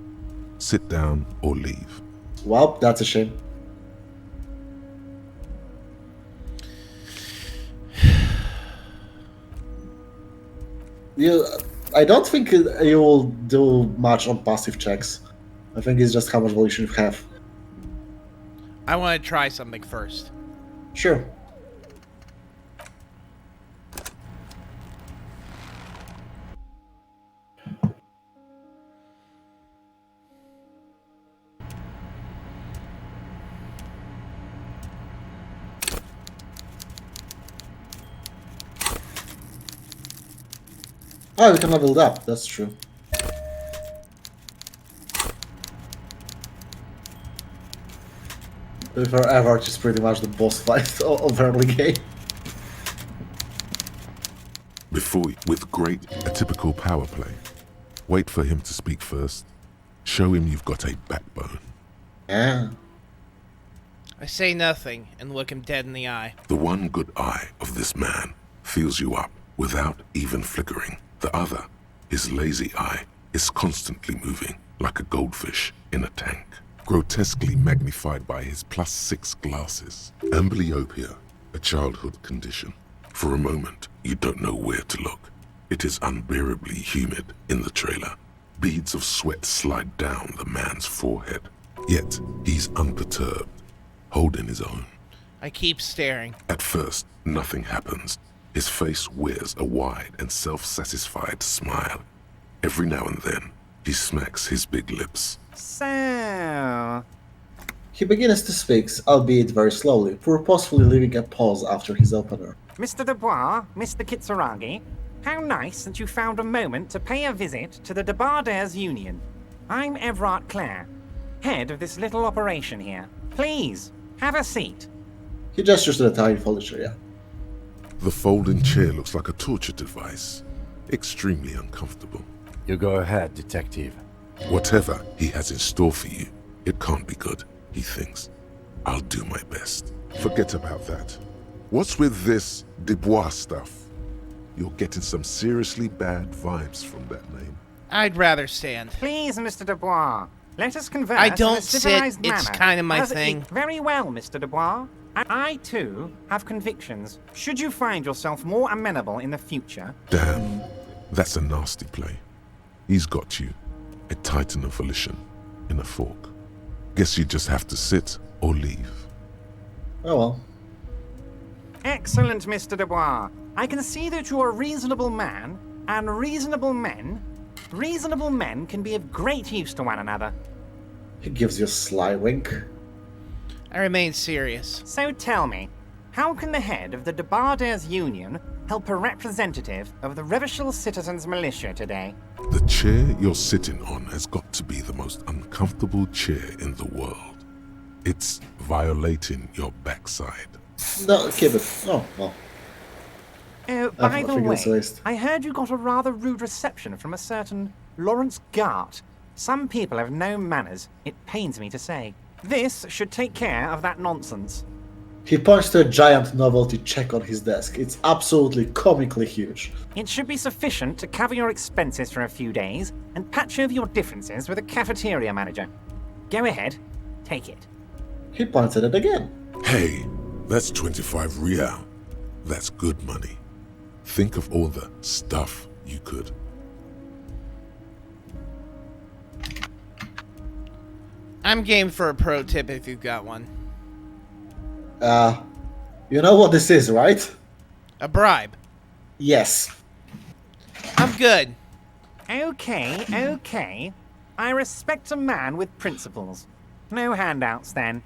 Sit down or leave. Well, that's a shame. I don't think you will do much on passive checks. I think it's just how much volition you have. I want to try something first. Sure. Oh, we can level it up, that's true. For Everard is pretty much the boss fight of early game. Before you, with great, a typical power play. Wait for him to speak first. Show him you've got a backbone. Yeah. I say nothing and look him dead in the eye. The one good eye of this man fills you up without even flickering. The other, his lazy eye, is constantly moving like a goldfish in a tank, grotesquely magnified by his +6 glasses. Amblyopia, a childhood condition. For a moment, you don't know where to look. It is unbearably humid in the trailer. Beads of sweat slide down the man's forehead. Yet, he's unperturbed, holding his own. I keep staring. At first, nothing happens. His face wears a wide and self-satisfied smile. Every now and then, he smacks his big lips. So... He begins to speak, albeit very slowly, purposefully leaving a pause after his opener. Mr. Dubois, Mr. Kitsuragi, how nice that you found a moment to pay a visit to the Debarders Union. I'm Everard Clare, head of this little operation here. Please, have a seat. He gestures to the tiny folding chair. The folding chair looks like a torture device. Extremely uncomfortable. You go ahead, detective. Whatever he has in store for you, it can't be good, he thinks. I'll do my best. Forget about that. What's with this Dubois stuff? You're getting some seriously bad vibes from that name. I'd rather stand. Please, Mr. Dubois, Let us converse I in a don't sit. civilized It's manner. kind of my Does it- thing. Very well, Mr. Dubois. I, too, have convictions. Should you find yourself more amenable in the future... Damn, that's a nasty play. He's got you, a titan of volition, in a fork. Guess you just have to sit or leave. Oh well. Excellent, Mr. Dubois. I can see that you're a reasonable man, and reasonable men can be of great use to one another. He gives you a sly wink. I remain serious. So tell me, how can the head of the Debarders Union help a representative of the Revachol Citizens Militia today? The chair you're sitting on has got to be the most uncomfortable chair in the world. It's violating your backside. No, keep it. Oh, well. Oh, by I the think it's way, waste. I heard you got a rather rude reception from a certain Lawrence Gart. Some people have no manners, it pains me to say. This should take care of that nonsense. He points to a giant novelty check on his desk. It's absolutely comically huge. It should be sufficient to cover your expenses for a few days and patch over your differences with a cafeteria manager. Go ahead, take it. He points at it again. Hey, that's 25 real. That's good money. Think of all the stuff you could. I'm game for a pro tip if you've got one. You know what this is, right? A bribe. Yes. I'm good. Okay. I respect a man with principles. No handouts, then.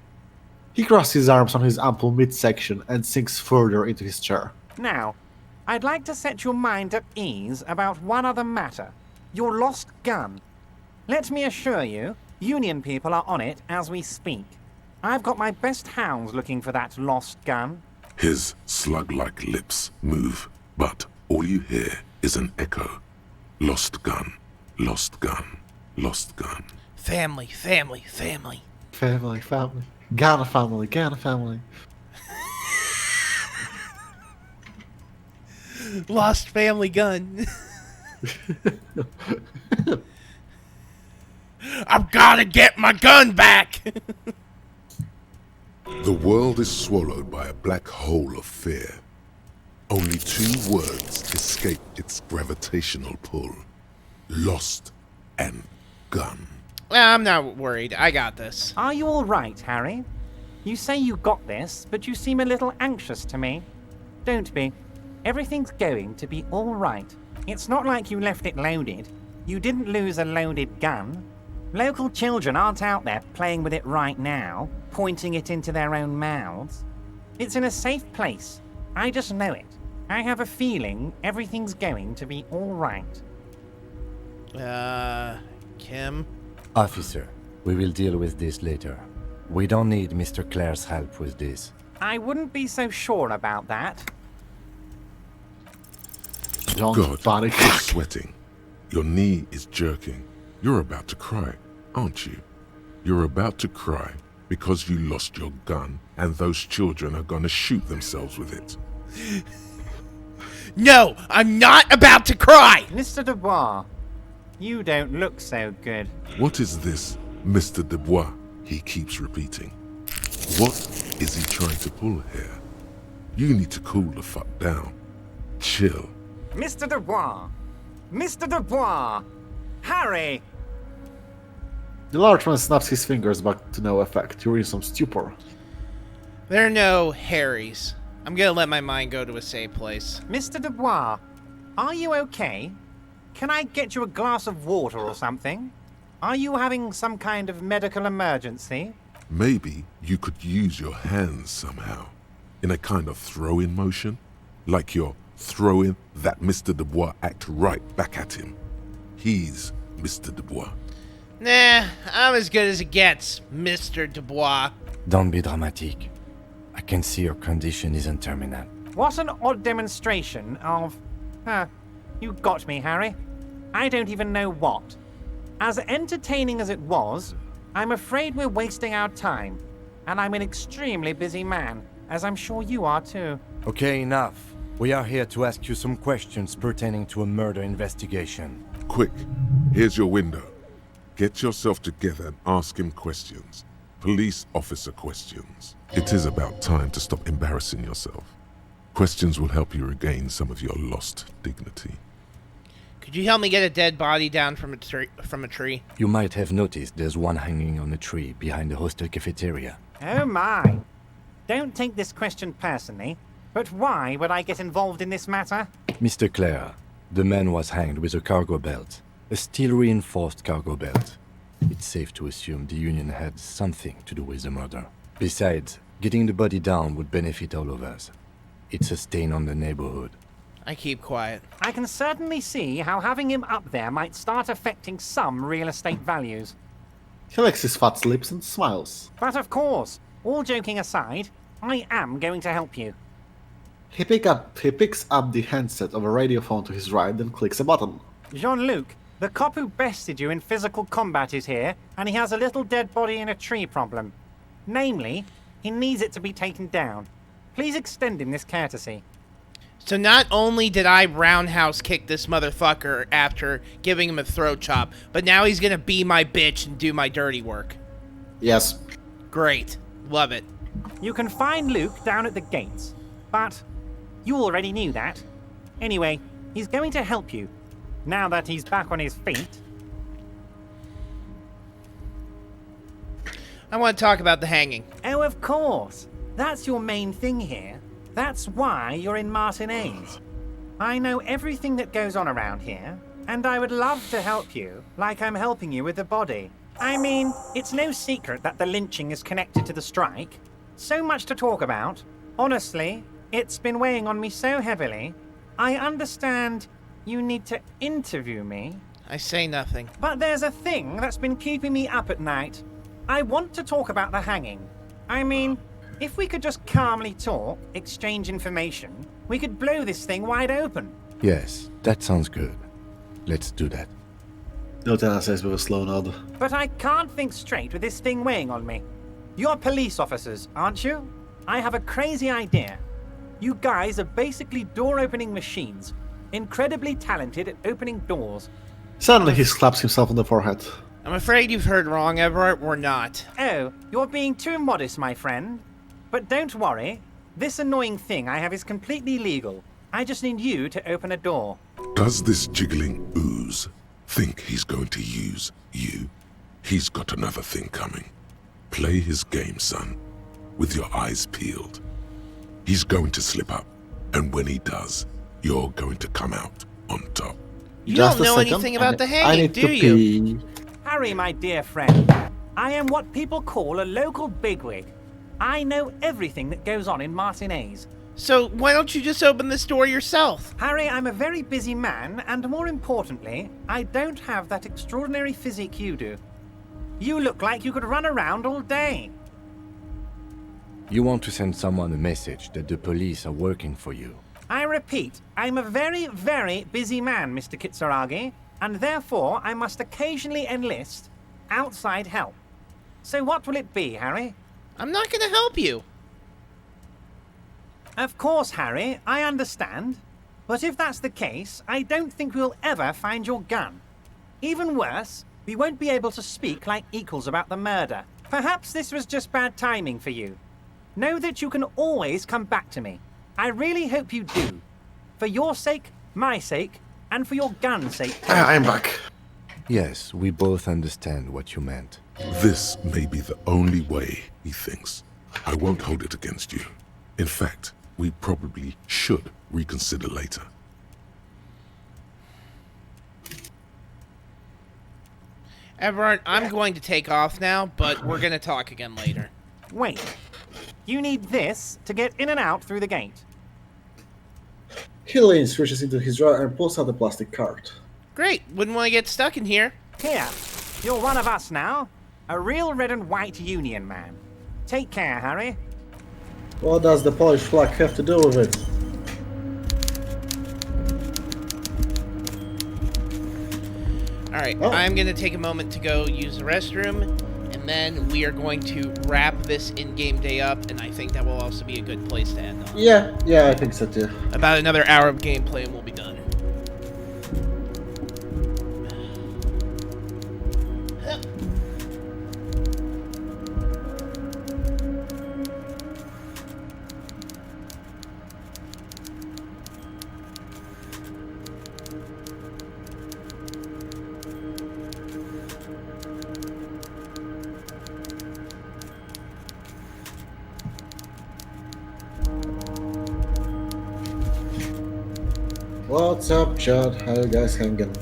He crosses his arms on his ample midsection and sinks further into his chair. Now, I'd like to set your mind at ease about one other matter. Your lost gun. Let me assure you, Union people are on it as we speak. I've got my best hounds looking for that lost gun. His slug-like lips move, but all you hear is an echo. Lost gun, lost gun, lost gun. Family. Family. Ghana family. Lost family gun. I've gotta get my gun back. The world is swallowed by a black hole of fear. Only two words escape its gravitational pull. Lost and gun. I'm not worried. I got this. Are you all right, Harry? You say you got this, but you seem a little anxious to me. Don't be. Everything's going to be all right. It's not like you left it loaded. You didn't lose a loaded gun. Local children aren't out there playing with it right now, pointing it into their own mouths. It's in a safe place. I just know it. I have a feeling everything's going to be all right. Kim? Officer, we will deal with this later. We don't need Mr. Clare's help with this. I wouldn't be so sure about that. Don't panic. You're sweating. Your knee is jerking. You're about to cry, aren't you? You're about to cry because you lost your gun and those children are gonna shoot themselves with it. No, I'm not about to cry! Mr. Dubois, you don't look so good. What is this, Mr. Dubois? He keeps repeating. What is he trying to pull here? You need to cool the fuck down. Chill. Mr. Dubois! Mr. Dubois! Harry! The large man snaps his fingers back to no effect. You're in some stupor. There are no Harrys. I'm gonna let my mind go to a safe place. Mr. Dubois, are you okay? Can I get you a glass of water or something? Are you having some kind of medical emergency? Maybe you could use your hands somehow, in a kind of throw-in motion, like you're throwing that Mr. Dubois act right back at him. He's Mr. Dubois. Nah, I'm as good as it gets, Mr. Dubois. Don't be dramatic. I can see your condition isn't terminal. What an odd demonstration of... you got me, Harry. I don't even know what. As entertaining as it was, I'm afraid we're wasting our time. And I'm an extremely busy man, as I'm sure you are too. Okay, enough. We are here to ask you some questions pertaining to a murder investigation. Quick, here's your window. Get yourself together and ask him questions. Police officer questions. It is about time to stop embarrassing yourself. Questions will help you regain some of your lost dignity. Could you help me get a dead body down from a tree? You might have noticed there's one hanging on a tree behind the hostel cafeteria. Oh my! Don't take this question personally, but why would I get involved in this matter? Mr. Clare, the man was hanged with a cargo belt. A steel-reinforced cargo belt. It's safe to assume the Union had something to do with the murder. Besides, getting the body down would benefit all of us. It's a stain on the neighborhood. I keep quiet. I can certainly see how having him up there might start affecting some real estate values. He licks his fat lips and smiles. But of course, all joking aside, I am going to help you. He picks up the handset of a radiophone to his right and clicks a button. Jean-Luc, the cop who bested you in physical combat is here, and he has a little dead body in a tree problem. Namely, he needs it to be taken down. Please extend him this courtesy. So not only did I roundhouse kick this motherfucker after giving him a throat chop, but now he's gonna be my bitch and do my dirty work. Yes. Great. Love it. You can find Luke down at the gates, but you already knew that. Anyway, he's going to help you, now that he's back on his feet. I want to talk about the hanging. Oh, of course. That's your main thing here. That's why you're in Martinez. I know everything that goes on around here, and I would love to help you, like I'm helping you with the body. I mean, it's no secret that the lynching is connected to the strike. So much to talk about. Honestly, it's been weighing on me so heavily. I understand you need to interview me. I say nothing. But there's a thing that's been keeping me up at night. I want to talk about the hanging. I mean, if we could just calmly talk, exchange information, we could blow this thing wide open. Yes, that sounds good. Let's do that. Lieutenant says with a slow nod. But I can't think straight with this thing weighing on me. You're police officers, aren't you? I have a crazy idea. You guys are basically door-opening machines, incredibly talented at opening doors. Suddenly he slaps himself on the forehead. I'm afraid you've heard wrong, Everett. We're not. Oh, you're being too modest, my friend. But don't worry. This annoying thing I have is completely legal. I just need you to open a door. Does this jiggling ooze think he's going to use you? He's got another thing coming. Play his game, son, with your eyes peeled. He's going to slip up, and when he does, you're going to come out on top. You don't know anything about the hanging, do you? Harry, my dear friend, I am what people call a local bigwig. I know everything that goes on in Martinez. So why don't you just open this door yourself? Harry, I'm a very busy man, and more importantly, I don't have that extraordinary physique you do. You look like you could run around all day. You want to send someone a message that the police are working for you. I repeat, I'm a very, very busy man, Mr. Kitsuragi, and therefore I must occasionally enlist outside help. So what will it be, Harry? I'm not going to help you. Of course, Harry, I understand. But if that's the case, I don't think we'll ever find your gun. Even worse, we won't be able to speak like equals about the murder. Perhaps this was just bad timing for you. Know that you can always come back to me. I really hope you do. For your sake, my sake, and for your gun's sake. I'm back. Yes, we both understand what you meant. This may be the only way, he thinks. I won't hold it against you. In fact, we probably should reconsider later. Everett, I'm going to take off now, but we're going to talk again later. Wait. You need this to get in and out through the gate. He leans, reaches into his drawer, and pulls out a plastic card. Great. Wouldn't want to get stuck in here. Here. You're one of us now. A real red and white Union man. Take care, Harry. What does the Polish flag have to do with it? Alright, I'm going to take a moment to go use the restroom, and then we are going to wrap this in-game day up, and I think that will also be a good place to end on. Yeah, I think so too. About another hour of gameplay and we'll be done. What's up, chat? How you guys hanging?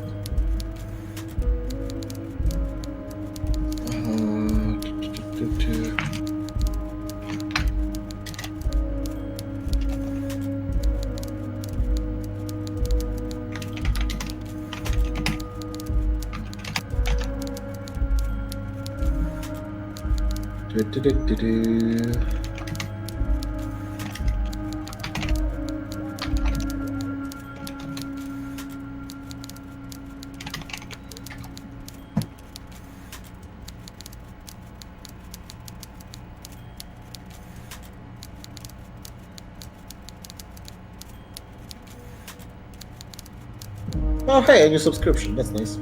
Oh, hey, a new subscription. That's nice.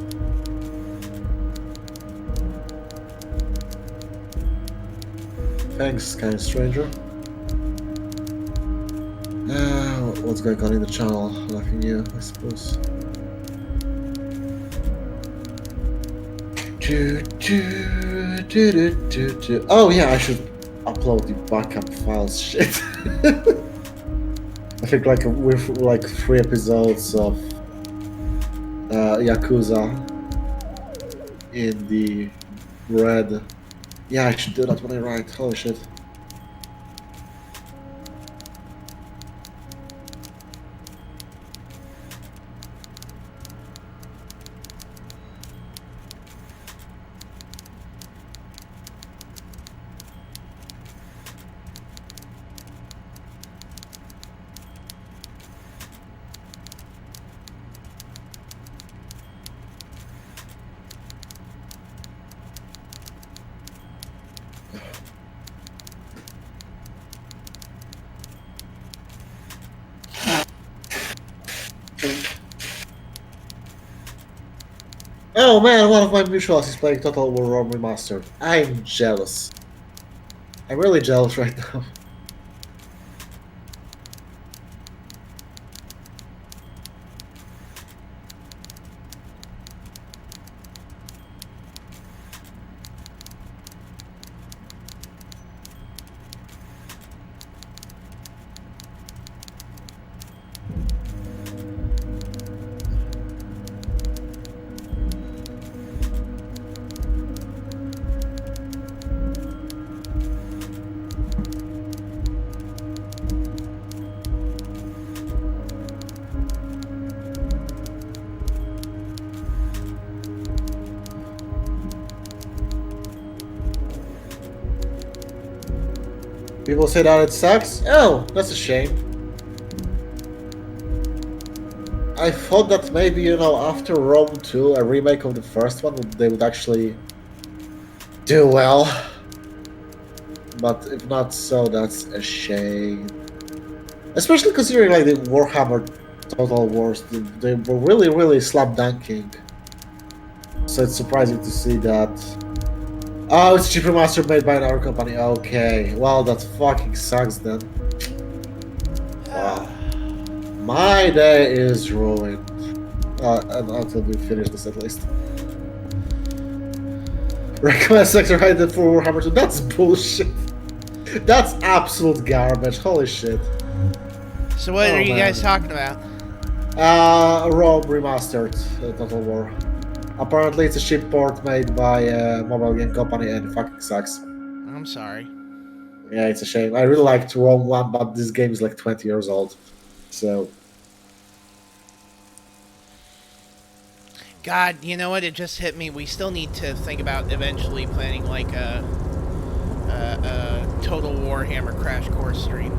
Thanks, kind stranger. What's going on in the channel? Nothing new, I suppose. Oh yeah, I should upload the backup files. Shit. I think like with like 3 episodes of Yakuza in the red. Yeah, I should do that when I write. Holy shit. Oh man, one of my mutuals is playing Total War Remastered. I'm jealous. I'm really jealous right now. People say that it sucks? Oh, that's a shame. I thought that maybe, you know, after Rome 2, a remake of the first one, they would actually do well. But if not so, that's a shame. Especially considering like the Warhammer Total Wars, they were really slam dunking. So it's surprising to see that. Oh, it's a cheap remaster made by another company. Okay, well that fucking sucks then. Wow. My day is ruined. Until we finish this at least. Recommend Sector Hidden for Warhammer 2. That's bullshit. That's absolute garbage. Holy shit. So what are you guys talking about? Rome Remastered Total War. Apparently it's a ship port made by a mobile game company and it fucking sucks. I'm sorry. Yeah, it's a shame. I really liked Rome 1, but this game is like 20 years old. So... God, you know what? It just hit me. We still need to think about eventually planning like a Total Warhammer Crash Course stream.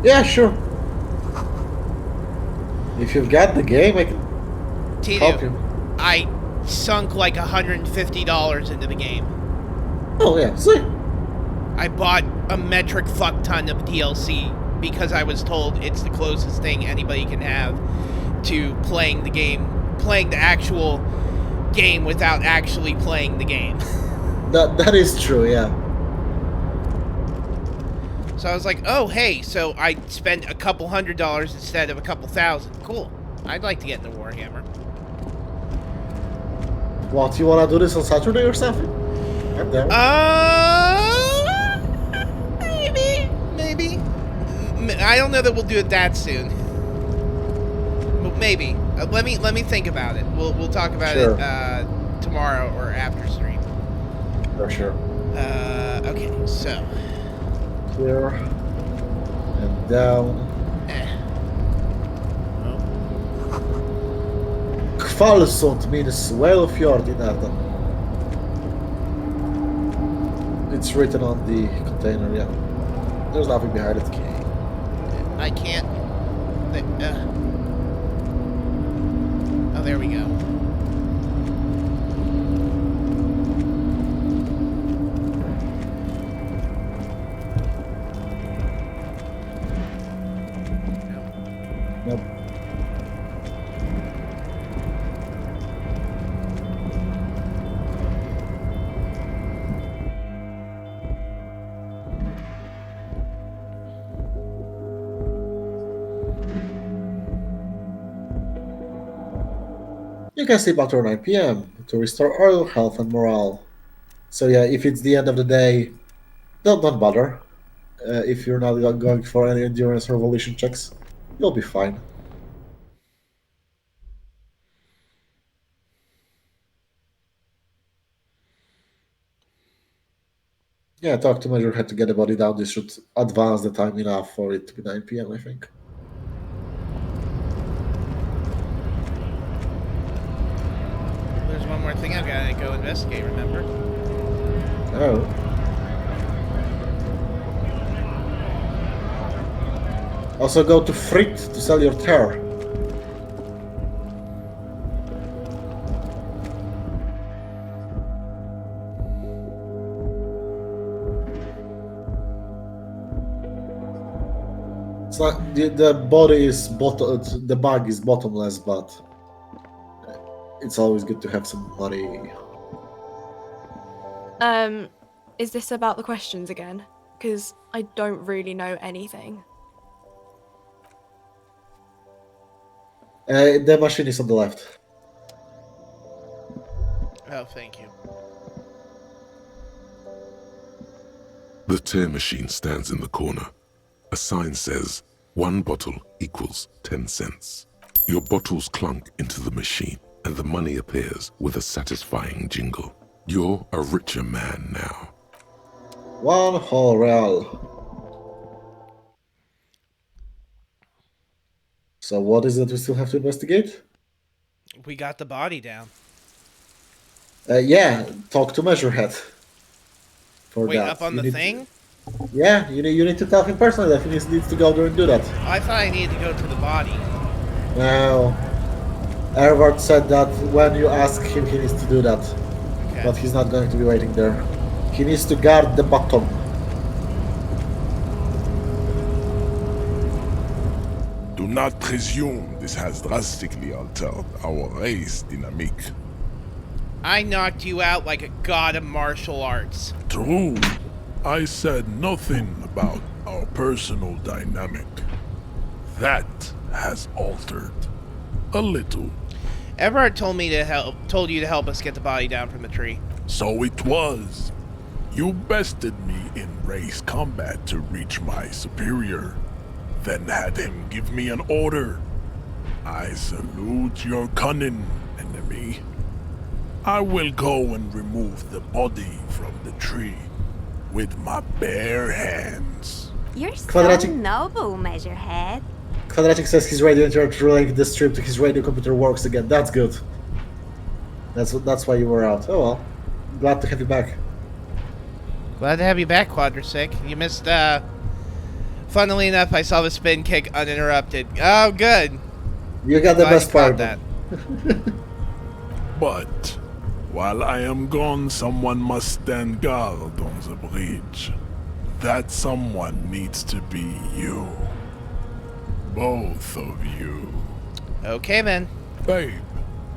Yeah, sure. If you've got the game, I can help you. I sunk like $150 into the game. Oh yeah, see. I bought a metric fuck ton of DLC because I was told it's the closest thing anybody can have to playing the game, playing the actual game without actually playing the game. That is true, yeah. So I was like, oh hey, so I spent a couple $100 instead of a couple thousand. Cool. I'd like to get into Warhammer. What, you wanna do this on Saturday or something? I'm down. Maybe. I don't know that we'll do it that soon. Maybe. Let me think about it. We'll talk about it tomorrow or after stream. For sure. Okay, so. Clear. And down. Kvalsund means Whalefjord in Arden. It's written on the container, yeah. There's nothing behind it. Okay. I can't. Oh, there we go. Nope. You can sleep after 9 p.m. to restore oil, health, and morale. So yeah, if it's the end of the day, don't bother. If you're not going for any endurance or volition checks, you'll be fine. Yeah, talk to Major Head to get the body down. This should advance the time enough for it to be 9 p.m., I think. There's one more thing I've got to go investigate, remember? Oh. Also go to Frit to sell your tear. It's like the body is the bag is bottomless, but it's always good to have some money. Is this about the questions again? Because I don't really know anything. The machine is on the left. Oh, thank you. The tear machine stands in the corner. A sign says, 1 bottle equals 10 cents. Your bottles clunk into the machine, and the money appears with a satisfying jingle. You're a richer man now. 1 whole real. So what is it we still have to investigate? We got the body down. Yeah, talk to Measurehead. Wait, up on the thing? Yeah, you need to tell him personally that he needs to go there and do that. I thought I needed to go to the body. No. Ervard said that when you ask him, he needs to do that. Okay. But he's not going to be waiting there. He needs to guard the bottom. Do not presume this has drastically altered our race dynamique. I knocked you out like a god of martial arts. True. I said nothing about our personal dynamic. That has altered. A little. Everard told you to help us get the body down from the tree. So it was. You bested me in race combat to reach my superior, then had him give me an order. I salute your cunning, enemy. I will go and remove the body from the tree with my bare hands. You're so Quadratic. noble, Measurehead. Quadratic says his radio internet relating this trip to his radio computer works again. That's good. That's why you were out. Oh well. Glad to have you back. Glad to have you back, Quadrasic. You missed, funnily enough, I saw the spin kick uninterrupted. Oh, good. You got the best part. That. But while I am gone, someone must stand guard on the bridge. That someone needs to be you. Both of you. Okay, then. Babe,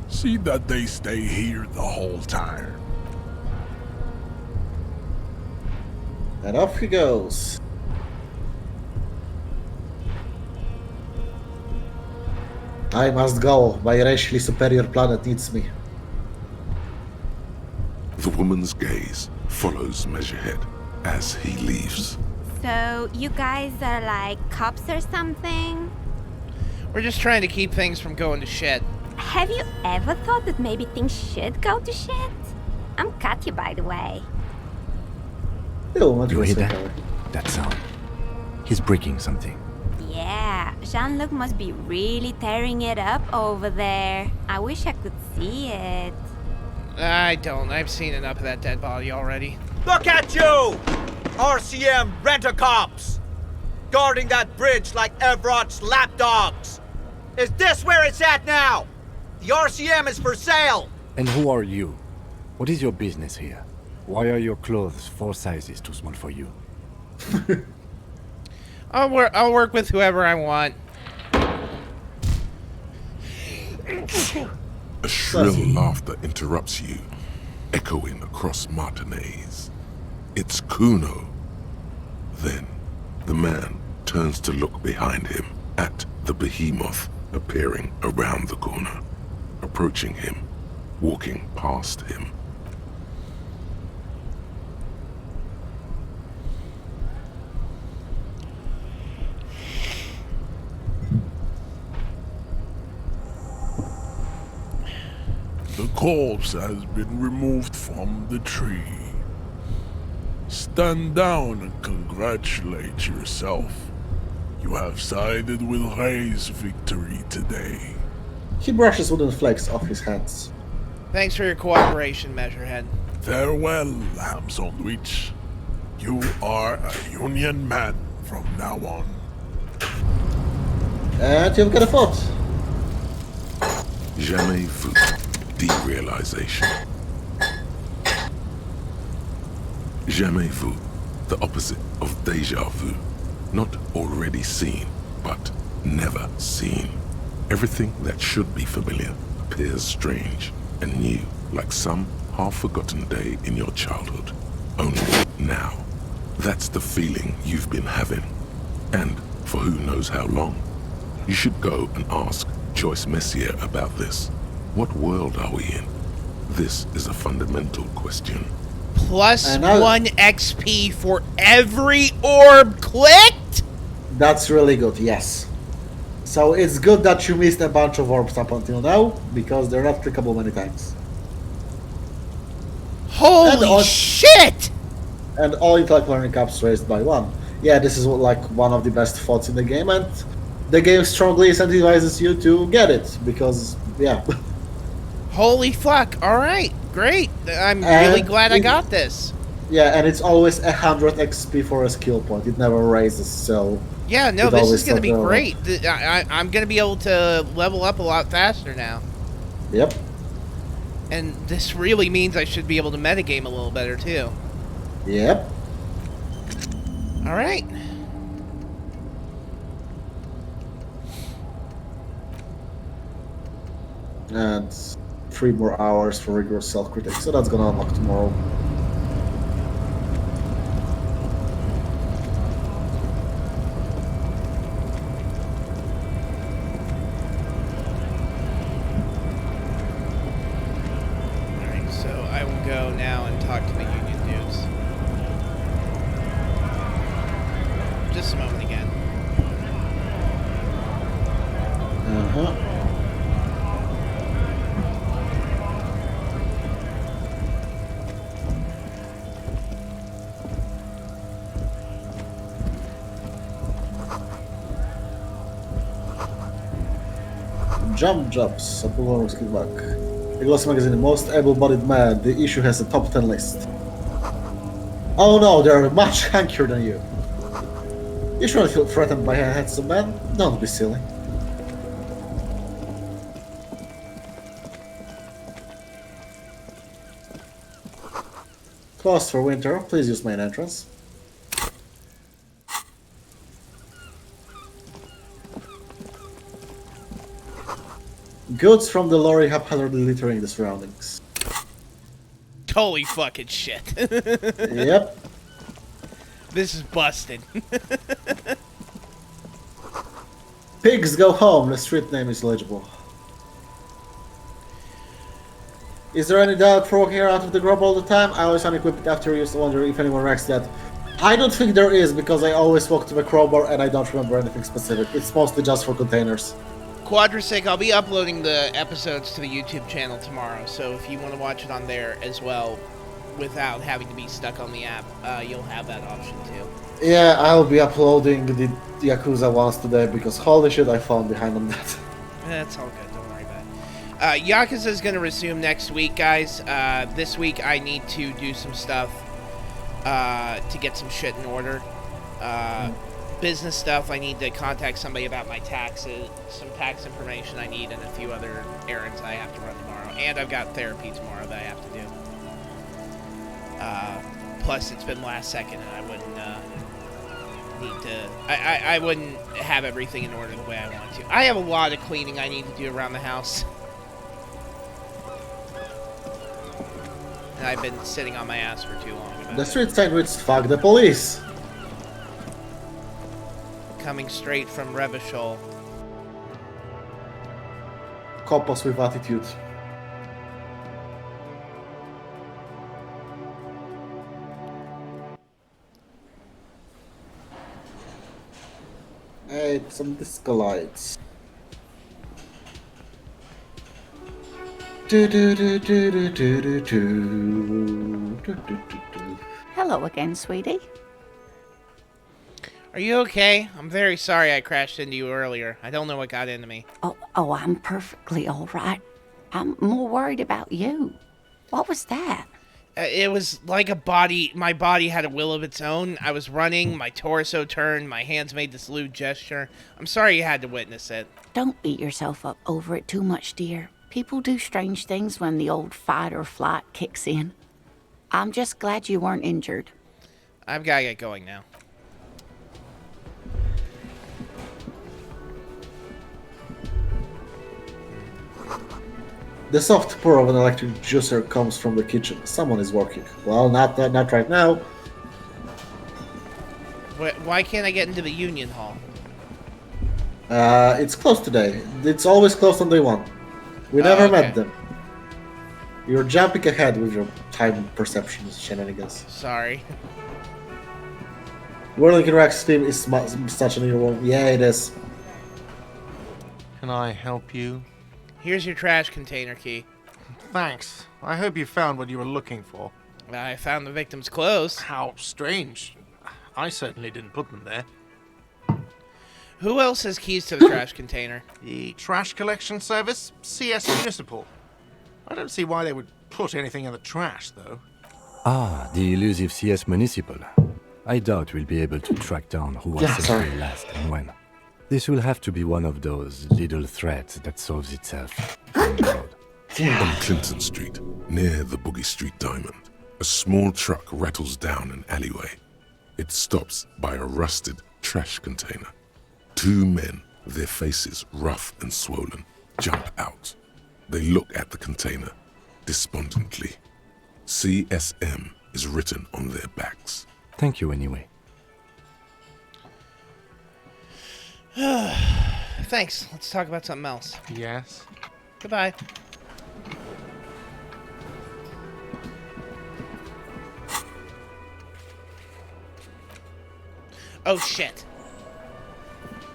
see that they stay here the whole time. And off he goes. I must go. My racially superior planet needs me. The woman's gaze follows Measurehead as he leaves. So, you guys are like cops or something? We're just trying to keep things from going to shit. Have you ever thought that maybe things should go to shit? I'm Katya, by the way. You hear that? That sound. He's breaking something. Yeah, Jean-Luc must be really tearing it up over there. I wish I could see it. I don't. I've seen enough of that dead body already. Look at you! RCM rent-a-cops! Guarding that bridge like Everott's lapdogs! Is this where it's at now? The RCM is for sale! And who are you? What is your business here? Why are your clothes 4 sizes too small for you? I'll work with whoever I want. A shrill laughter interrupts you, echoing across Martinez. It's Kuno. Then, the man turns to look behind him at the behemoth appearing around the corner, approaching him, walking past him. The corpse has been removed from the tree. Stand down and congratulate yourself. You have sided with Ray's victory today. He brushes wooden flakes off his hands. Thanks for your cooperation, Measurehead. Farewell, ham sandwich. You are a Union man from now on. And you've got a vote. Jamais vu. Derealization. Jamais vu. The opposite of déjà vu. Not already seen, but never seen. Everything that should be familiar appears strange and new, like some half-forgotten day in your childhood. Only now. That's the feeling you've been having. And for who knows how long. You should go and ask Joyce Messier about this. What world are we in? This is a fundamental question. Plus 1 XP for every orb clicked? That's really good, yes. So it's good that you missed a bunch of orbs up until now, because they're not clickable many times. Holy shit! And all intellect learning caps raised by 1. Yeah, this is like one of the best thoughts in the game, and the game strongly incentivizes you to get it, because, yeah. Holy fuck, alright, great. I'm really glad I got this. Yeah, and it's always 100 XP for a skill point. It never raises, so... Yeah, no, this is going to be great. I'm going to be able to level up a lot faster now. Yep. And this really means I should be able to metagame a little better, too. Yep. Alright. And 3 more hours for rigorous self-critic, so that's gonna unlock tomorrow. Alright, so I will go now and talk to the Union dudes. Just a moment again. Uh-huh. Jump jobs, a popular skill back. The Glossy magazine, most able-bodied man. The issue has a top 10 list. Oh no, they're much hankier than you. You shouldn't feel threatened by a handsome man. Don't be silly. Closed for winter. Please use main entrance. Goods from the lorry haphazardly littering the surroundings. Holy fucking shit. Yep. This is busted. Pigs go home. The street name is legible. Is there any doubt for walking out of the grub all the time? I always unequipped after you, so wonder if anyone reacts that. I don't think there is, because I always walk to the crowbar and I don't remember anything specific. It's mostly just for containers. Quadrasic, I'll be uploading the episodes to the YouTube channel tomorrow, so if you want to watch it on there as well, without having to be stuck on the app, you'll have that option too. Yeah, I'll be uploading the Yakuza ones today because holy shit, I fallen behind on that. That's all good, don't worry about it. Yakuza is going to resume next week, guys. This week I need to do some stuff to get some shit in order. Business stuff, I need to contact somebody about my taxes, some tax information I need, and a few other errands I have to run tomorrow. And I've got therapy tomorrow that I have to do. Plus, it's been last second, and I wouldn't need to... I wouldn't have everything in order the way I want to. I have a lot of cleaning I need to do around the house. And I've been sitting on my ass for too long about The it. street sandwich, fuck the police. Coming straight from Revachol. Coppos with attitude. Hey, some disco lights. Hello again, sweetie. Are you okay? I'm very sorry I crashed into you earlier. I don't know what got into me. Oh, I'm perfectly all right. I'm more worried about you. What was that? It was like my body had a will of its own. I was running, my torso turned, my hands made this lewd gesture. I'm sorry you had to witness it. Don't beat yourself up over it too much, dear. People do strange things when the old fight or flight kicks in. I'm just glad you weren't injured. I've got to get going now. The soft purr of an electric juicer comes from the kitchen. Someone is working. Well, not right now. Why can't I get into the union hall? It's closed today. It's always closed on day one. We never met them. You're jumping ahead with your time perception shenanigans. Sorry. Whirling Rex team is such an evil one. Yeah, it is. Can I help you? Here's your trash container key. Thanks. I hope you found what you were looking for. I found the victim's clothes. How strange. I certainly didn't put them there. Who else has keys to the trash container? The trash collection service, CS Municipal. I don't see why they would put anything in the trash, though. Ah, the elusive CS Municipal. I doubt we'll be able to track down who was sent here last and when. This will have to be one of those little threats that solves itself. On Clinton Street, near the Boogie Street Diamond, a small truck rattles down an alleyway. It stops by a rusted trash container. Two men, their faces rough and swollen, jump out. They look at the container, despondently. CSM is written on their backs. Thank you anyway. Thanks. Let's talk about something else. Yes? Goodbye. Oh, shit.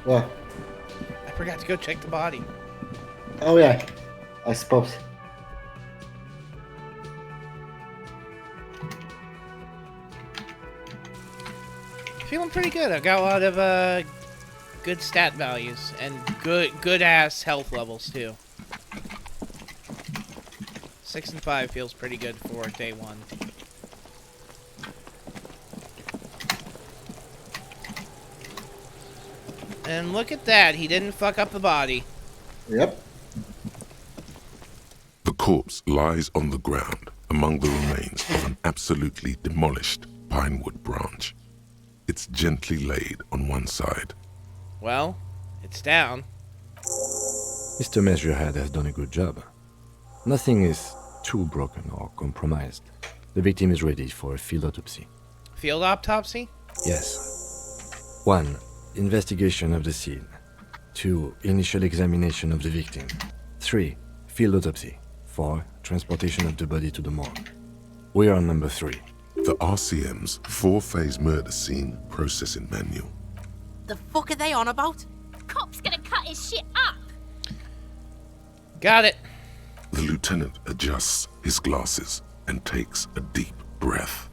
What? I forgot to go check the body. Oh yeah, I suppose. Feeling pretty good. I've got a lot of good stat values and good ass health levels too. 6 and 5 feels pretty good for day one. And look at that, he didn't fuck up the body. Yep. The corpse lies on the ground among the remains of an absolutely demolished pinewood branch. It's gently laid on one side. Well, it's down. Mr. Measurehead has done a good job. Nothing is too broken or compromised. The victim is ready for a field autopsy. Field autopsy? Yes. 1. Investigation of the scene. 2. Initial examination of the victim. 3. Field autopsy. 4. Transportation of the body to the morgue. We are on number 3. The RCM's 4-phase murder scene processing manual. The fuck are they on about? Cop's gonna cut his shit up. Got it. The lieutenant adjusts his glasses and takes a deep breath.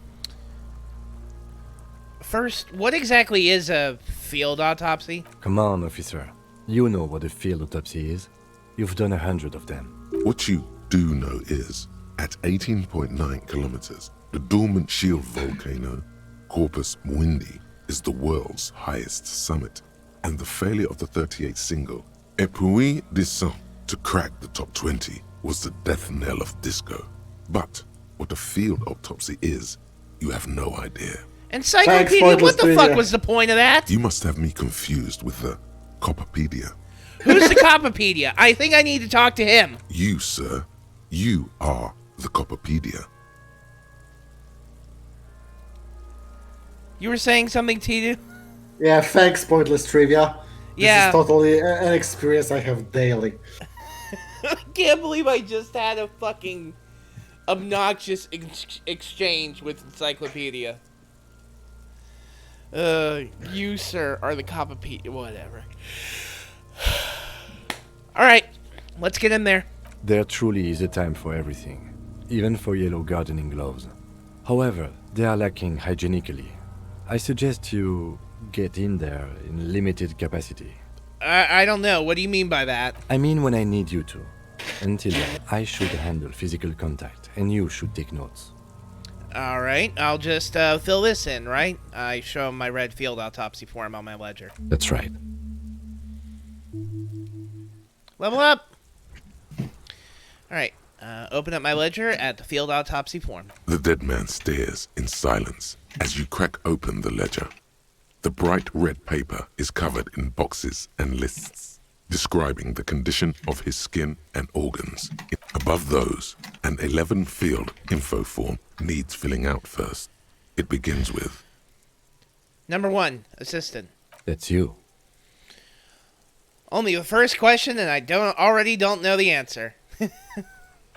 First, what exactly is a field autopsy? Come on, officer. You know what a field autopsy is. You've done 100 of them. What you do know is, at 18.9 kilometers, the dormant shield volcano, Corpus Mundi, is the world's highest summit, and the failure of the 38 single, Et puis descend, to crack the top 20 was the death knell of disco. But what a field autopsy is, you have no idea. Encyclopedia, what the fuck was the point of that? You must have me confused with the Copperpedia. Who's the Copperpedia? I think I need to talk to him. You, sir. You are the Copperpedia. You were saying something, Tidu? Yeah, thanks, Pointless Trivia. Yeah. This is totally an experience I have daily. I can't believe I just had a fucking obnoxious exchange with Encyclopedia. You, sir, are the Copperpedia. Whatever. Alright, let's get in there. There truly is a time for everything, even for yellow gardening gloves. However, they are lacking hygienically. I suggest you get in there in limited capacity. I don't know. What do you mean by that? I mean when I need you to. Until then, I should handle physical contact, and you should take notes. Alright, I'll just fill this in, right? I show him my red field autopsy form on my ledger. That's right. Level up! Alright, open up my ledger at the field autopsy form. The dead man stares in silence as you crack open the ledger. The bright red paper is covered in boxes and lists, describing the condition of his skin and organs. Above those, an 11-field info form needs filling out first. It begins with... Number 1, assistant. That's you. Only the first question, and I already don't know the answer.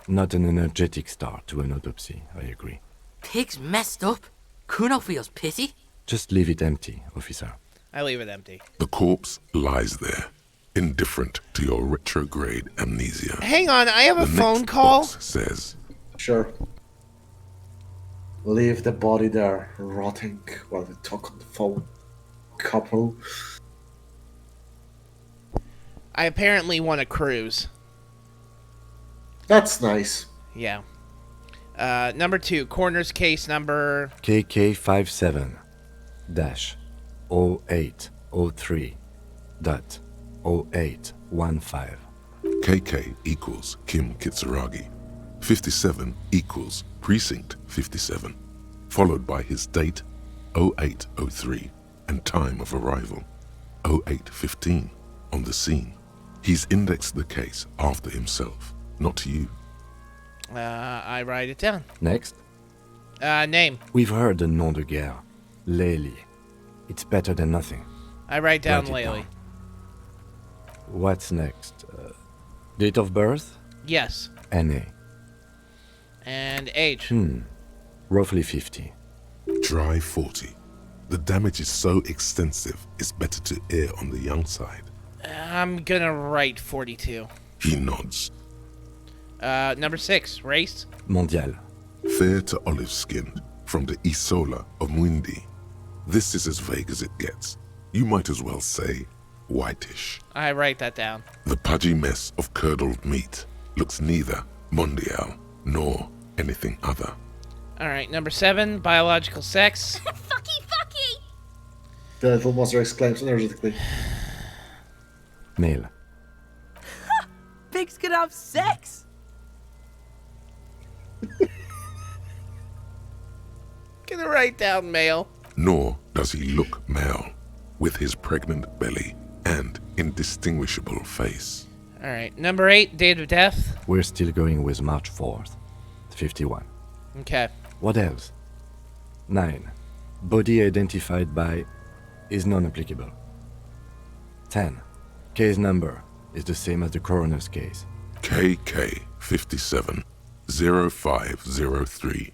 Not an energetic start to an autopsy, I agree. Pig's messed up. Kuno feels pity. Just leave it empty, officer. I leave it empty. The corpse lies there, indifferent to your retrograde amnesia. Hang on, I have a The phone next call. box says, Sure. Leave the body there, rotting, while we talk on the phone. Couple. I apparently want a cruise. That's nice. Yeah. Number 2, coroner's case number... KK57-0803.0815. KK equals Kim Kitsuragi. 57 equals Precinct 57, followed by his date 0803 and time of arrival 0815 on the scene. He's indexed the case after himself, not you. I write it down. Next. Name. We've heard the nom de guerre. Layli. It's better than nothing. I write down Write it Layli. down. What's next? Date of birth? Yes. NA. And age. Roughly 50. Dry 40. The damage is so extensive, it's better to err on the young side. I'm gonna write 42. He nods. Number 6, race. Mondial. Fair to olive-skinned, from the Isola of Mundi. This is as vague as it gets. You might as well say whitish. I write that down. The pudgy mess of curdled meat looks neither mondial nor anything other. Alright, number 7, biological sex. The little monster exclaims energetically. Male. Pigs can have sex. Gonna write down male. Nor does he look male, with his pregnant belly and indistinguishable face. Alright, number 8, date of death. We're still going with March 4th. 51. Okay. What else? 9. Body identified by is non-applicable. 10. Case number is the same as the coroner's case. KK 57 0503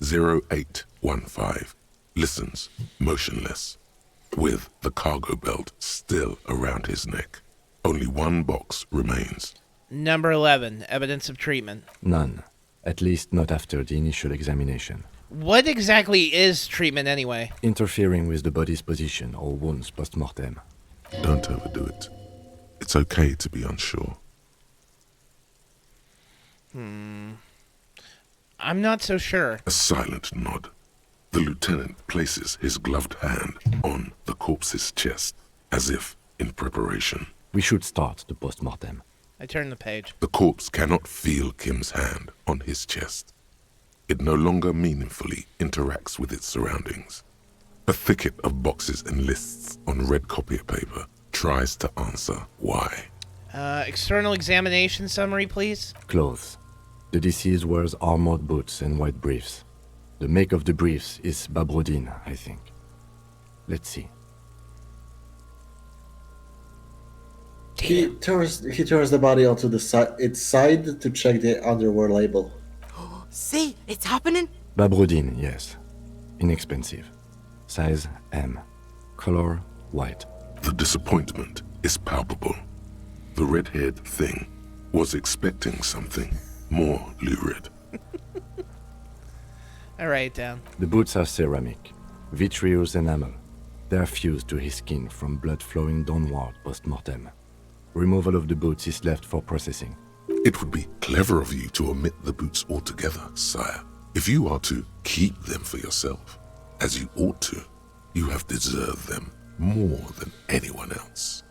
0815 listens motionless, with the cargo belt still around his neck. Only one box remains. Number 11, evidence of treatment. None. At least not after the initial examination. What exactly is treatment anyway? Interfering with the body's position or wounds post-mortem. Don't overdo it. It's okay to be unsure. I'm not so sure. A silent nod. The lieutenant places his gloved hand on the corpse's chest, as if in preparation. We should start the post-mortem. I turn the page. The corpse cannot feel Kim's hand on his chest. It no longer meaningfully interacts with its surroundings. A thicket of boxes and lists on red copier paper tries to answer why. External examination summary, please. Clothes. The deceased wears armored boots and white briefs. The make of the briefs is Babrodine, I think. Let's see. He turns the body onto its side to check the underwear label. See, it's happening. Babrodine, yes. Inexpensive. Size M. Color white. The disappointment is palpable. The red-haired thing was expecting something more lurid. I write it down. The boots are ceramic, vitreous enamel. They are fused to his skin from blood flowing downward post-mortem. Removal of the boots is left for processing. It would be clever of you to omit the boots altogether, sire. If you are to keep them for yourself, as you ought to, you have deserved them more than anyone else.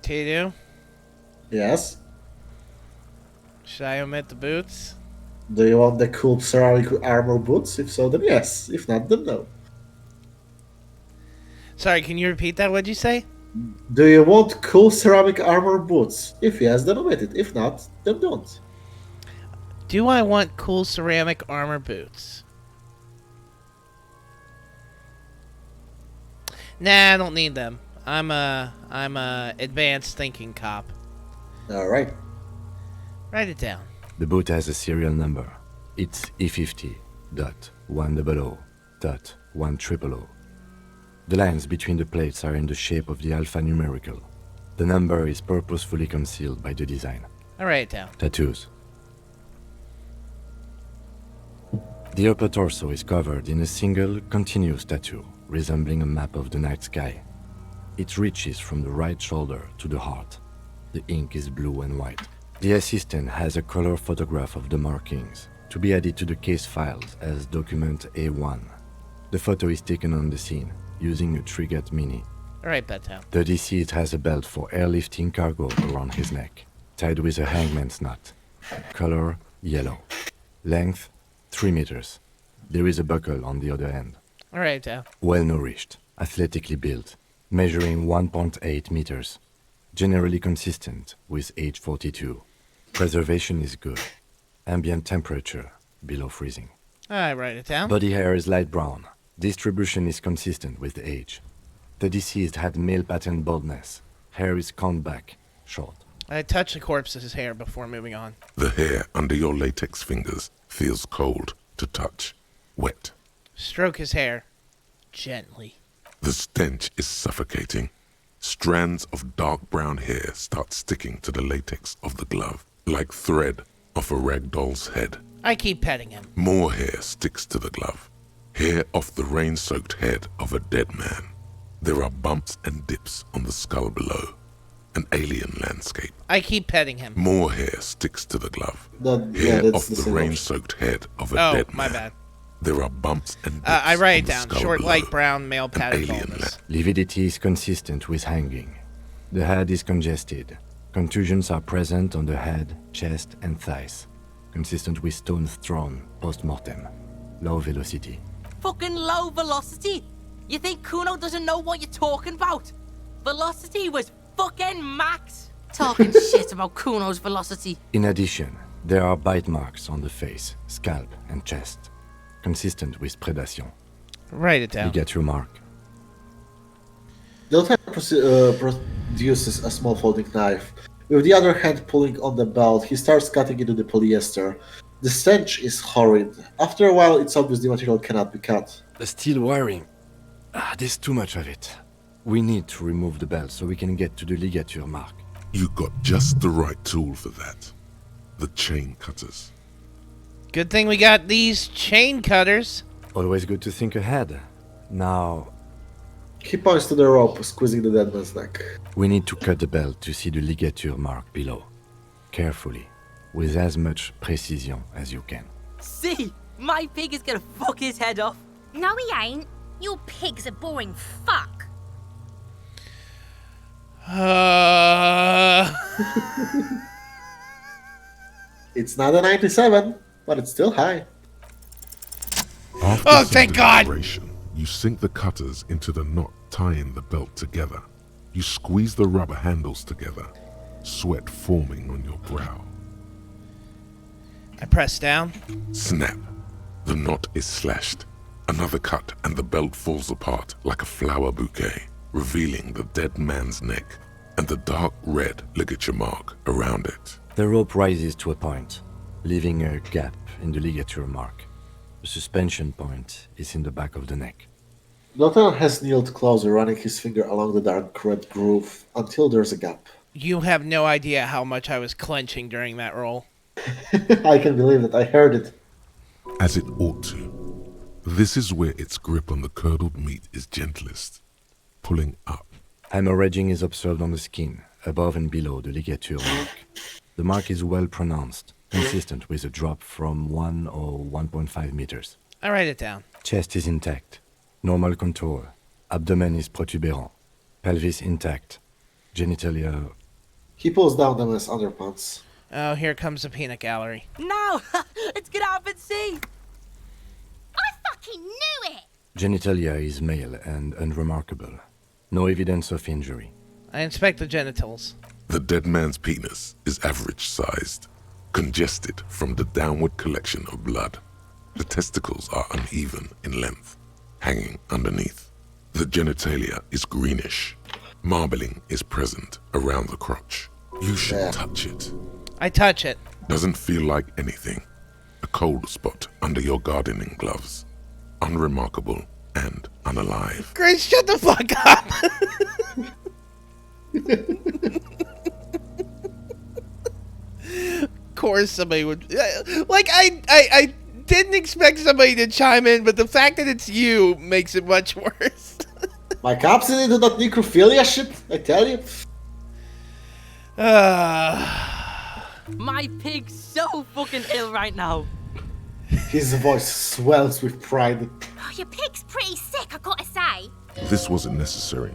Tito? Yes? Should I omit the boots? Do you want the cool ceramic armor boots? If so, then yes. If not, then no. Sorry, can you repeat that? What'd you say? Do you want cool ceramic armor boots? If yes, then omit it. If not, then don't. Do I want cool ceramic armor boots? Nah, I don't need them. I'm a advanced thinking cop. All right. Write it down. The boot has a serial number. It's E50.100.100. The lines between the plates are in the shape of the alphanumerical. The number is purposefully concealed by the design. I write it down. Tattoos. The upper torso is covered in a single, continuous tattoo, resembling a map of the night sky. It reaches from the right shoulder to the heart. The ink is blue and white. The assistant has a color photograph of the markings, to be added to the case files as document A1. The photo is taken on the scene, using a Trigat Mini. I write that down. The deceased has a belt for airlifting cargo around his neck, tied with a hangman's knot. Color yellow. Length 3 meters. There is a buckle on the other end. I write it down. Well nourished, athletically built, measuring 1.8 meters. Generally consistent with age 42. Preservation is good. Ambient temperature below freezing. I write it down. Body hair is light brown. Distribution is consistent with age. The deceased had male pattern baldness. Hair is combed back, short. I touch the corpse's hair before moving on. The hair under your latex fingers feels cold to touch, wet. Stroke his hair. Gently. The stench is suffocating. Strands of dark brown hair start sticking to the latex of the glove, like thread off a rag doll's head. I keep petting him. More hair sticks to the glove. Hair off the rain-soaked head of a dead man. There are bumps and dips on the skull below. An alien landscape. I keep petting him. More hair sticks to the glove. Yeah, Hair off the rain-soaked head of a dead man. My bad. There are bumps and dips I write on it the down. skull Short, below. light brown, male pattern alien baldness. Lividity is consistent with hanging. The head is congested. Contusions are present on the head, chest, and thighs. Consistent with stones thrown post-mortem. Low velocity. Fucking low velocity? You think Kuno doesn't know what you're talking about? Velocity was fucking max. Talking shit about Kuno's velocity. In addition, there are bite marks on the face, scalp, and chest. Consistent with predation. Write it down. You get your mark. The lieutenant produces a small folding knife. With the other hand pulling on the belt, he starts cutting into the polyester. The stench is horrid. After a while, it's obvious the material cannot be cut. The steel wiring. There's too much of it. We need to remove the belt so we can get to the ligature mark. You got just the right tool for that. The chain cutters. Good thing we got these chain cutters. Always good to think ahead. Now, He points to the rope, squeezing the dead man's neck. we need to cut the belt to see the ligature mark below. Carefully, with as much precision as you can. See, my pig is gonna fuck his head off. No, he ain't. Your pig's a boring fuck. It's not a 97, but it's still high. After Oh, some thank God! deliberation, you sink the cutters into the knot tying the belt together. You squeeze the rubber handles together, sweat forming on your brow. I press down. Snap. The knot is slashed. Another cut and the belt falls apart like a flower bouquet, revealing the dead man's neck and the dark red ligature mark around it. The rope rises to a point, leaving a gap in the ligature mark. The suspension point is in the back of the neck. The lieutenant has kneeled closer, running his finger along the dark red groove until there's a gap. You have no idea how much I was clenching during that roll. I can believe it, I heard it. As it ought to. This is where its grip on the curdled meat is gentlest, pulling up. Hemorrhaging is observed on the skin, above and below the ligature mark. The mark is well pronounced, consistent with a drop from 1 or 1.5 meters. I write it down. Chest is intact, normal contour. Abdomen is protuberant, pelvis intact, genitalia. He pulls down the man's underpants. Oh, here comes the peanut gallery. No! Let's get up and see! I fucking knew it! Genitalia is male and unremarkable. No evidence of injury. I inspect the genitals. The dead man's penis is average-sized, congested from the downward collection of blood. The testicles are uneven in length, hanging underneath. The genitalia is greenish. Marbling is present around the crotch. You should touch it. I touch it. Doesn't feel like anything. A cold spot under your gardening gloves. Unremarkable and unalive. Grace, shut the fuck up! Of course somebody would... Like, I didn't expect somebody to chime in, but the fact that it's you makes it much worse. My cops into that necrophilia shit, I tell you. My pig's so fucking ill right now. His voice swells with pride. Oh, your pig's pretty sick, I gotta say. This wasn't necessary.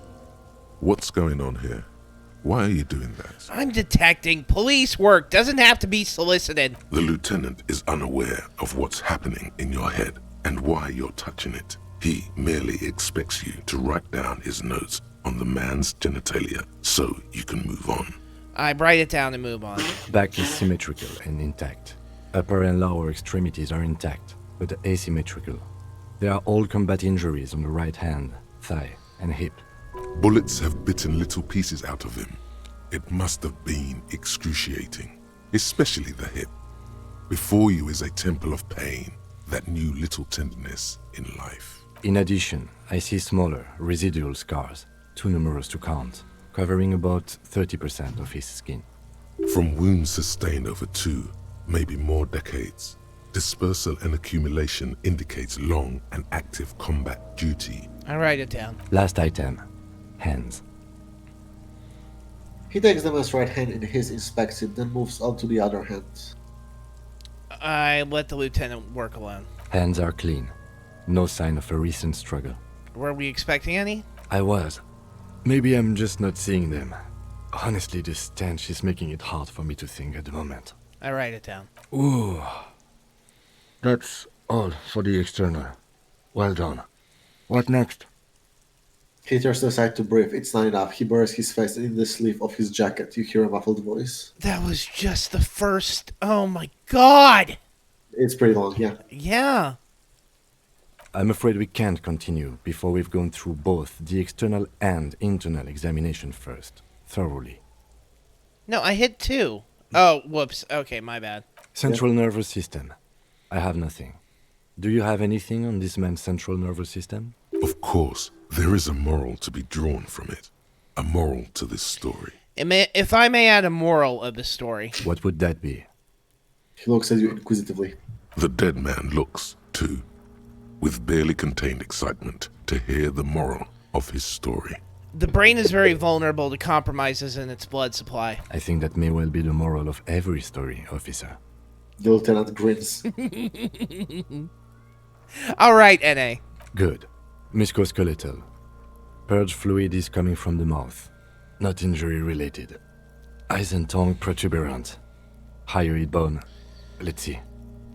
What's going on here? Why are you doing that? I'm detecting. Police work doesn't have to be solicited. The lieutenant is unaware of what's happening in your head and why you're touching it. He merely expects you to write down his notes on the man's genitalia so you can move on. I write it down and move on. Back is symmetrical and intact. Upper and lower extremities are intact, but asymmetrical. There are all combat injuries on the right hand, thigh, and hip. Bullets have bitten little pieces out of him. It must have been excruciating, especially the hip. Before you is a temple of pain that knew little tenderness in life. In addition, I see smaller, residual scars, too numerous to count, covering about 30% of his skin. From wounds sustained over 2, maybe more decades, dispersal and accumulation indicates long and active combat duty. I write it down. Last item, hands. He takes the man's right hand in his, inspects it, then moves on to the other hand. I let the lieutenant work alone. Hands are clean. No sign of a recent struggle. Were we expecting any? I was. Maybe I'm just not seeing them. Honestly, this stench is making it hard for me to think at the moment. I write it down. Ooh. That's all for the external. Well done. What next? He turns aside to breathe. It's not enough. He buries his face in the sleeve of his jacket. You hear a muffled voice. That was just the first... Oh my god! It's pretty long, yeah. Yeah. I'm afraid we can't continue before we've gone through both the external and internal examination first, thoroughly. No, I hit 2. Oh, whoops. Okay, my bad. Central nervous system. I have nothing. Do you have anything on this man's central nervous system? Of course, there is a moral to be drawn from it. A moral to this story. If I may add a moral of the story. What would that be? He looks at you inquisitively. The dead man looks, too, with barely contained excitement to hear the moral of his story. The brain is very vulnerable to compromises in its blood supply. I think that may well be the moral of every story, officer. The lieutenant grins. All right, N.A. Good. Musculoskeletal. Purge fluid is coming from the mouth. Not injury-related. Eyes and tongue protuberant. Hyoid bone. Let's see.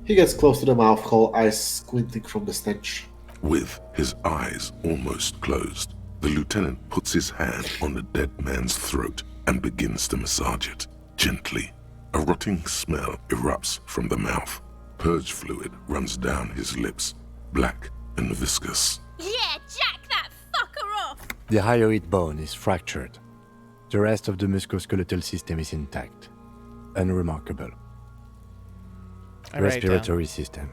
He gets close to the mouth hole, eyes squinting from the stench. With his eyes almost closed, the lieutenant puts his hand on the dead man's throat and begins to massage it, gently. A rotting smell erupts from the mouth. Purge fluid runs down his lips, black and viscous. Yeah, jack that fucker off! The hyoid bone is fractured. The rest of the musculoskeletal system is intact. Unremarkable. Respiratory system.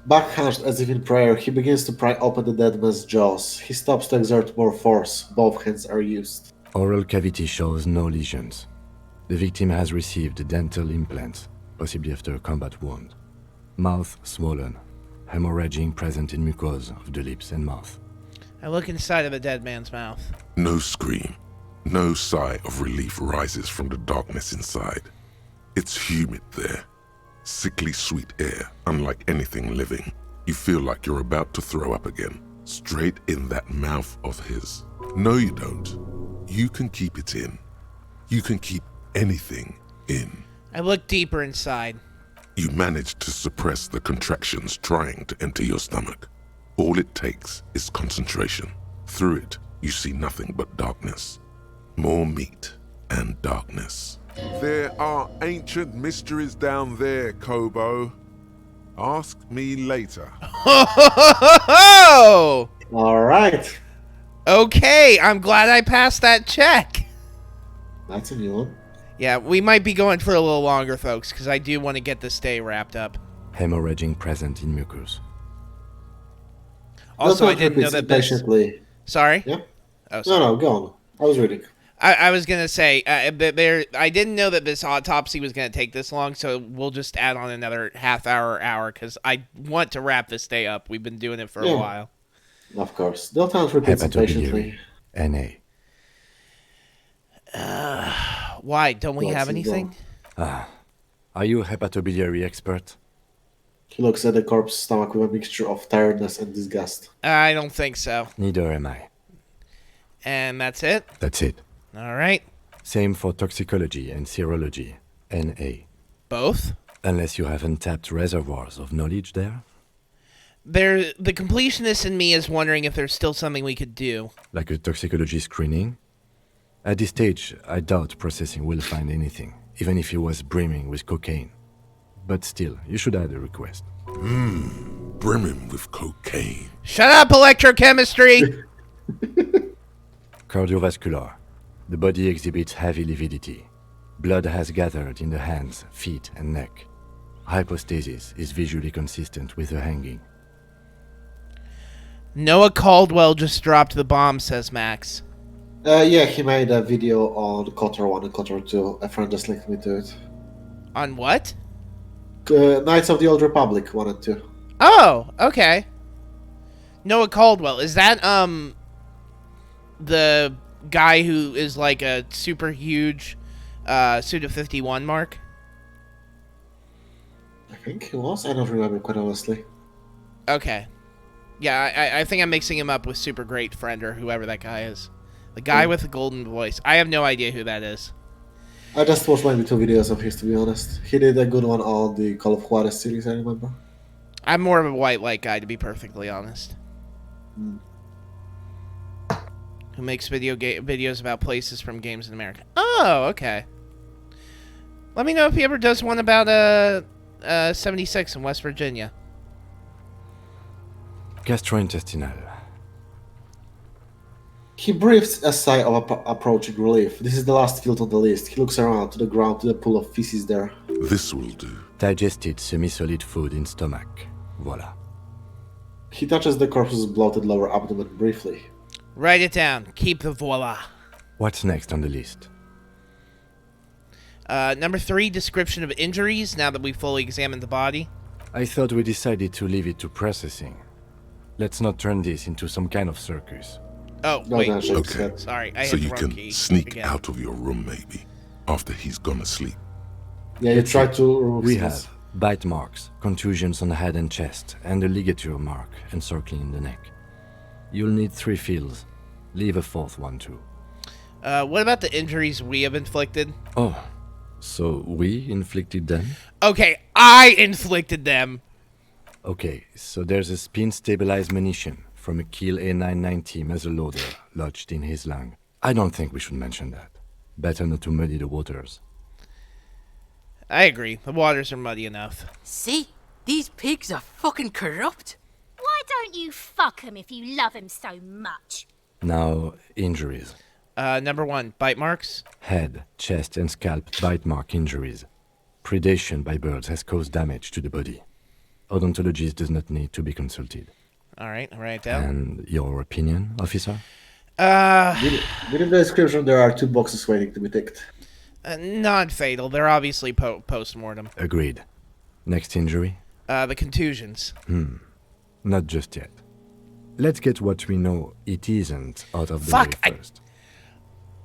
Backhunched as if in prayer, he begins to pry open the dead man's jaws. He stops to exert more force. Both hands are used. Oral cavity shows no lesions. The victim has received dental implants, possibly after a combat wound. Mouth swollen. Hemorrhaging present in mucosa of the lips and mouth. I look inside of the dead man's mouth. No scream, no sigh of relief rises from the darkness inside. It's humid there. Sickly sweet air, unlike anything living. You feel like you're about to throw up again, straight in that mouth of his. No, you don't. You can keep it in. You can keep anything in. I look deeper inside. You manage to suppress the contractions trying to enter your stomach. All it takes is concentration. Through it, you see nothing but darkness. More meat and darkness. There are ancient mysteries down there, Kobo. Ask me later. All right. Okay, I'm glad I passed that check. That's a new one. Yeah, we might be going for a little longer, folks, because I do want to get this day wrapped up. Hemorrhaging present in mucus. Also, I didn't know that this... Patiently. Sorry? Yeah? Oh, sorry. No, go on. I was reading. I was going to say, I didn't know that this autopsy was going to take this long, so we'll just add on another half hour, because I want to wrap this day up. We've been doing it for a while. Of course. They'll repeats patiently. N.A. Why? Don't we have anything? Are you a hepatobiliary expert? He looks at the corpse's stomach with a mixture of tiredness and disgust. I don't think so. Neither am I. And that's it? That's it. All right. Same for toxicology and serology. N.A. Both? Unless you have untapped reservoirs of knowledge there. The completionist in me is wondering if there's still something we could do. Like a toxicology screening? At this stage, I doubt processing will find anything, even if he was brimming with cocaine. But still, you should add a request. Brimming with cocaine. Shut up, electrochemistry! Cardiovascular. The body exhibits heavy lividity. Blood has gathered in the hands, feet, and neck. Hypostasis is visually consistent with the hanging. Noah Caldwell just dropped the bomb, says Max. Yeah, he made a video on Kotor 1 and Kotor 2. A friend just linked me to it. On what? Knights of the Old Republic 1 and 2. Oh, okay. Noah Caldwell. Is that, the guy who is like a super huge, Suda 51 mark? I think he was. I don't remember, quite honestly. Okay. Yeah, I think I'm mixing him up with Super Great Friend or whoever that guy is. The guy with the golden voice. I have no idea who that is. I just watched maybe 2 videos of his, to be honest. He did a good one on the Call of Juarez series, I remember. I'm more of a white light guy, to be perfectly honest. Who makes videos about places from games in America. Oh, okay. Let me know if he ever does one about 76 in West Virginia. Gastrointestinal. He breathes a sigh of approaching relief. This is the last field on the list. He looks around to the ground, to the pool of feces there. This will do. Digested semi-solid food in stomach. Voila. He touches the corpse's bloated lower abdomen briefly. Write it down. Keep the voila. What's next on the list? Number 3, description of injuries, now that we've fully examined the body. I thought we decided to leave it to processing. Let's not turn this into some kind of circus. Oh, wait. Okay. Sorry, I so hit the you wrong can key sneak again. out of your room, maybe, after he's gone to sleep. Yeah, you try to... We have bite marks, contusions on the head and chest, and a ligature mark encircling the neck. You'll need 3 fields. Leave a 4th one too. What about the injuries we have inflicted? Oh, so we inflicted them? Okay, I inflicted them. Okay, so there's a spin-stabilized munition from a Kiel A990 muzzleloader lodged in his lung. I don't think we should mention that. Better not to muddy the waters. I agree. The waters are muddy enough. See? These pigs are fucking corrupt. Why don't you fuck him if you love him so much? Now, injuries. Number 1, bite marks. Head, chest, and scalp bite mark injuries. Predation by birds has caused damage to the body. Odontologist does not need to be consulted. All right, I'll write it down. And your opinion, officer? Within the description, there are 2 boxes waiting to be ticked. Non-fatal. They're obviously post-mortem. Agreed. Next injury? The contusions. Not just yet. Let's get what we know it isn't out of the way first.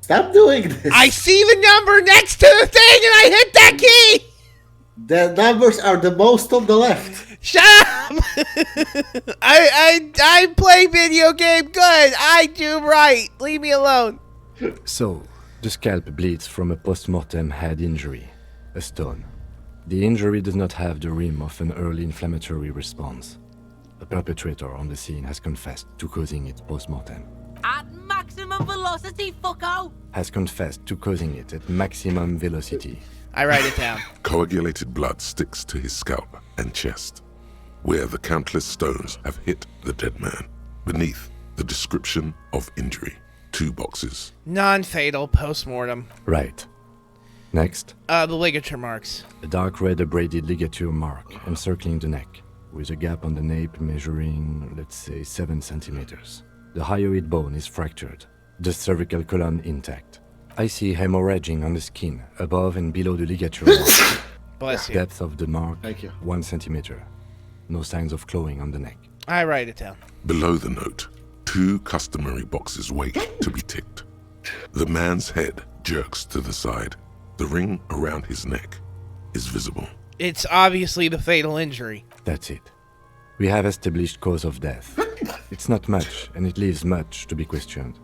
Stop doing this! I see the number next to the thing and I hit that key! The numbers are the most on the left. Shut up! I play video game good. I do right. Leave me alone. So, the scalp bleeds from a post-mortem head injury, a stone. The injury does not have the rim of an early inflammatory response. The perpetrator on the scene has confessed to causing it post-mortem. At maximum velocity, fucko! Has confessed to causing it at maximum velocity. I write it down. Coagulated blood sticks to his scalp and chest, where the countless stones have hit the dead man. Beneath, the description of injury. 2 boxes. Non-fatal, post-mortem. Right. Next. The ligature marks. A dark red abraded ligature mark encircling the neck, with a gap on the nape measuring, let's say, 7 centimeters. The hyoid bone is fractured, the cervical column intact. I see hemorrhaging on the skin, above and below the ligature mark. Bless you. Depth of the mark, Thank you. 1 centimeter. No signs of clawing on the neck. I write it down. Below the note, 2 customary boxes wait to be ticked. The man's head jerks to the side. The ring around his neck is visible. It's obviously the fatal injury. That's it. We have established cause of death. It's not much, and it leaves much to be questioned.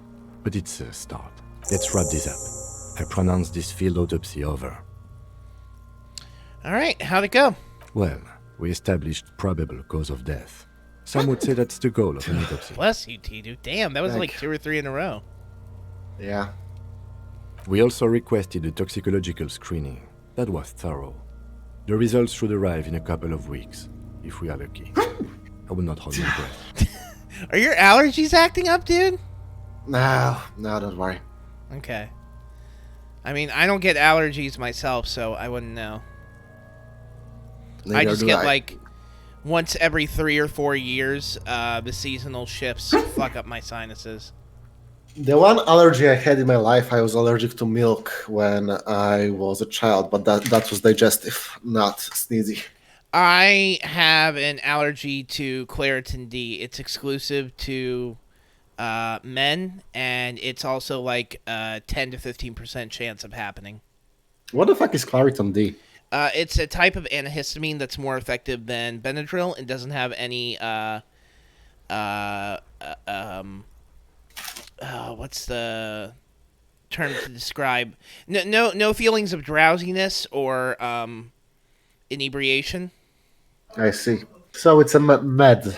But it's a start. Let's wrap this up. I pronounce this field autopsy over. All right, how'd it go? Well, we established probable cause of death. Some would say that's the goal of an autopsy. Bless you, Tidu. Damn, that was like 2 or 3 in a row. Yeah. We also requested a toxicological screening. That was thorough. The results should arrive in a couple of weeks, if we are lucky. I will not hold my breath. Are your allergies acting up, dude? No, don't worry. Okay. I mean, I don't get allergies myself, so I wouldn't know. Neither I just do get I. like once every 3 or 4 years, the seasonal shifts fuck up my sinuses. The one allergy I had in my life, I was allergic to milk when I was a child, but that was digestive, not sneezy. I have an allergy to Claritin D. It's exclusive to men, and it's also like a 10 to 15% chance of happening. What the fuck is Claritin D? It's a type of antihistamine that's more effective than Benadryl and doesn't have any what's the term to describe? No feelings of drowsiness or inebriation. I see. So it's a med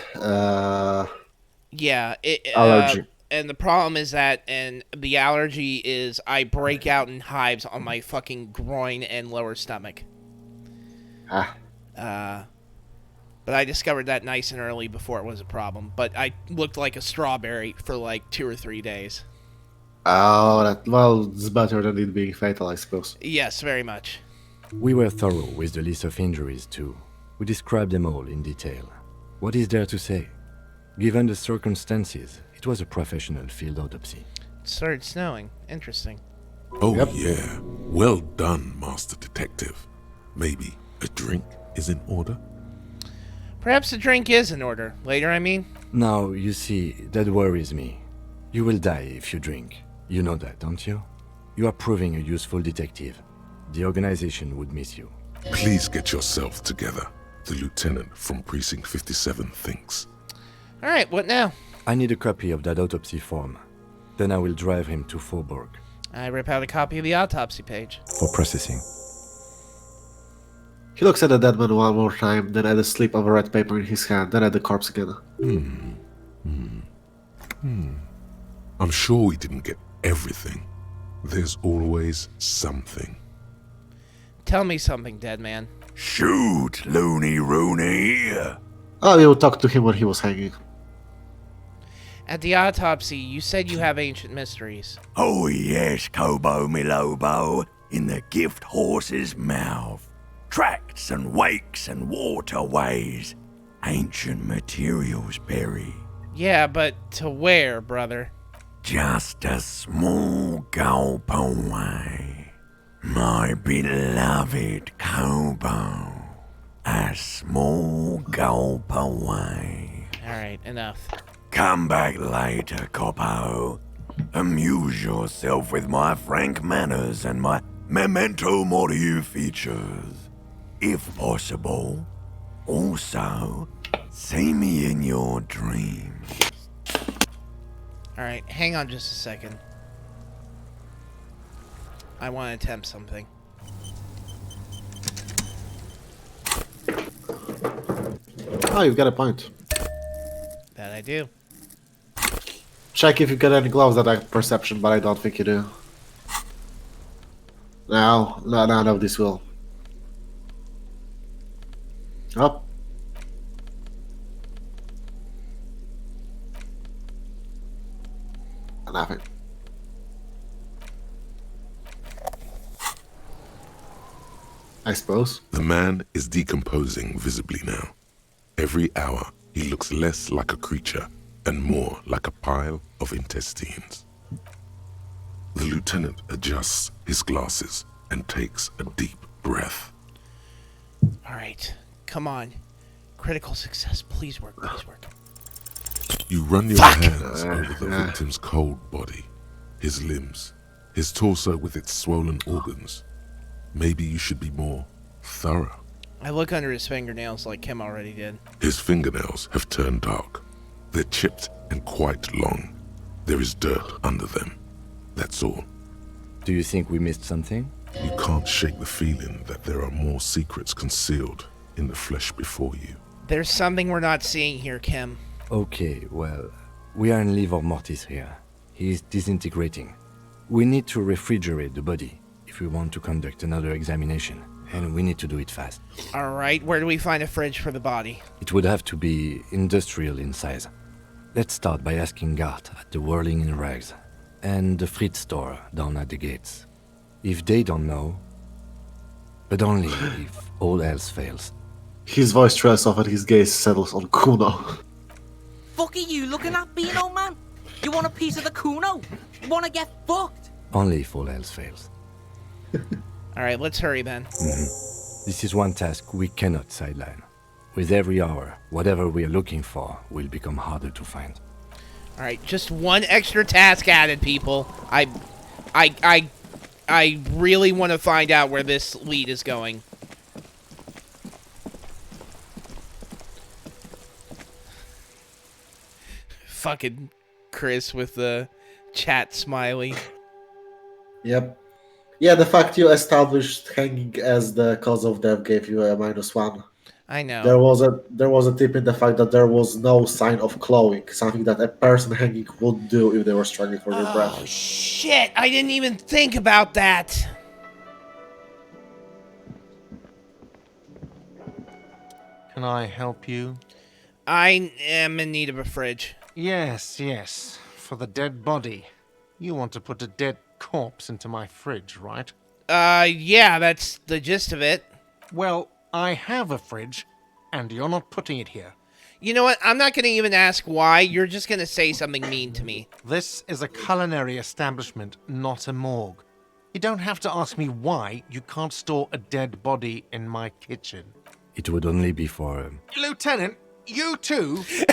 Yeah, allergy. And the problem is that, and the allergy is, I break out in hives on my fucking groin and lower stomach. But I discovered that nice and early before it was a problem. But I looked like a strawberry for like 2 or 3 days. Oh, well, it's better than it being fatal, I suppose. Yes, very much. We were thorough with the list of injuries, too. We described them all in detail. What is there to say? Given the circumstances, it was a professional field autopsy. started snowing. Interesting. Oh, yeah. Well done, Master Detective. Maybe a drink is in order? Perhaps a drink is in order. Later, I mean. Now, you see, that worries me. You will die if you drink. You know that, don't you? You are proving a useful detective. The organization would miss you. Please get yourself together. The lieutenant from Precinct 57 thinks. Alright, what now? I need a copy of that autopsy form. Then I will drive him to Faubourg. I rip out a copy of the autopsy page. For processing. He looks at the dead man one more time, then at the slip of a red paper in his hand, then at the corpse again. I'm sure we didn't get everything. There's always something. Tell me something, dead man. Shoot, loony Rooney. Oh, you talked to him when he was hanging. At the autopsy, you said you have ancient mysteries. Oh yes, Kobo Milobo, in the gift horse's mouth. Tracts and wakes and waterways. Ancient materials buried. Yeah, but to where, brother? Just a small gulp away. My beloved Kobo. A small gulp away. Alright, enough. Come back later, Kopo. Amuse yourself with my frank manners and my memento mori features. If possible, also, see me in your dreams. Alright, hang on just a second. I want to attempt something. Oh, you've got a point. That I do. Check if you got any gloves that have perception, but I don't think you do. No, this will. Up. Nothing. I suppose. The man is decomposing visibly now. Every hour, he looks less like a creature and more like a pile of intestines. The lieutenant adjusts his glasses and takes a deep breath. Alright, come on. Critical success. Please work, please work. You run your hands over the victim's cold body, his limbs, his torso with its swollen organs. Maybe you should be more thorough. I look under his fingernails like Kim already did. His fingernails have turned dark. They're chipped and quite long. There is dirt under them. That's all. Do you think we missed something? You can't shake the feeling that there are more secrets concealed in the flesh before you. There's something we're not seeing here, Kim. Okay, well, we are in livor mortis here. He is disintegrating. We need to refrigerate the body if we want to conduct another examination, and we need to do it fast. Alright, where do we find a fridge for the body? It would have to be industrial in size. Let's start by asking Gart at the Whirling in Rags and the Fritz store down at the gates. If they don't know, but only if all else fails. His voice trails off and his gaze settles on Kuno. Fuck are you looking at, Beano man? You want a piece of the Kuno? Wanna get fucked? Only if all else fails. Alright, let's hurry then. This is one task we cannot sideline. With every hour, whatever we are looking for will become harder to find. Alright, just one extra task added, people. I really want to find out where this lead is going. Fucking Chris with the chat smiley. Yep. Yeah, the fact you established hanging as the cause of death gave you a -1. I know. There was a tip in the fact that there was no sign of clawing, something that a person hanging would do if they were struggling for their breath. Oh shit, I didn't even think about that. Can I help you? I am in need of a fridge. Yes. For the dead body. You want to put a dead corpse into my fridge, right? Yeah, that's the gist of it. Well, I have a fridge, and you're not putting it here. You know what? I'm not going to even ask why. You're just going to say something mean to me. This is a culinary establishment, not a morgue. You don't have to ask me why you can't store a dead body in my kitchen. It would only be for... Lieutenant, you too? You're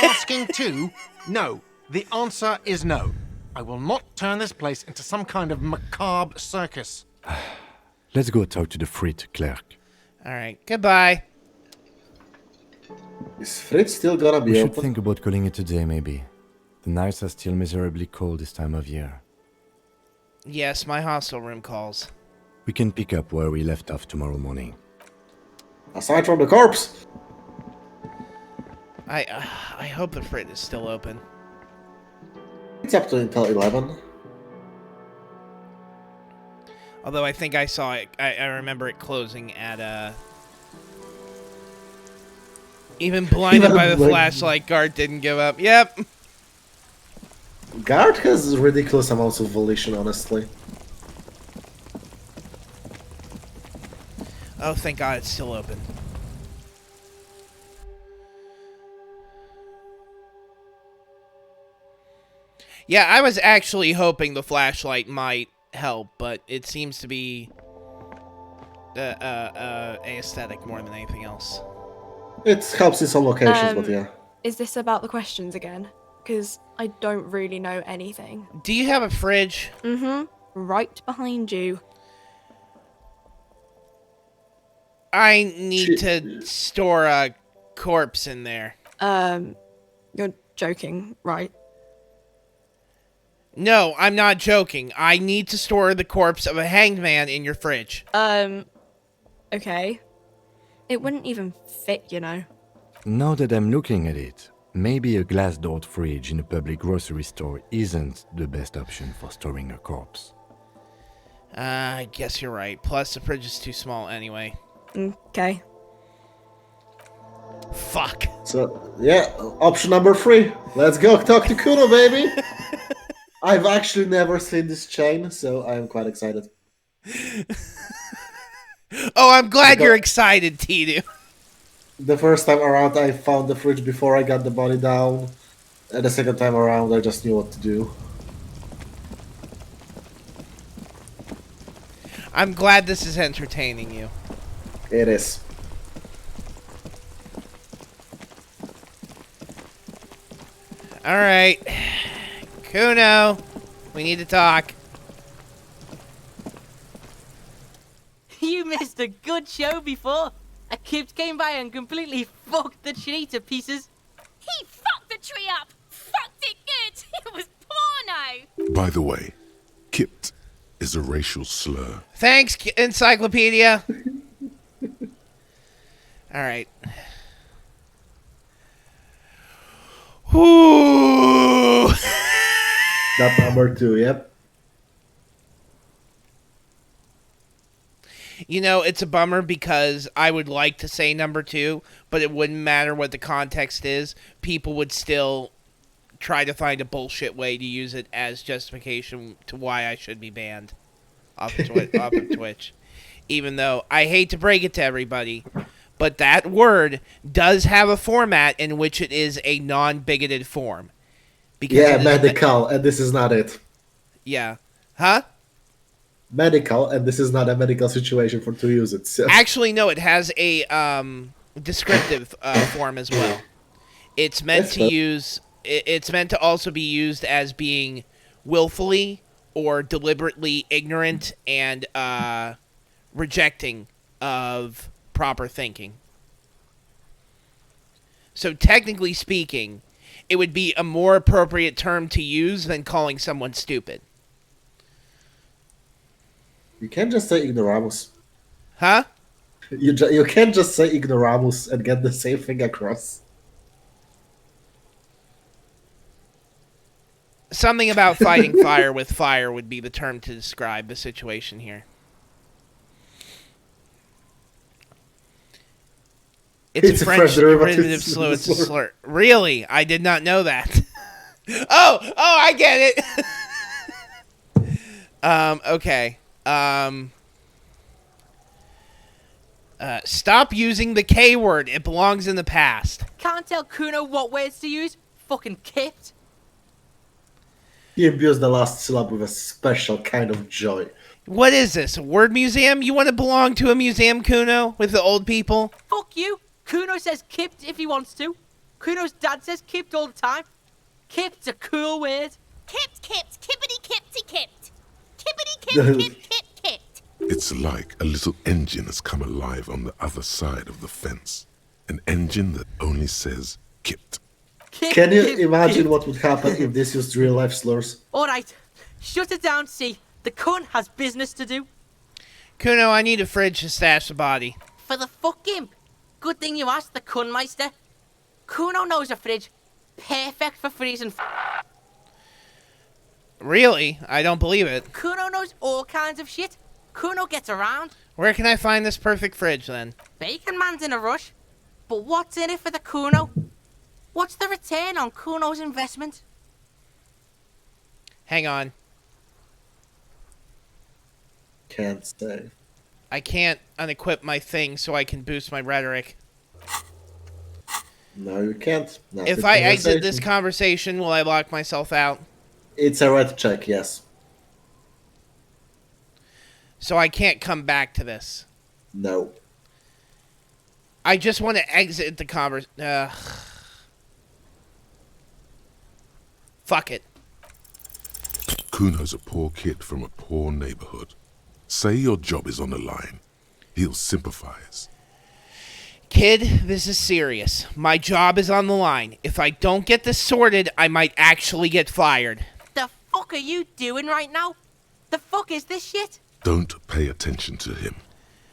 asking too? No. The answer is no. I will not turn this place into some kind of macabre circus. Let's go talk to the frit clerk. All right. Goodbye. Is Fritz still gonna be We should open? think about calling it a day, maybe. The nights are still miserably cold this time of year. Yes, my hostel room calls. We can pick up where we left off tomorrow morning. Aside from the corpse. I hope the frit is still open. It's up to until 11. Although I think I saw it. I remember it closing at Even blinded by the flashlight, guard didn't give up. Yep. Guard has ridiculous amounts of volition, honestly. Oh, thank God it's still open. Yeah, I was actually hoping the flashlight might help, but it seems to be aesthetic more than anything else. It helps in some locations, but yeah. Is this about the questions again? Because I don't really know anything. Do you have a fridge? Mm-hmm. Right behind you. I need to store a corpse in there. You're joking, right? No, I'm not joking. I need to store the corpse of a hanged man in your fridge. Okay. It wouldn't even fit, you know. Now that I'm looking at it, maybe a glass-doored fridge in a public grocery store isn't the best option for storing a corpse. I guess you're right. Plus, the fridge is too small anyway. Okay. Fuck. So, yeah, option number 3. Let's go talk to Kuno, baby! I've actually never seen this chain, so I am quite excited. Oh, I'm glad you're excited, Tidu. The first time around, I found the fridge before I got the body down. And the second time around, I just knew what to do. I'm glad this is entertaining you. It is. Alright. Kuno, we need to talk. You missed a good show before. A kid came by and completely fucked the tree to pieces. He fucked the tree up! Fucked it good! It was porno! By the way, kipped is a racial slur. Thanks, Encyclopedia. Alright. Ooh. That number 2, yep. You know, it's a bummer because I would like to say number 2, but it wouldn't matter what the context is. People would still try to find a bullshit way to use it as justification to why I should be banned off of Twitch. Even though I hate to break it to everybody, but that word does have a format in which it is a non-bigoted form. Yeah, medical, and this is not it. Yeah. Huh? Medical, and this is not a medical situation for to use it. So. Actually, no, it has a descriptive form as well. It's meant to use. It's meant to also be used as being willfully or deliberately ignorant and rejecting of proper thinking. So technically speaking, it would be a more appropriate term to use than calling someone stupid. You can't just say ignoramus. Huh? You can't just say ignoramus and get the same thing across. Something about fighting fire with fire would be the term to describe the situation here. It's a French derivative slur. Really? I did not know that. Oh, I get it. Okay. Stop using the K word. It belongs in the past. Can't tell Kuno what words to use? Fucking kipped. He abused the last syllable with a special kind of joy. What is this, a word museum? You want to belong to a museum, Kuno, with the old people? Fuck you. Kuno says kipped if he wants to. Kuno's dad says kipped all the time. Kipped's a cool word. Kipped, kippity, kipty, kipped. Kippity, kipped. It's like a little engine has come alive on the other side of the fence. An engine that only says kipped. Can you imagine what would happen if this used real-life slurs? Alright, shut it down, see. The cunt has business to do. Kuno, I need a fridge to stash the body. For the fuck imp. Good thing you asked the Kunmeister. Kuno knows a fridge. Perfect for freezing. Really? I don't believe it. Kuno knows all kinds of shit. Kuno gets around. Where can I find this perfect fridge, then? Bacon Man's in a rush. But what's in it for the Kuno? What's the return on Kuno's investment? Hang on. Can't say. I can't unequip my thing so I can boost my rhetoric. No, you can't. Not If I exit this conversation, will I lock myself out? It's a red check, yes. So I can't come back to this. No. I just want to exit the conversation. Fuck it. Kuno's a poor kid from a poor neighborhood. Say your job is on the line. He'll sympathize. Kid, this is serious. My job is on the line. If I don't get this sorted, I might actually get fired. The fuck are you doing right now? The fuck is this shit? Don't pay attention to him.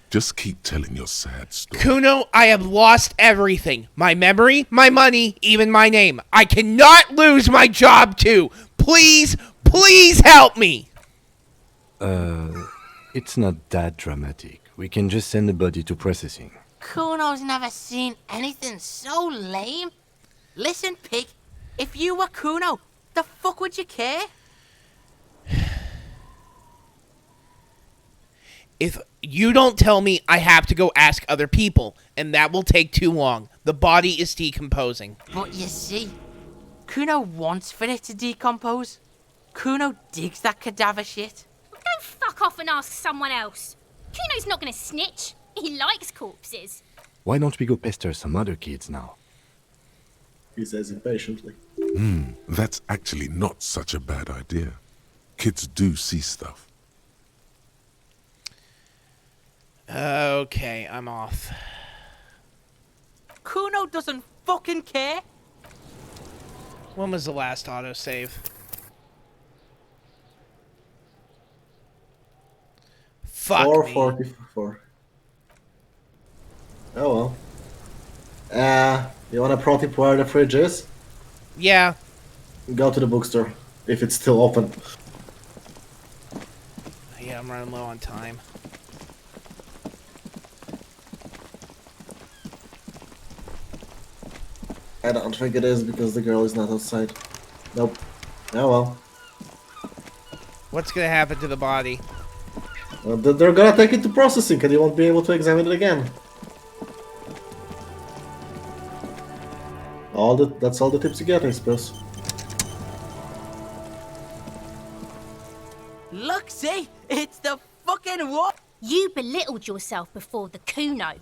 Just keep telling your sad story. Kuno, I have lost everything. My memory, my money, even my name. I cannot lose my job too. Please, please help me. It's not that dramatic. We can just send the body to processing. Kuno's never seen anything so lame. Listen, pig. If you were Kuno, the fuck would you care? If you don't tell me, I have to go ask other people, and that will take too long. The body is decomposing. But you see, Kuno wants for it to decompose. Kuno digs that cadaver shit. Well, go fuck off and ask someone else. Kuno's not gonna snitch. He likes corpses. Why don't we go pester some other kids now? He says impatiently. That's actually not such a bad idea. Kids do see stuff. Okay, I'm off. Kuno doesn't fucking care. When was the last autosave? Fuck 444. Oh well. You want a pro tip where the fridge is? Yeah. Go to the bookstore, if it's still open. Yeah, I'm running low on time. I don't think it is because the girl is not outside. Nope. Oh well. What's gonna happen to the body? They're gonna take it to processing and you won't be able to examine it again. That's all the tips you get, I suppose. Look, see? It's the fucking what? You belittled yourself before the Kuno.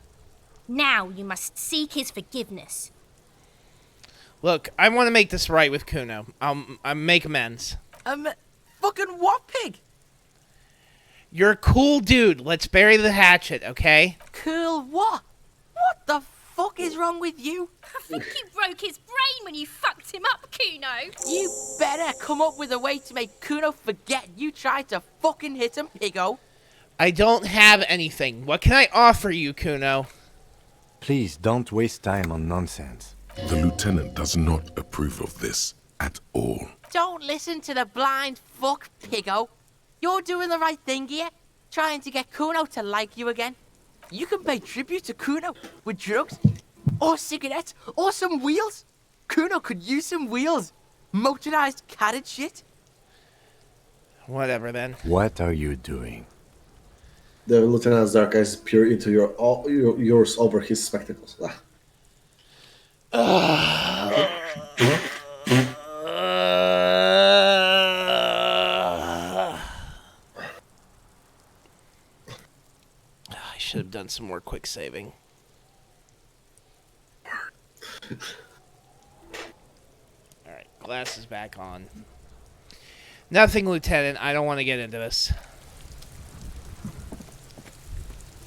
Now you must seek his forgiveness. Look, I want to make this right with Kuno. I'll make amends. Fucking what, pig? You're a cool dude. Let's bury the hatchet, okay? Cool what? What the fuck is wrong with you? I think you broke his brain when you fucked him up, Kuno. You better come up with a way to make Kuno forget you tried to fucking hit him, piggo. I don't have anything. What can I offer you, Kuno? Please don't waste time on nonsense. The lieutenant does not approve of this at all. Don't listen to the blind fuck, piggo. You're doing the right thing here, trying to get Kuno to like you again. You can pay tribute to Kuno with drugs, or cigarettes, or some wheels. Kuno could use some wheels. Motorized carriage shit. Whatever, then. What are you doing? The lieutenant's dark eyes peer into yours over his spectacles. I should have done some more quick saving. Alright, glasses back on. Nothing, Lieutenant. I don't want to get into this.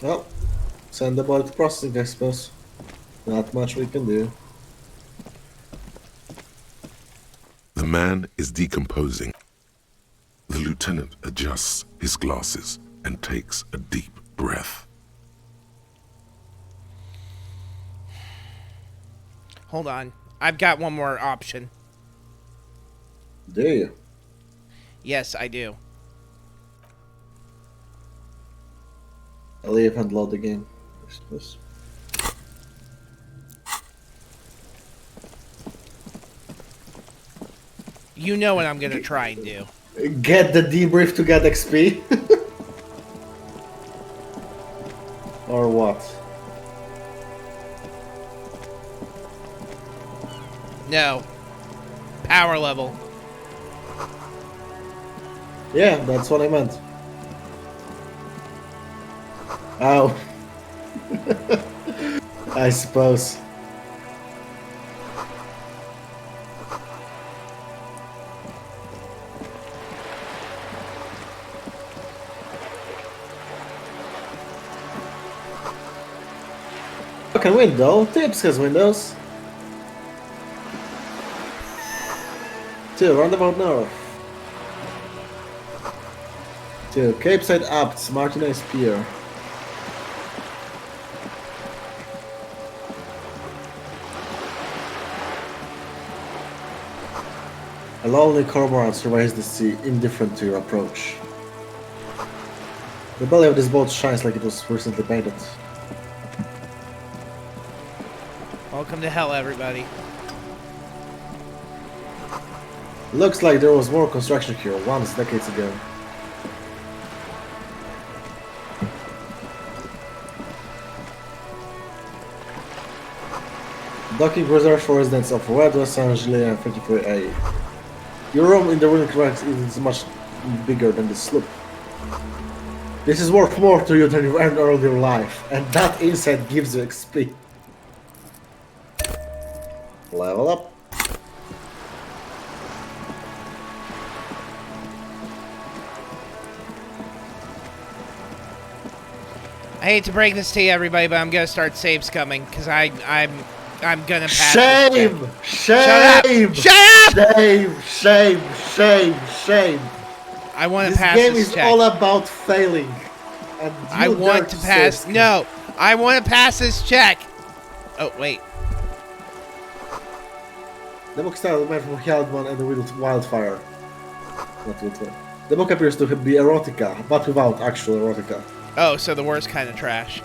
Well, send the body to processing, I suppose. Not much we can do. The man is decomposing. The lieutenant adjusts his glasses and takes a deep breath. Hold on. I've got one more option. Do you? Yes, I do. I'll leave and load the game, I suppose. You know what I'm going to try and do. Get the debrief to get XP? Or what? No. Power level. Yeah, that's what I meant. Oh. I suppose. Fucking window. Tips has windows. 2, roundabout north. 2, Cape Side Apts, Martinez Pier. A lonely cormorant surveys the sea, indifferent to your approach. The belly of this boat shines like it was recently painted. Welcome to hell, everybody. Looks like there was more construction here once decades ago. Docking reserved for residents of Red, Los Angeles, and 53A. Your room in the ruined wrecks is much bigger than the sloop. This is worth more to you than you earned all your life, and that insight gives you XP. Level up. I hate to break this to you, everybody, but I'm gonna start save scumming because I'm gonna pass. Shame! Shame! Shut up! Shame! Shame! Shame! Shame! I want to This pass game this is check. all about failing. And I you want dare to say pass. it. No, I want to pass this check. Oh wait. The book started man from Hellman and the Wildfire. Not Wildfire. The book appears to be erotica, but without actual erotica. Oh, so the worst kind of trash.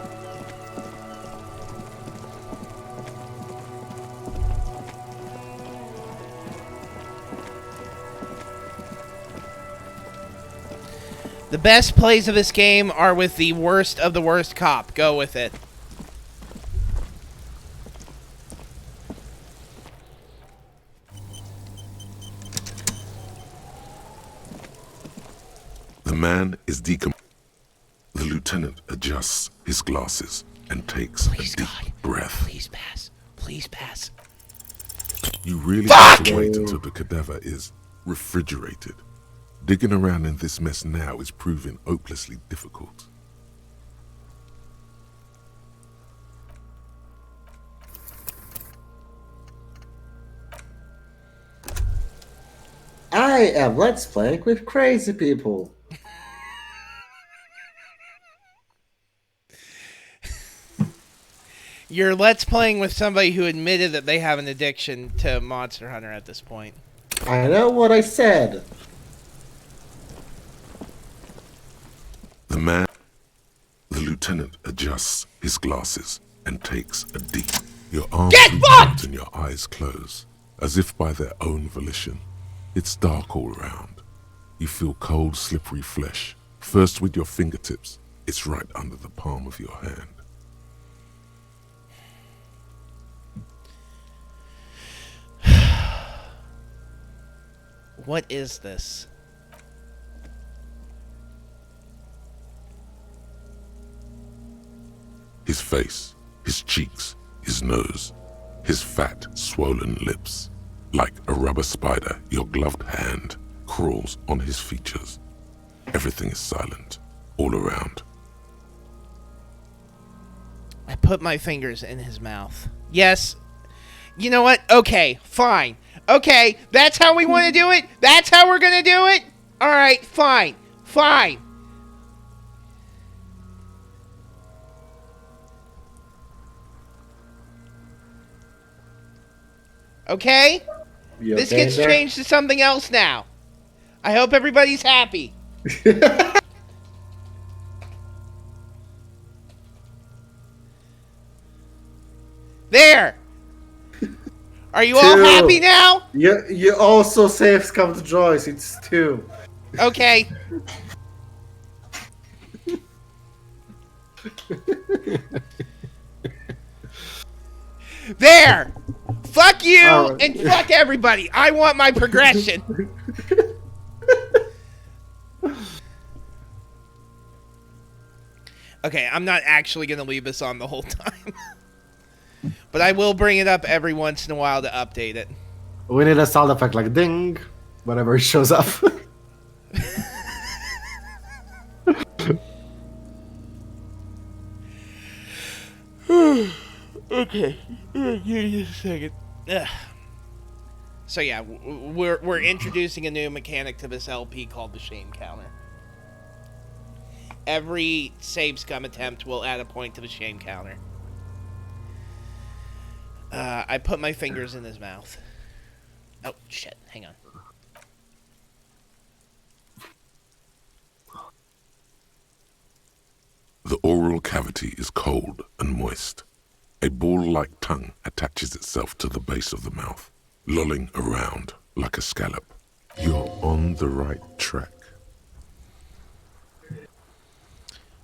The best plays of this game are with the worst of the worst cop. Go with it. The man is decomposing. The lieutenant adjusts his glasses and takes a deep breath. Please pass. Please pass. You really have to wait until the cadaver is refrigerated. Digging around in this mess now is proving hopelessly difficult. I am Let's Playing with crazy people. You're Let's Playing with somebody who admitted that they have an addiction to Monster Hunter at this point. I know what I said. The lieutenant adjusts his glasses and takes a deep. Your arms move out and your eyes close, as if by their own volition. It's dark all around. You feel cold, slippery flesh, first with your fingertips, It's right under the palm of your hand. What is this? His face, his cheeks, his nose, his fat, swollen lips. Like a rubber spider, your gloved hand crawls on his features. Everything is silent, all around. I put my fingers in his mouth. Yes. You know what? Okay, fine. Okay, that's how we want to do it? That's how we're going to do it? Alright, fine. Fine. Okay? This okay gets there? changed to something else now. I hope everybody's happy. There! Are you all happy now? You also saved Come to Joyce. It's 2. Okay. There! Fuck you Right. and fuck everybody. I want my progression. Okay, I'm not actually going to leave this on the whole time. But I will bring it up every once in a while to update it. We need a sound effect like ding whenever it shows up. Okay. Give me a second. Ugh. So yeah, we're introducing a new mechanic to this LP called the shame counter. Every save scum attempt will add a point to the shame counter. I put my fingers in his mouth. Oh shit! Hang on. The oral cavity is cold and moist. A ball-like tongue attaches itself to the base of the mouth, lolling around like a scallop. You're on the right track.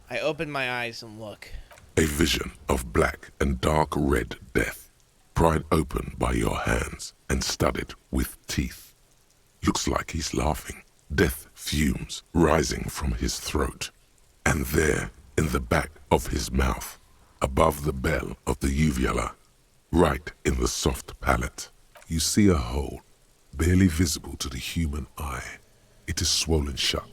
I open my eyes and look. A vision of black and dark red death, pried open by your hands and studded with teeth. Looks like he's laughing. Death fumes rising from his throat. And there, in the back of his mouth, above the bell of the uvula, right in the soft palate, you see a hole, barely visible to the human eye. It is swollen shut,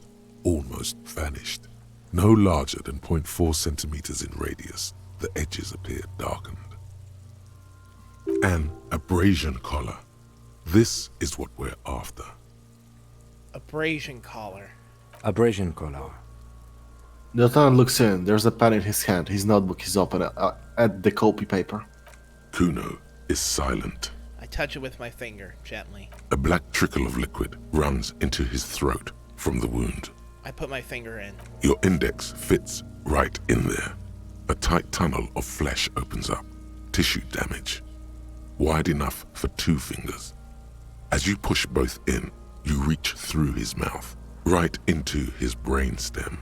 almost vanished. No larger than 0.4 centimeters in radius, the edges appear darkened. An abrasion collar. This is what we're after. Abrasion collar. Abrasion collar. The lieutenant looks in. There's a pen in his hand. His notebook is open at the copy paper. Kuno is silent. I touch it with my finger, gently. A black trickle of liquid runs into his throat from the wound. I put my finger in. Your index fits right in there. A tight tunnel of flesh opens up. Tissue damage. Wide enough for 2 fingers. As you push both in, you reach through his mouth, right into his brainstem.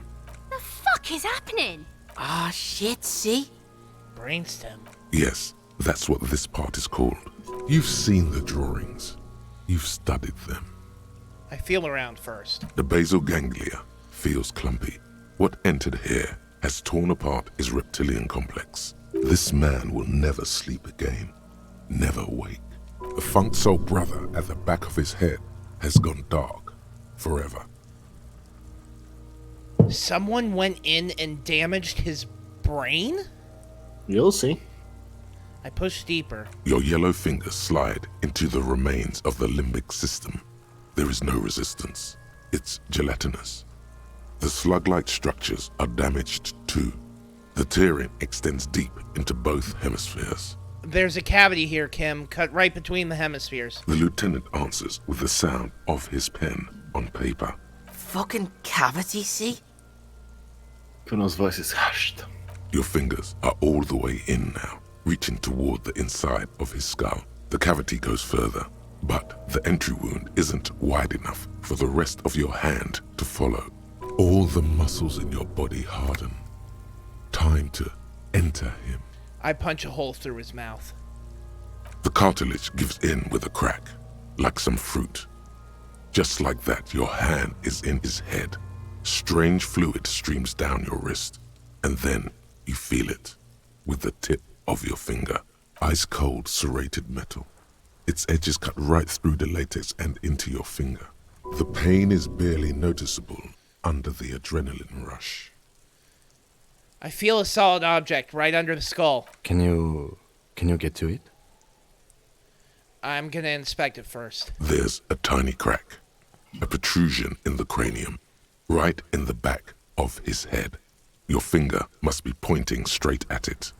The fuck is happening? Ah, shit, see? Brainstem. Yes, that's what this part is called. You've seen the drawings. You've studied them. I feel around first. The basal ganglia feels clumpy. What entered here has torn apart his reptilian complex. This man will never sleep again. Never wake. The funk soul brother at the back of his head has gone dark forever. Someone went in and damaged his brain? You'll see. I push deeper. Your yellow fingers slide into the remains of the limbic system. There is no resistance. It's gelatinous. The slug-like structures are damaged too. The tearing extends deep into both hemispheres. There's a cavity here, Kim, cut right between the hemispheres. The lieutenant answers with the sound of his pen on paper. Fucking cavity, see? Kuno's voice is hushed. Your fingers are all the way in now, reaching toward the inside of his skull. The cavity goes further, but the entry wound isn't wide enough for the rest of your hand to follow. All the muscles in your body harden. time to enter him. I punch a hole through his mouth. The cartilage gives in with a crack, like some fruit. Just like that, your hand is in his head. Strange fluid streams down your wrist, and then you feel it with the tip of your finger. Ice cold serrated metal. Its edges cut right through the latex and into your finger. The pain is barely noticeable under the adrenaline rush. I feel a solid object right under the skull. Can you get to it? I'm gonna inspect it first. There's a tiny crack, a protrusion in the cranium, right in the back of his head. Your finger must be pointing straight at it,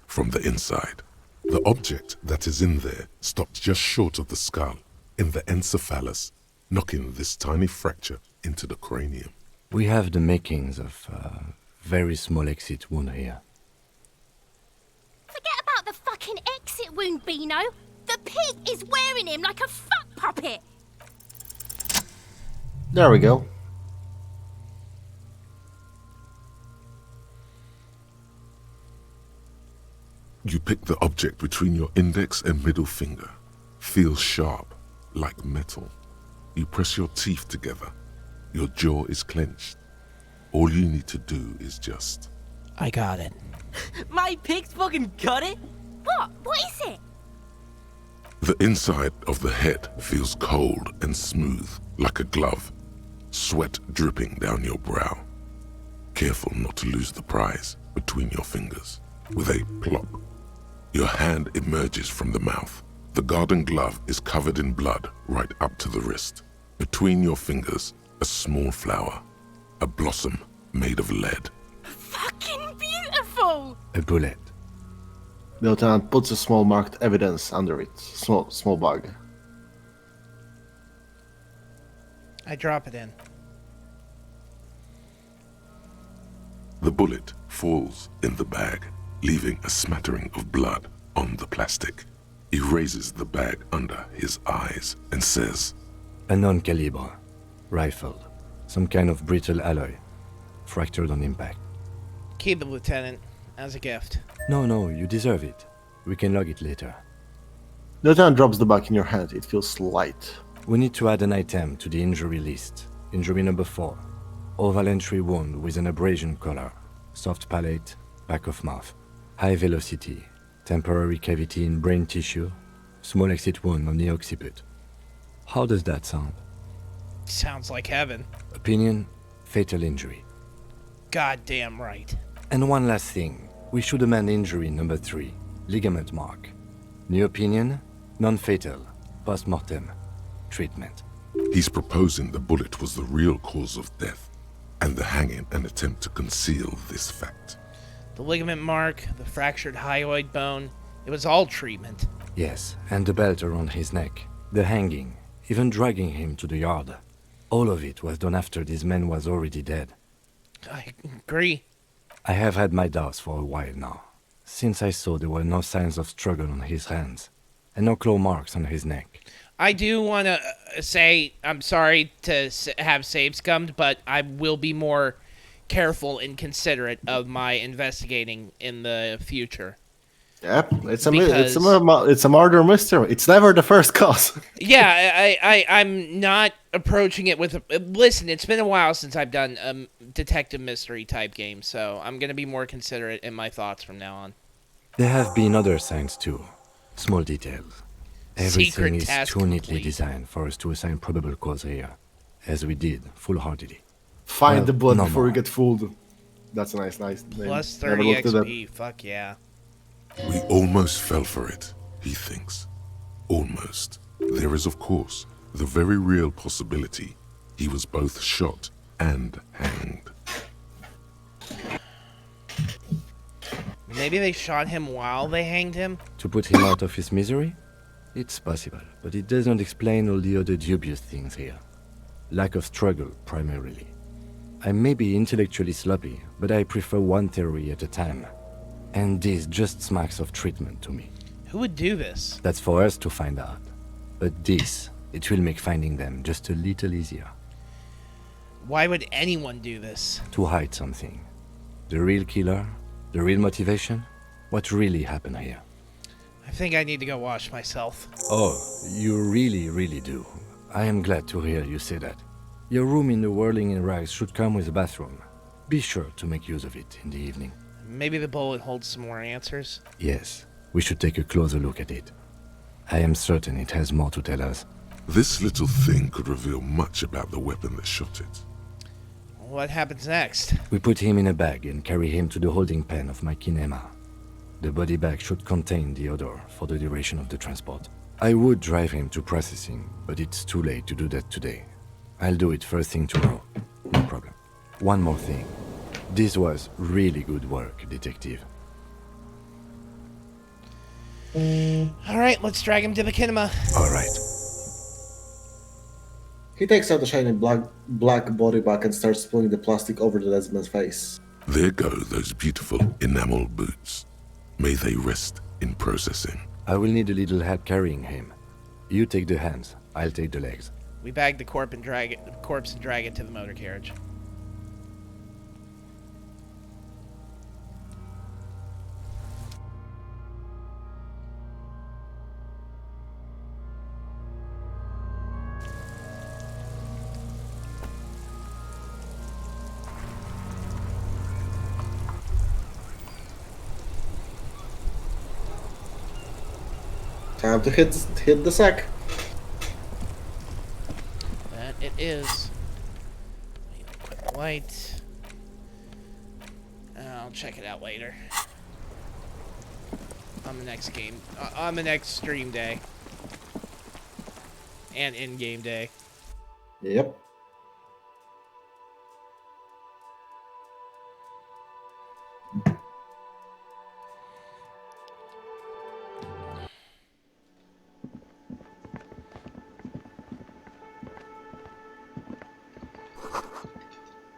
from the inside. The object that is in there stops just short of the skull, in the encephalus, knocking this tiny fracture into the cranium. We have the makings of a very small exit wound here. Forget about the fucking exit wound, Beano. The pig is wearing him like a fuck puppet. There we go. You pick the object between your index and middle finger. Feels sharp, like metal. You press your teeth together. Your jaw is clenched. All you need to do is just... I got it. My pig's fucking got it? What? What is it? The inside of the head feels cold and smooth, like a glove. Sweat dripping down your brow. Careful not to lose the prize between your fingers. With a plop, your hand emerges from the mouth. The garden glove is covered in blood right up to the wrist. Between your fingers, a small flower. A blossom made of lead. Fucking beautiful! A bullet. The lieutenant puts a small marked evidence under it. Small bug. I drop it in. The bullet falls in the bag, leaving a smattering of blood on the plastic. He raises the bag under his eyes and says, A non-caliber. Rifled. Some kind of brittle alloy. Fractured on impact. Keep it, Lieutenant, as a gift. No, you deserve it. We can log it later. The lieutenant drops the bag in your hand. It feels light. We need to add an item to the injury list. Injury number 4. Oval entry wound with an abrasion color. Soft palate, back of mouth. High velocity. Temporary cavity in brain tissue. Small exit wound on the occiput. How does that sound? Sounds like heaven. Opinion, fatal injury. Goddamn right. And one last thing. We should amend injury number 3. Ligament mark. New opinion, non-fatal. Post-mortem. Treatment. He's proposing the bullet was the real cause of death, and the hanging an attempt to conceal this fact. The ligament mark, the fractured hyoid bone, it was all treatment. Yes, and the belt around his neck. The hanging, even dragging him to the yard. All of it was done after this man was already dead. I agree. I have had my doubts for a while now, since I saw there were no signs of struggle on his hands, and no claw marks on his neck. I do want to say I'm sorry to have save scummed, but I will be more careful and considerate of my investigating in the future. Yep, it's a murder mystery. It's never the first cause. Yeah, I'm not approaching it with listen, it's been a while since I've done a detective mystery type game, so I'm going to be more considerate in my thoughts from now on. There have been other signs too. Small details. Everything is too neatly designed for us to assign probable cause here, as we did, full-heartedly. Find the blood before we get fooled. That's a nice name. Plus 30 XP, fuck yeah. We almost fell for it, he thinks. Almost. There is, of course, the very real possibility he was both shot and hanged. Maybe they shot him while they hanged him? To put him out of his misery? It's possible, but it doesn't explain all the other dubious things here. Lack of struggle, primarily. I may be intellectually sloppy, but I prefer one theory at a time. And this just smacks of treatment to me. Who would do this? That's for us to find out. But this, it will make finding them just a little easier. Why would anyone do this? To hide something. The real killer, The real motivation? What really happened here? I think I need to go wash myself. Oh, you really, really do. I am glad to hear you say that. Your room in the Whirling in Rags should come with a bathroom. Be sure to make use of it in the evening. Maybe the bullet holds some more answers. Yes, we should take a closer look at it. I am certain it has more to tell us. This little thing could reveal much about the weapon that shot it. What happens next? We put him in a bag and carry him to the holding pen of my kinema. The body bag should contain the odor for the duration of the transport. I would drive him to processing, but it's too late to do that today. I'll do it first thing tomorrow. No problem. One more thing. This was really good work, detective. Alright, let's drag him to the kinema. Alright. He takes out the shiny black body bag and starts pulling the plastic over the dead man's face. There go those beautiful enamel boots. May they rest in processing. I will need a little help carrying him. You take the hands, I'll take the legs. We bag the corpse and drag it to the motor carriage. Time to hit the sack. That it is. Quick light. I'll check it out later. On the next game. On the next stream day. And in-game day. Yep.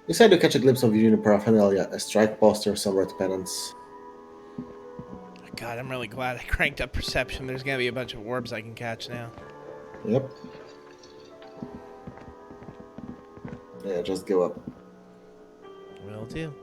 You said you catch a glimpse of union paraphernalia, a strike poster, some red pennants. God, I'm really glad I cranked up perception. There's gonna be a bunch of orbs I can catch now. Yep. Yeah, just go up. Will do.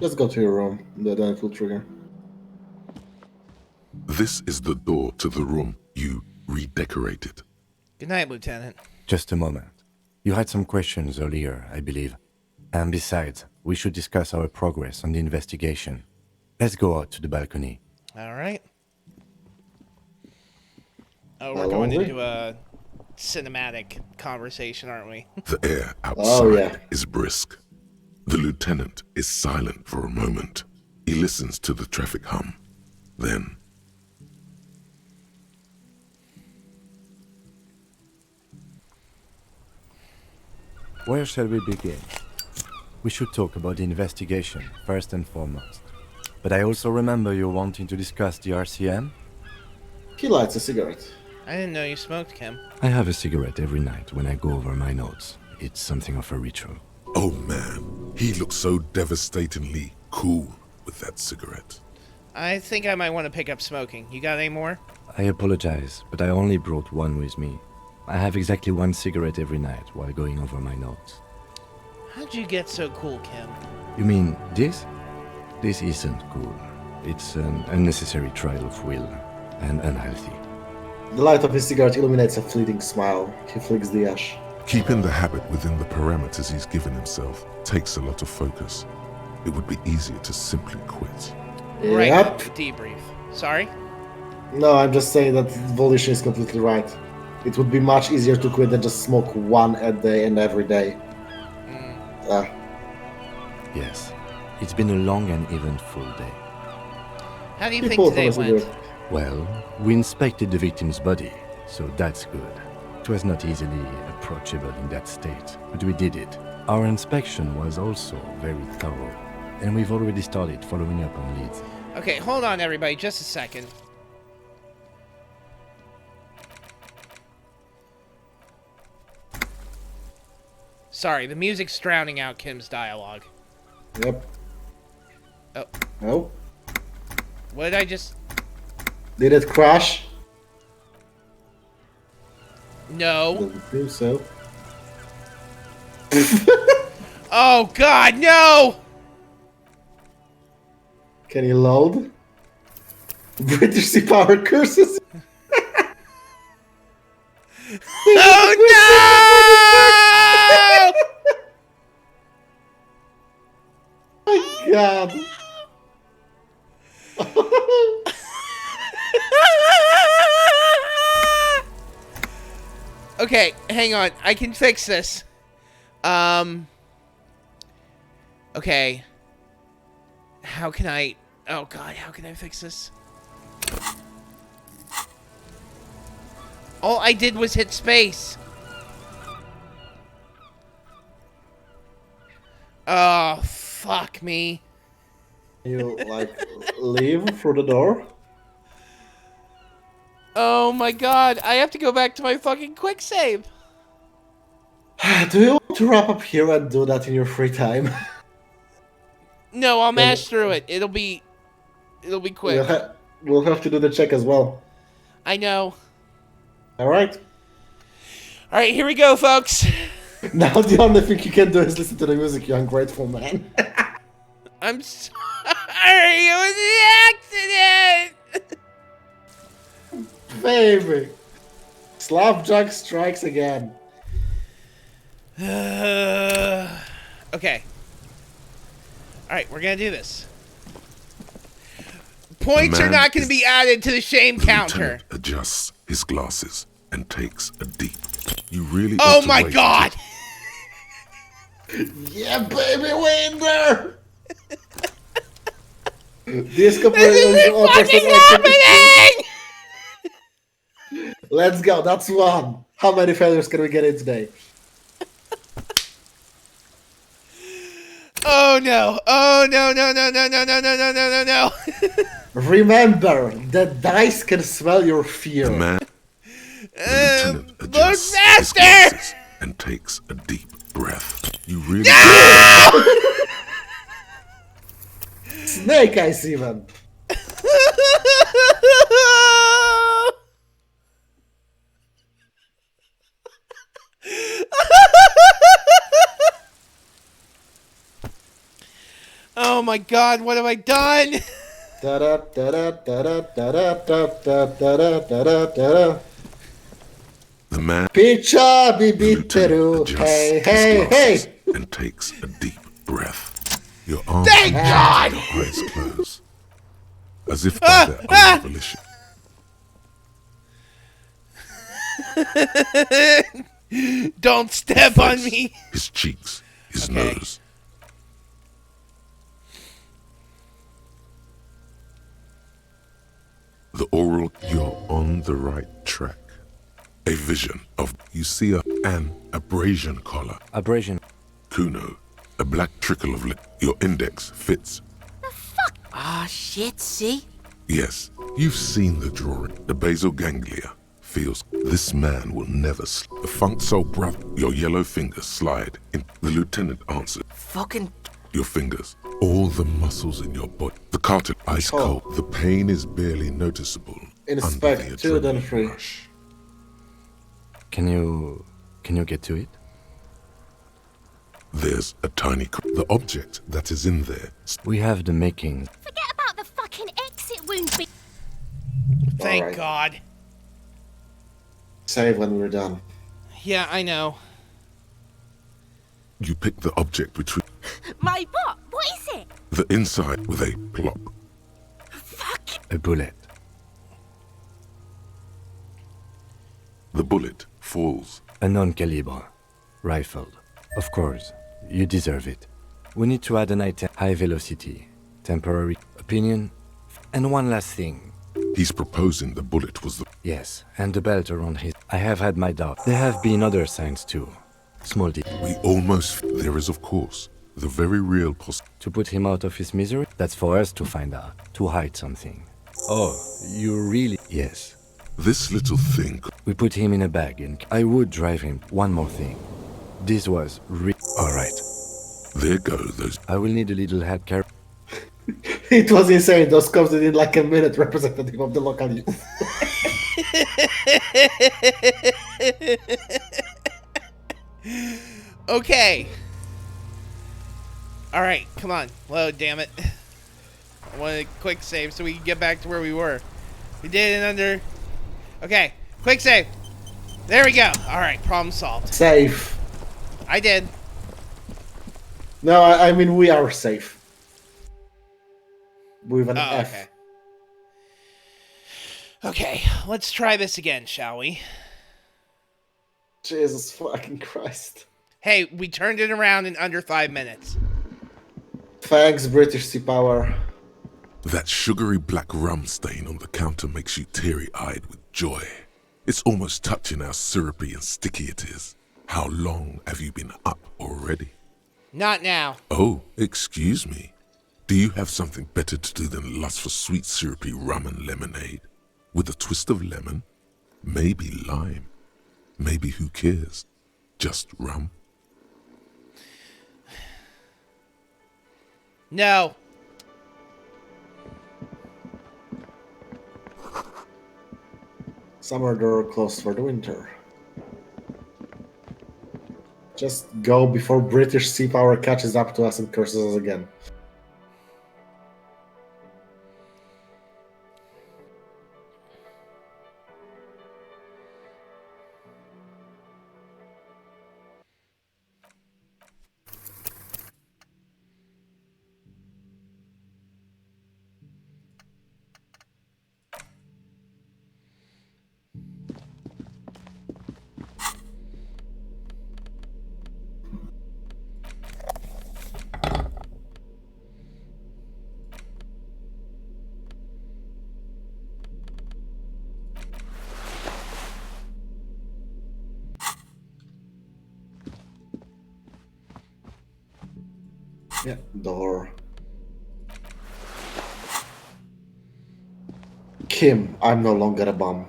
Let's go to your room. Then pull trigger. This is the door to the room you redecorated. Good night, Lieutenant. Just a moment. You had some questions earlier, I believe. And besides, we should discuss our progress on the investigation. Let's go out to the balcony. All right. Oh, we're going into a cinematic conversation, aren't we? The air outside is brisk. The lieutenant is silent for a moment. He listens to the traffic hum. Then, where shall we begin? We should talk about the investigation, first and foremost. But I also remember you wanting to discuss the RCM? He lights a cigarette. I didn't know you smoked, Kim. I have a cigarette every night when I go over my notes. It's something of a ritual. oh man, he looks so devastatingly cool with that cigarette. I think I might want to pick up smoking. You got any more? I apologize, but I only brought one with me. I have exactly one cigarette every night while going over my notes. How'd you get so cool, Kim? You mean this? This isn't cool. It's an unnecessary trial of will, and unhealthy. The light of his cigarette illuminates a fleeting smile. He flicks the ash. Keeping the habit within the parameters he's given himself takes a lot of focus. It would be easier to simply quit. Right. Yep. Debrief. Sorry? No, I'm just saying that Volition is completely right. It would be much easier to quit than just smoke one a day and every day. Yes. It's been a long and eventful day. How do you think today went? Well, we inspected the victim's body, so that's good. It was not easily approachable in that state, but we did it. Our inspection was also very thorough, and we've already started following up on leads. Okay, hold on everybody, just a second. Sorry, the music's drowning out Kim's dialogue. Yep. Oh. Oh. What did I just... Did it crash? No. Doesn't seem so. Oh, God, no! Can you load? British Sea Power curses. Oh, no! My God. Okay, hang on. I can fix this. Okay. How can I... Oh, God, how can I fix this? All I did was hit space. Oh, fuck me. You, like, leave through the door? Oh, my God. I have to go back to my fucking quick save. Do you want to wrap up here and do that in your free time? No, I'll mash through it. It'll be quick. We'll have to do the check as well. I know. Alright. Alright, here we go, folks. Now the only thing you can do is listen to the music, you ungrateful man. I'm sorry. It was an accident. Baby. Slapjack strikes again. Okay. Alright, we're gonna do this. Points are not gonna be added to the shame counter. Lieutenant adjusts his glasses and takes a deep. You really Oh my God! Yeah, baby, we're in there! This is fucking happening! Let's go, that's one. How many failures can we get in today? Oh no! Oh no! No! No! No! No! No! No! No! No! No! Remember, the dice can smell your fear. The lieutenant adjusts his Master! glasses and takes a deep breath. You really Snake eyes even. Oh my God! What have I done? The man Piccia bibiteru. Hey, hey, hey! and takes a deep breath. Your arms Thank God! your eyes close, as if by their own volition. Don't step on me. His cheeks, his nose. The oral, you're on the right track. A vision of, you see an abrasion collar. Abrasion. Kuno, a black trickle of lip. Your index fits. Ah, shit, see? Yes, you've seen the drawing. The basal ganglia feels this man will never slip. The funk soul brother, your yellow fingers slide in. The lieutenant answers. Fucking... Your fingers, all the muscles in your body. The cartilage, ice cold. The pain is barely noticeable. Inspect 2 then 3. Can you get to it? There's a tiny the object that is in there. We have the makings. Forget about the fucking exit wound bit. Thank Alright. God. Save when we're done. Yeah, I know. You pick the object between My what? What is it? the inside with a plop. A bullet. The bullet falls. A non-caliber. Rifled. Of course. You deserve it. We need to add an item. High velocity. Temporary. Opinion. And one last thing. He's proposing the bullet was the... Yes, and the belt around his... I have had my doubt. There have been other signs too. Small detail. We almost... There is, of course, the very real To put him out of his misery? That's for us to find out. To hide something. Oh, you really... Yes. This little thing... We put him in a bag and I would drive him. One more thing. This was alright. There go those. I will need a little help carry. It was insane. Those cops did in like a minute, representative of the local youth. Okay. Alright, come on. Load, damn it. I want a quick save so we can get back to where we were. We did it in under... Okay, quick save. There we go. Alright, problem solved. Safe. I did. No, I mean we are safe. With an F. Okay. Okay, let's try this again, shall we? Jesus fucking Christ. Hey, we turned it around in under 5 minutes. Thanks, British Sea Power. That sugary black rum stain on the counter makes you teary-eyed with joy. It's almost touching how syrupy and sticky it is. How long have you been up already? Not now. Oh, excuse me. Do you have something better to do than lust for sweet syrupy rum and lemonade? With a twist of lemon? Maybe lime. Maybe who cares? Just rum? No. Summer door closed for the winter. Just go before British Sea Power catches up to us and curses us again. Yeah, door. Kim, I'm no longer a bum.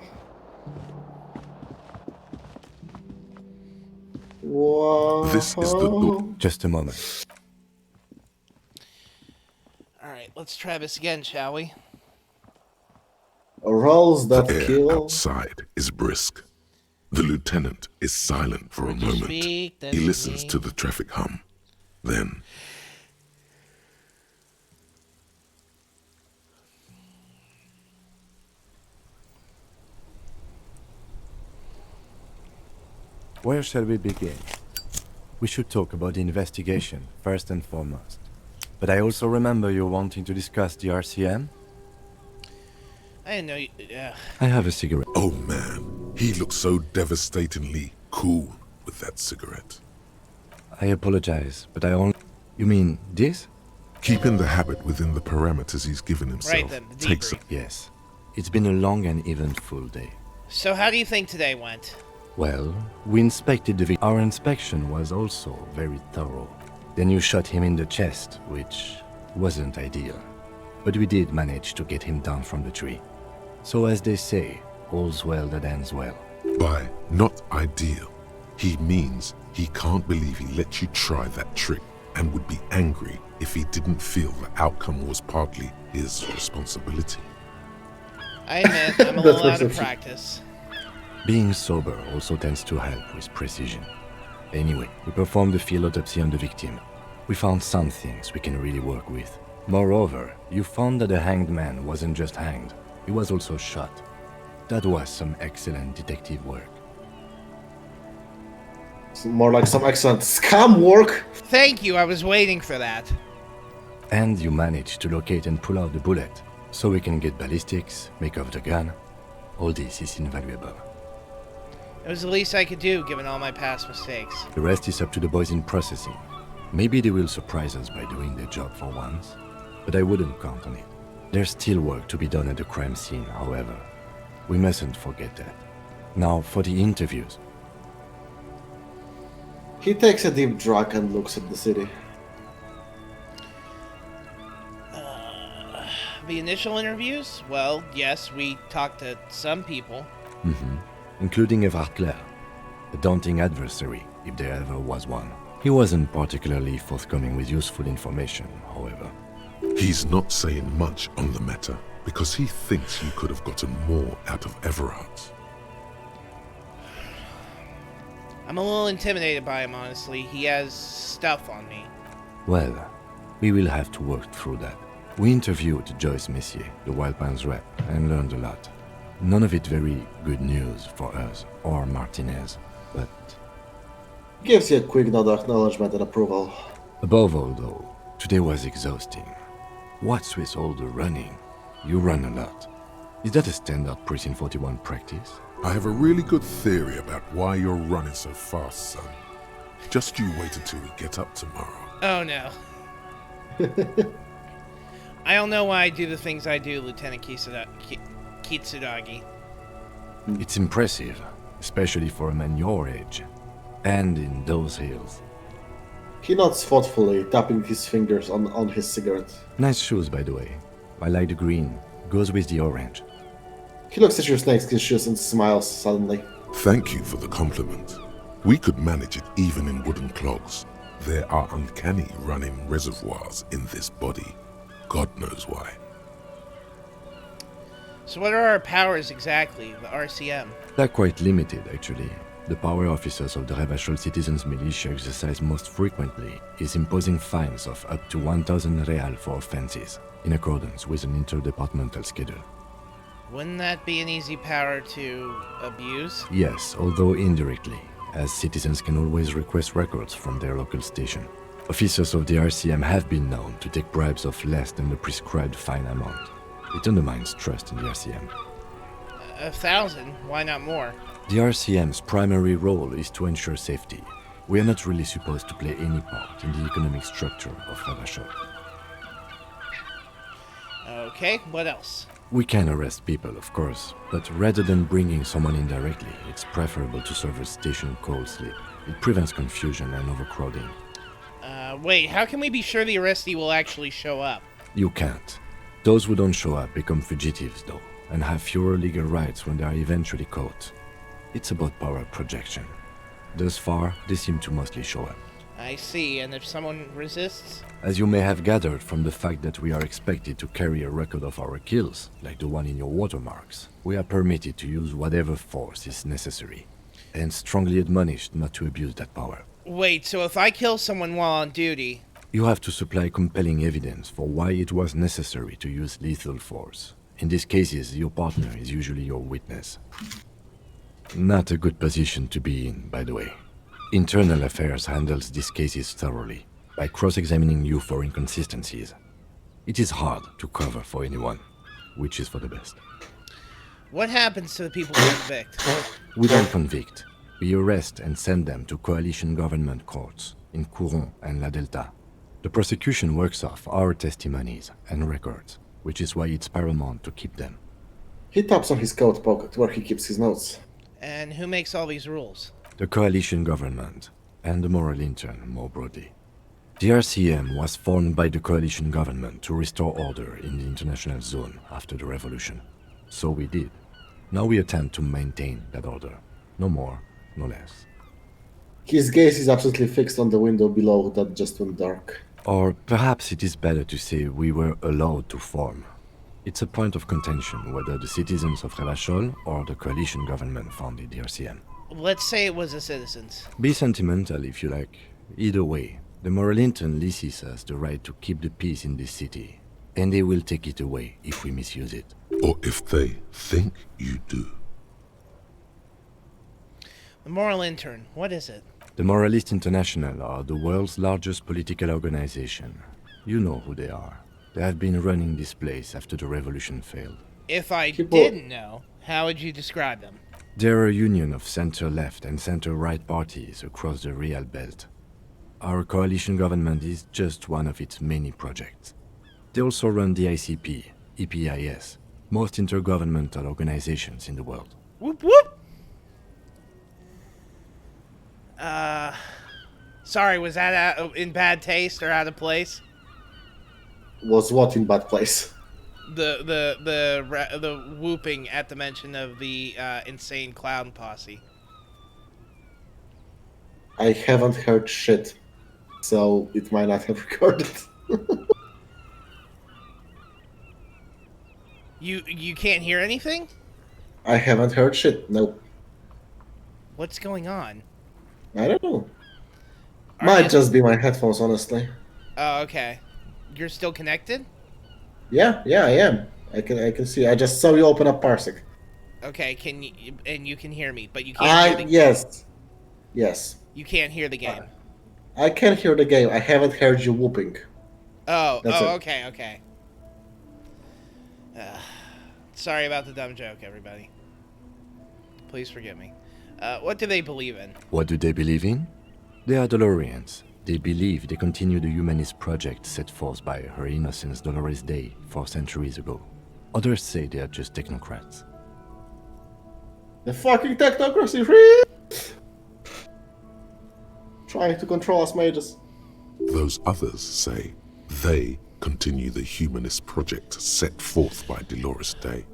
Whoa. This is the door. Just a moment. Alright, let's try this again, shall we? Rolls that The air kill. outside is brisk. The lieutenant is silent for a moment. He listens to the traffic hum. Then... Where shall we begin? We should talk about the investigation, first and foremost. But I also remember you wanting to discuss the RCM? I didn't know you... I have a cigarette. Oh man, he looks so devastatingly cool with that cigarette. I apologize, but I only... You mean this? Keeping the habit within the parameters he's given himself Right then, the takes... debrief. Yes. It's been a long and eventful day. So how do you think today went? Well, we inspected the victim. Our inspection was also very thorough. Then you shot him in the chest, which wasn't ideal. But we did manage to get him down from the tree. So as they say, all's well that ends well. By not ideal, he means he can't believe he let you try that trick and would be angry if he didn't feel the outcome was partly his responsibility. I admit, I'm a little out of practice. Being sober also tends to help with precision. Anyway, we performed a field autopsy on the victim. We found some things we can really work with. Moreover, you found that the hanged man wasn't just hanged, he was also shot. That was some excellent detective work. It's more like some excellent scam work. Thank you, I was waiting for that. And you managed to locate and pull out the bullet, so we can get ballistics, make off the gun. All this is invaluable. It was the least I could do, given all my past mistakes. The rest is up to the boys in processing. Maybe they will surprise us by doing their job for once, but I wouldn't count on it. There's still work to be done at the crime scene, however. We mustn't forget that. Now, for the interviews. He takes a deep drag and looks at the city. The initial interviews? Well, yes, we talked to some people. Including Evrard Clare, a daunting adversary. if there ever was one. He wasn't particularly forthcoming with useful information, however. He's not saying much on the matter because he thinks you could have gotten more out of Everard. I'm a little intimidated by him, honestly. He has stuff on me. Well, we will have to work through that. We interviewed Joyce Messier, the Wild Pines rep, and learned a lot. None of it very good news for us or Martinez, but... Gives you a quick nod of acknowledgement and approval. Above all, though, today was exhausting. What's with all the running? You run a lot. Is that a standard Precinct 41 practice? I have a really good theory about why you're running so fast, son. Just you wait until we get up tomorrow. Oh no. I don't know why I do the things I do, Lieutenant Kitsuragi. It's impressive, especially for a man your age. And in those hills. He nods thoughtfully, tapping his fingers on his cigarette. Nice shoes, by the way. I like the green. Goes with the orange. He looks at your snakeskin shoes and smiles suddenly. Thank you for the compliment. We could manage it even in wooden clogs. There are uncanny running reservoirs in this body. God knows why. So what are our powers exactly, the RCM? They're quite limited, actually. The power officers of the Revachol Citizens Militia exercise most frequently is imposing fines of up to 1,000 real for offenses, in accordance with an interdepartmental schedule. Wouldn't that be an easy power to abuse? Yes, although indirectly, as citizens can always request records from their local station. Officers of the RCM have been known to take bribes of less than the prescribed fine amount. It undermines trust in the RCM. 1,000? Why not more? The RCM's primary role is to ensure safety. We are not really supposed to play any part in the economic structure of Revachol. Okay, what else? We can arrest people, of course, but rather than bringing someone in directly, it's preferable to serve a station cold sleep. It prevents confusion and overcrowding. Wait, how can we be sure the arrestee will actually show up? You can't. Those who don't show up become fugitives, though, and have fewer legal rights when they are eventually caught. It's about power projection. Thus far, they seem to mostly show up. I see, and if someone resists? As you may have gathered from the fact that we are expected to carry a record of our kills, like the one in your watermarks, we are permitted to use whatever force is necessary, and strongly admonished not to abuse that power. Wait, so if I kill someone while on duty... You have to supply compelling evidence for why it was necessary to use lethal force. In these cases, your partner is usually your witness. Not a good position to be in, by the way. Internal Affairs handles these cases thoroughly, by cross-examining you for inconsistencies. It is hard to cover for anyone, which is for the best. What happens to the people who convict? We don't convict. We arrest and send them to coalition government courts in Couron and La Delta. The prosecution works off our testimonies and records, which is why it's paramount to keep them. He taps on his coat pocket where he keeps his notes. And who makes all these rules? The coalition government, and the moral intern more broadly. The RCM was formed by the coalition government to restore order in the international zone after the revolution. So we did. Now we attempt to maintain that order. No more, no less. His gaze is absolutely fixed on the window below that just went dark. Or perhaps it is better to say we were allowed to form. It's a point of contention whether the citizens of Revachol or the coalition government founded the RCM. Let's say it was the citizens. Be sentimental if you like. Either way, the moral intern leases us the right to keep the peace in this city, and they will take it away if we misuse it. Or if they think you do. The moral intern, what is it? The Moralist International are the world's largest political organization. You know who they are. They have been running this place after the revolution failed. If I didn't know, how would you describe them? They're a union of center-left and center-right parties across the Real Belt. Our coalition government is just one of its many projects. They also run the ICP, EPIS, most intergovernmental organizations in the world. Whoop whoop! Sorry, was that in bad taste or out of place? Was what in bad place? The whooping at the mention of the insane clown posse. I haven't heard shit, so it might not have recorded. You can't hear anything? I haven't heard shit. Nope. What's going on? I don't know. Might just be my headphones, honestly. Oh, okay. You're still connected? Yeah, I am. I can see. I just saw you open up Parsec. Okay, you can hear me, but you can't hear the Yes. You can't hear the game. I can hear the game. I haven't heard you whooping. Oh, That's it. okay. Sorry about the dumb joke, everybody. Please forgive me. What do they believe in? What do they believe in? They are Dolorians. They believe they continue the humanist project set forth by Her Innocence Dolores Day 4 centuries ago. Others say they are just technocrats. The fucking technocracy free! Trying to control us mages. Those others say they continue the humanist project set forth by Dolores Day.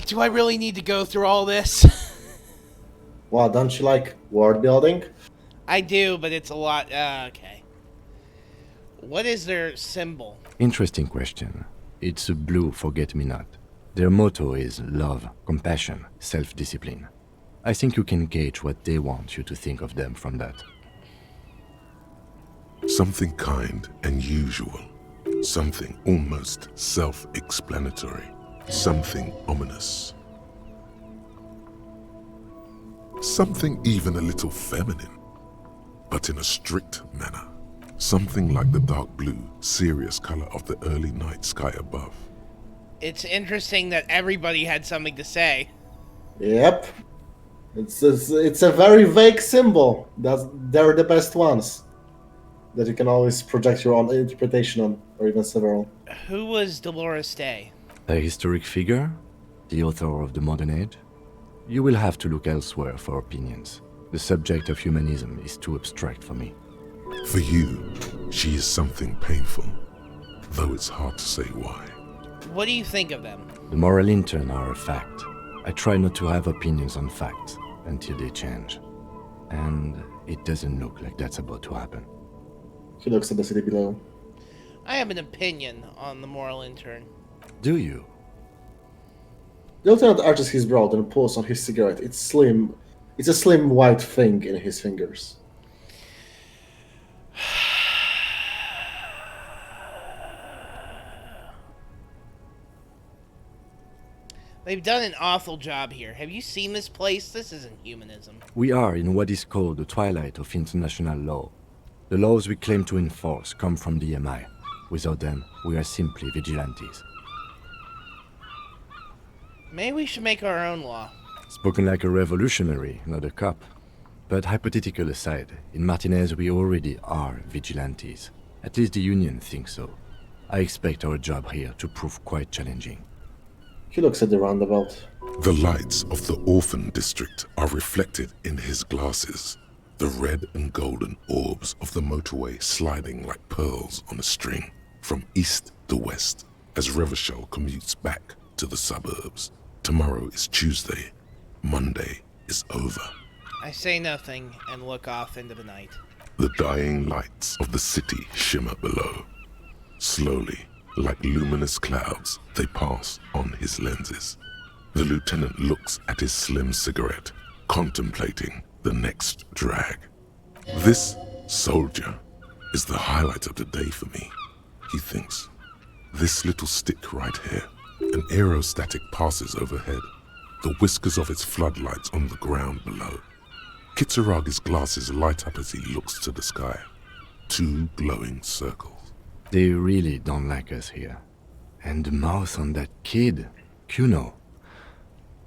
Do I really need to go through all this? Well, don't you like world building? I do, but it's a lot. Okay. What is their symbol? Interesting question. It's a blue forget-me-not. Their motto is love, compassion, self-discipline. I think you can gauge what they want you to think of them from that. Something kind and usual. Something almost self-explanatory. Something ominous. Something even a little feminine, but in a strict manner. Something like the dark blue, serious color of the early night sky above. It's interesting that everybody had something to say. Yep. It's a very vague symbol. They're the best ones that you can always project your own interpretation on, or even several. Who was Dolores Day? A historic figure? The author of the modern age? You will have to look elsewhere for opinions. The subject of humanism is too abstract for me. For you, she is something painful, though it's hard to say why. What do you think of them? The moral intern are a fact. I try not to have opinions on facts until they change. And it doesn't look like that's about to happen. He looks at the city below. I have an opinion on the moral intern. Do you? The lieutenant arches his brow and pulls on his cigarette. It's slim. It's a slim white thing in his fingers. They've done an awful job here. Have you seen this place? This isn't humanism. We are in what is called the twilight of international law. The laws we claim to enforce come from the MI. Without them, we are simply vigilantes. Maybe we should make our own law. Spoken like a revolutionary, not a cop. But hypothetical aside, in Martinez we already are vigilantes. At least the Union thinks so. I expect our job here to prove quite challenging. He looks at the roundabout. The lights of the orphan district are reflected in his glasses. The red and golden orbs of the motorway sliding like pearls on a string from east to west as Revachol commutes back to the suburbs. Tomorrow is Tuesday. Monday is over. I say nothing and look off into the night. The dying lights of the city shimmer below. Slowly, like luminous clouds, they pass on his lenses. The lieutenant looks at his slim cigarette, contemplating the next drag. This soldier is the highlight of the day for me, he thinks. This little stick right here. An aerostatic passes overhead, the whiskers of its floodlights on the ground below. Kitsuragi's glasses light up as he looks to the sky. Two glowing circles. They really don't like us here. And the mouth on that kid, Kuno.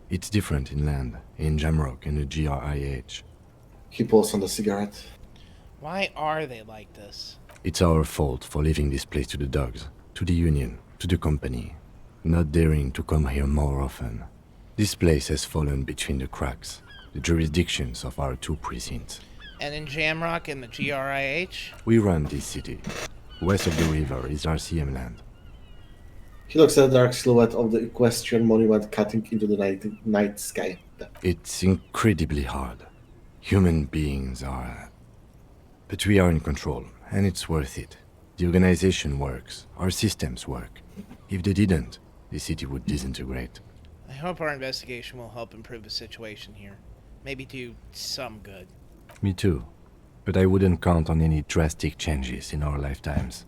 It's different inland, in Jamrock and the GRIH. He pulls on the cigarette. Why are they like this? It's our fault for leaving this place to the dogs, to the Union, to the company. Not daring to come here more often. This place has fallen between the cracks, the jurisdictions of our two precincts. And in Jamrock and the GRIH? We run this city. West of the river is RCM land. He looks at the dark silhouette of the equestrian monument cutting into the night sky. It's incredibly hard. Human beings are But we are in control, and it's worth it. The organization works. Our systems work. If they didn't, the city would disintegrate. I hope our investigation will help improve the situation here. Maybe do some good. Me too. But I wouldn't count on any drastic changes in our lifetimes.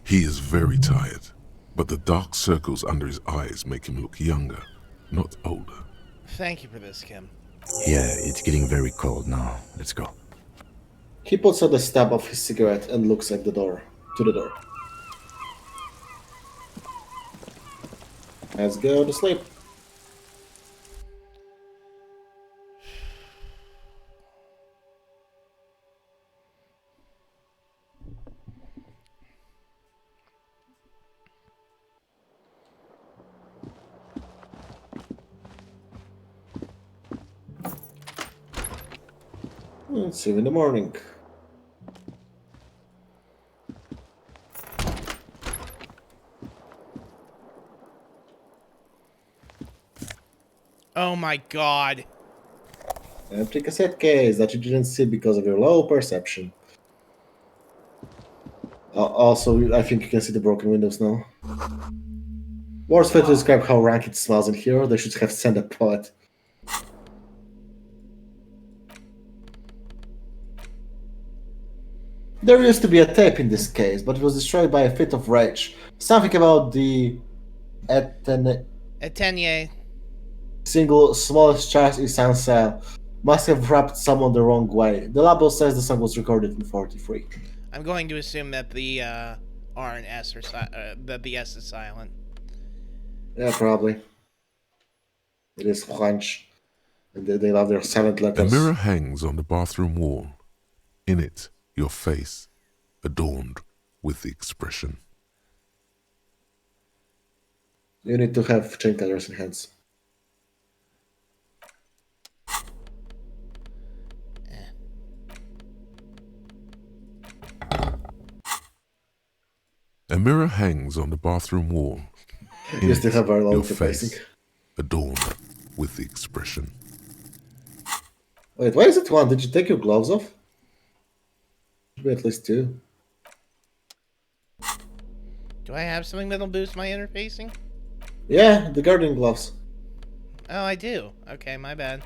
He is very tired, but the dark circles under his eyes make him look younger, not older. Thank you for this, Kim. Yeah, it's getting very cold now. Let's go. He puts out the stub of his cigarette and looks at the door. To the door. Let's go to sleep. See you in the morning. Oh my god. Empty cassette case that you didn't see because of your low perception. Also, I think you can see the broken windows now. Worst way to describe how rank it smells in here, they should have sent a poet. There used to be a tape in this case, but it was destroyed by a fit of rage. Something about the Atelier. Single smallest chart in Sansa must have wrapped someone the wrong way. The label says the song was recorded in 43. I'm going to assume that the R and S are that the S is silent. Yeah, probably. It is French. And they love their silent A letters. mirror hangs on the bathroom wall. In it, your face, adorned with the expression. You need to have chain cutters in hands. A mirror hangs on the bathroom wall. In You still it, have very long your facing. face, adorned with the expression. Wait, why is it one? Did you take your gloves off? Should be at least two. Do I have something that'll boost my interfacing? Yeah, the gardening gloves. Oh, I do. Okay, my bad.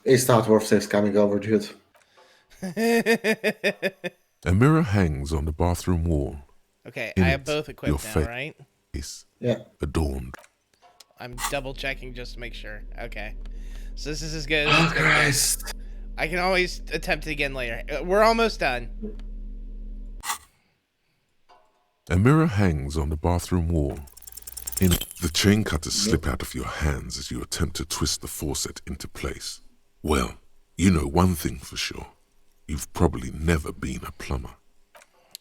It's not worth safe coming over, dude. A mirror hangs on the bathroom wall. Okay, In I have it, both equipped your now, right? Face, yeah, adorned. I'm double checking just to make sure. Okay. So this is as good as it's gonna get. I can always attempt it again later. We're almost done. A mirror hangs on the bathroom wall. In it, the chain cutters slip out of your hands as you attempt to twist the faucet into place. Well, you know one thing for sure. You've probably never been a plumber.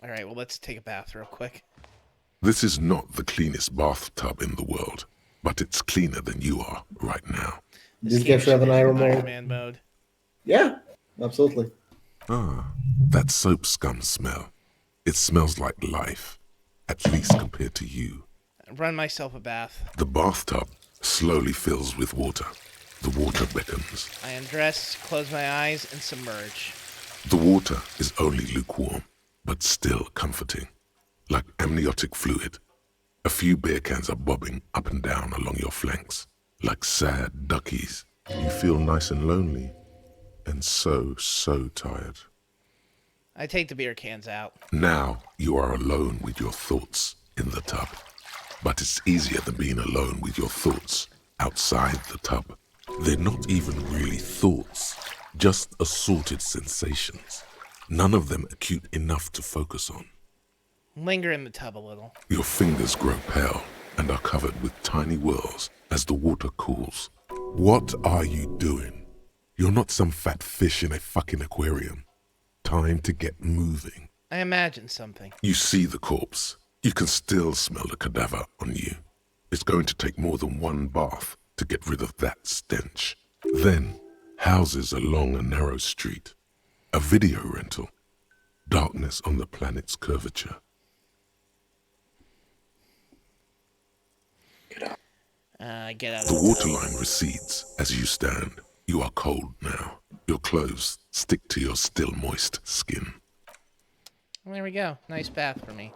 Alright, well, let's take a bath real quick. This is not the cleanest bathtub in the world, but it's cleaner than you are right now. Did you actually have an Iron Man mode? Yeah, absolutely. Ah, that soap scum smell. It smells like life, at least compared to you. Run myself a bath. The bathtub slowly fills with water. The water beckons. I undress, close my eyes, and submerge. The water is only lukewarm, but still comforting, like amniotic fluid. A few beer cans are bobbing up and down along your flanks, like sad duckies. You feel nice and lonely, and so tired. I take the beer cans out. Now you are alone with your thoughts in the tub. But it's easier than being alone with your thoughts outside the tub. They're not even really thoughts, just assorted sensations. None of them acute enough to focus on. Linger in the tub a little. Your fingers grow pale and are covered with tiny whirls as the water cools. What are you doing? You're not some fat fish in a fucking aquarium. Time to get moving. I imagine something. You see the corpse. You can still smell the cadaver on you. It's going to take more than one bath to get rid of that stench. Then, houses along a narrow street. A video rental. Darkness on the planet's curvature. Get out The of waterline recedes as you stand. You are cold now. Your clothes stick to your still moist skin. There we go. Nice bath for me.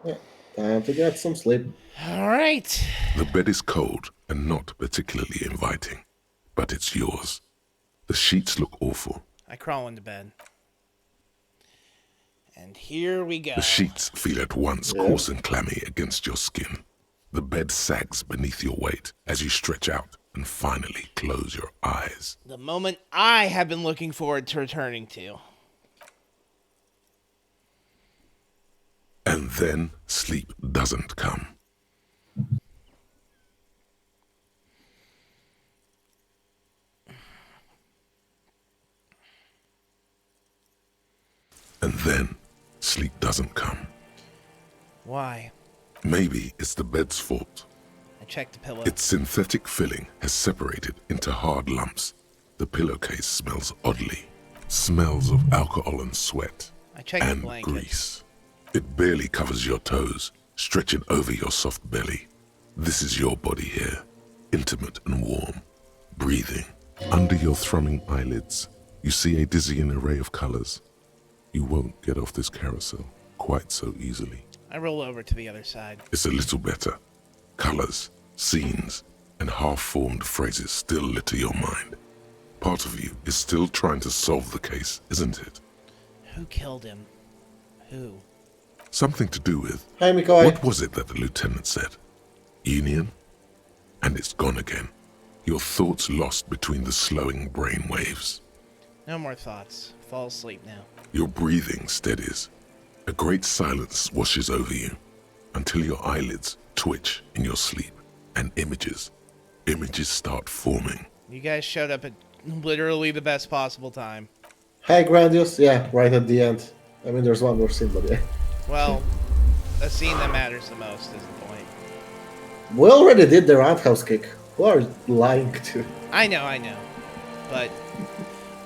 Yeah, time to get some sleep. All right. The bed is cold and not particularly inviting, but it's yours. The sheets look awful. I crawl into bed. And here we go. The sheets feel at once coarse and clammy against your skin. The bed sags beneath your weight as you stretch out and finally close your eyes. The moment I have been looking forward to returning to. And then sleep doesn't come. And then sleep doesn't come. Why? Maybe it's the bed's fault. I checked the pillow. Its synthetic filling has separated into hard lumps. The pillowcase smells oddly. Smells of alcohol and sweat. I checked the and blanket. grease. It barely covers your toes, stretching over your soft belly. This is your body here, intimate and warm, breathing. Under your thrumming eyelids, you see a dizzying array of colors. You won't get off this carousel quite so easily. I roll over to the other side. It's a little better. Colors, scenes, and half-formed phrases still litter your mind. Part of you is still trying to solve the case, isn't it? Who killed him? Who? Something to do with... Hey, Mikoi. What was it that the lieutenant said? Union? And it's gone again. Your thoughts lost between the slowing brain waves. No more thoughts. Fall asleep now. Your breathing steadies. A great silence washes over you until your eyelids twitch in your sleep and images start forming. You guys showed up at literally the best possible time. Hey, Grandiose. Yeah, right at the end. I mean, there's one more scene, but yeah. Well, the scene that matters the most is the point. We already did the roundhouse kick. Who are you lying to? I know. But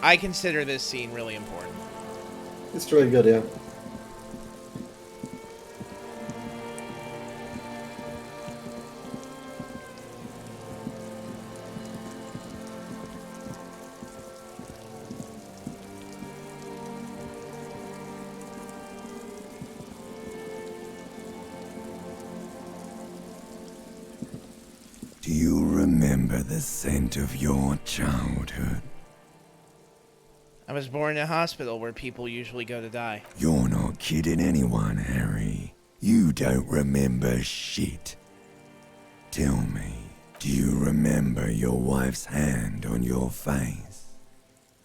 I consider this scene really important. It's really good, yeah. Do you remember the scent of your childhood? I was born in a hospital where people usually go to die. You're not kidding anyone, Harry. You don't remember shit. Tell me, do you remember your wife's hand on your face?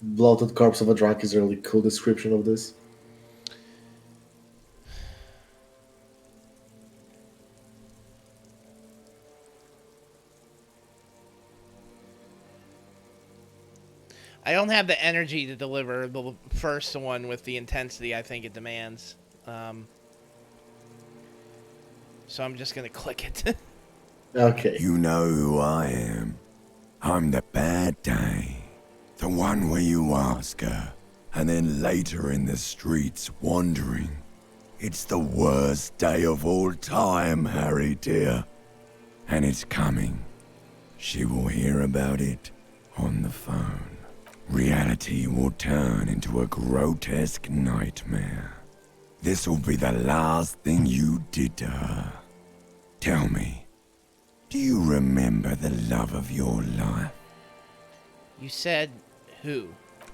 Bloated corpse of a drunk is a really cool description of this. I don't have the energy to deliver the first one with the intensity I think it demands. So I'm just going to click it. Okay. You know who I am. I'm the bad day. The one where you ask her, and then later in the streets wandering. It's the worst day of all time, Harry dear. And it's coming. She will hear about it on the phone. Reality will turn into a grotesque nightmare. This'll be the last thing you did to her. Tell me, do you remember the love of your life? You said who?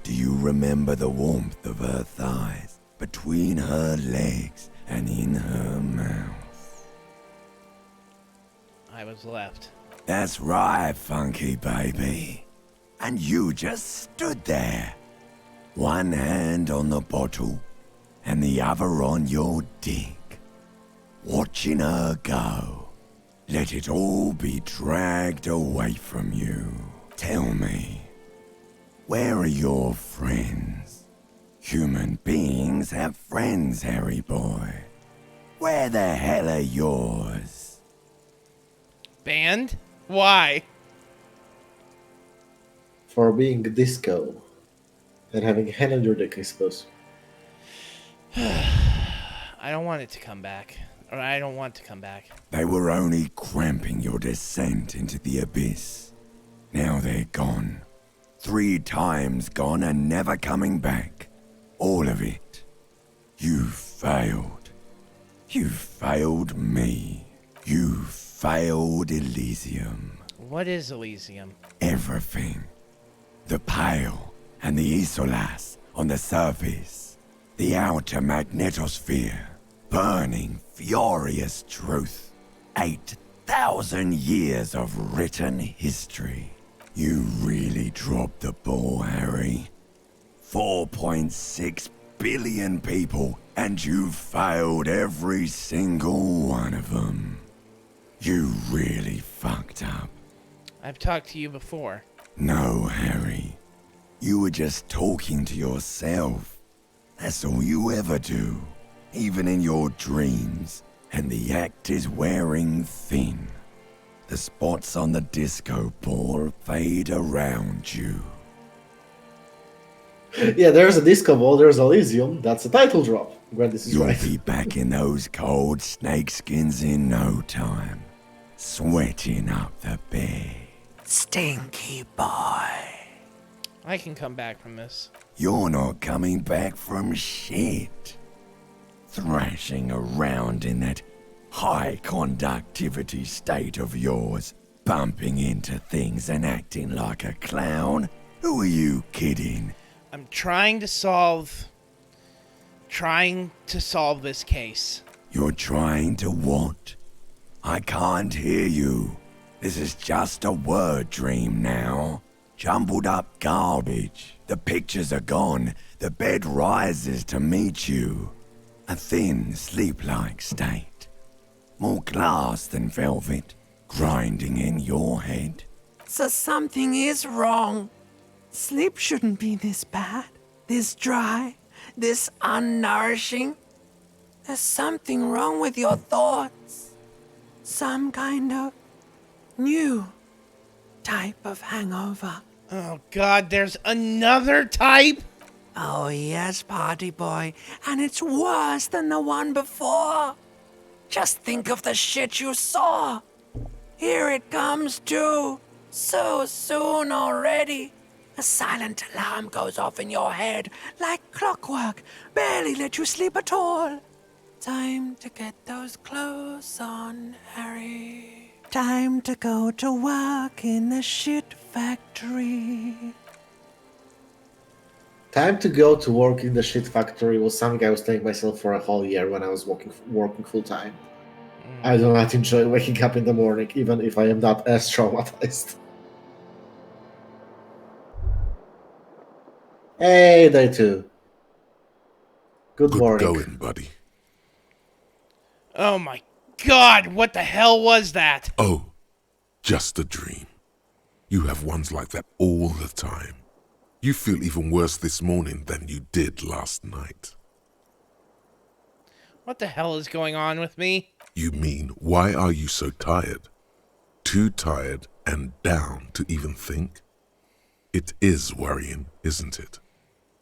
Do you remember the warmth of her thighs, between her legs and in her mouth? I was left. That's right, funky baby. And you just stood there. One hand on the bottle and the other on your dick. Watching her go. Let it all be dragged away from you. Tell me, where are your friends? Human beings have friends, Harry boy. Where the hell are yours? Banned? Why? For being disco. And having a hand on your dick, I suppose. I don't want it to come back. Or I don't want to come back. They were only cramping your descent into the abyss. Now they're gone. 3 times gone and never coming back. All of it. You failed. You failed me. You failed Elysium. What is Elysium? Everything. The Pale and the Isolas on the surface. The outer magnetosphere. Burning, furious truth. 8,000 years of written history. You really dropped the ball, Harry. 4.6 billion people, and you failed every single one of them. You really fucked up. I've talked to you before. No, Harry. You were just talking to yourself. That's all you ever do, even in your dreams. And the act is wearing thin. The spots on the disco ball fade around you. Yeah, there's a disco ball, there's Elysium. That's a title drop. When this is You'll right. be back in those cold snakeskins in no time. Sweating up the bed. Stinky boy. I can come back from this. You're not coming back from shit. Thrashing around in that high conductivity state of yours, bumping into things and acting like a clown? Who are you kidding? I'm trying to solve this case. You're trying to what? I can't hear you. This is just a word dream now. Jumbled up garbage. The pictures are gone. The bed rises to meet you. A thin, sleep-like state. More glass than velvet, grinding in your head. So something is wrong. Sleep shouldn't be this bad, this dry, this unnourishing. There's something wrong with your thoughts. Some kind of new type of hangover. Oh God, there's another type? Oh yes, party boy, and it's worse than the one before. Just think of the shit you saw. Here it comes too. So soon already. A silent alarm goes off in your head like clockwork. Barely let you sleep at all. Time to get those clothes on, Harry. Time to go to work in the shit factory. Time to go to work in the shit factory was something I was telling myself for a whole year when I was working full time. I do not enjoy waking up in the morning, even if I am not as traumatized. Hey, day 2. Good morning. Going, buddy. Oh my God, what the hell was that? Oh, just a dream. You have ones like that all the time. You feel even worse this morning than you did last night. What the hell is going on with me? You mean, why are you so tired? Too tired and down to even think? It is worrying, isn't it?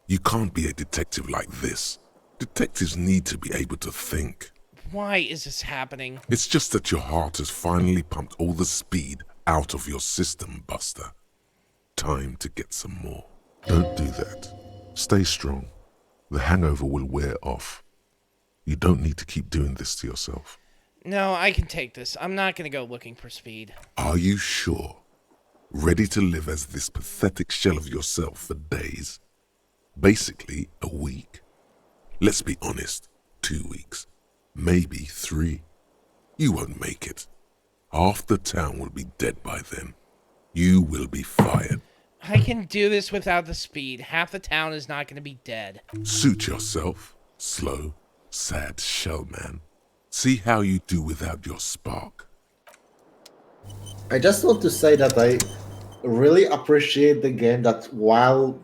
You can't be a detective like this. Detectives need to be able to think. Why is this happening? It's just that your heart has finally pumped all the speed out of your system, Buster. Time to get some more. Don't do that. Stay strong. The hangover will wear off. You don't need to keep doing this to yourself. No, I can take this. I'm not going to go looking for speed. Are you sure? Ready to live as this pathetic shell of yourself for days? Basically, a week. Let's be honest, 2 weeks. Maybe 3. You won't make it. Half the town will be dead by then. You will be fired. I can do this without the speed. Half the town is not going to be dead. Suit yourself, slow, sad shell man. See how you do without your spark. I just want to say that I really appreciate the game that while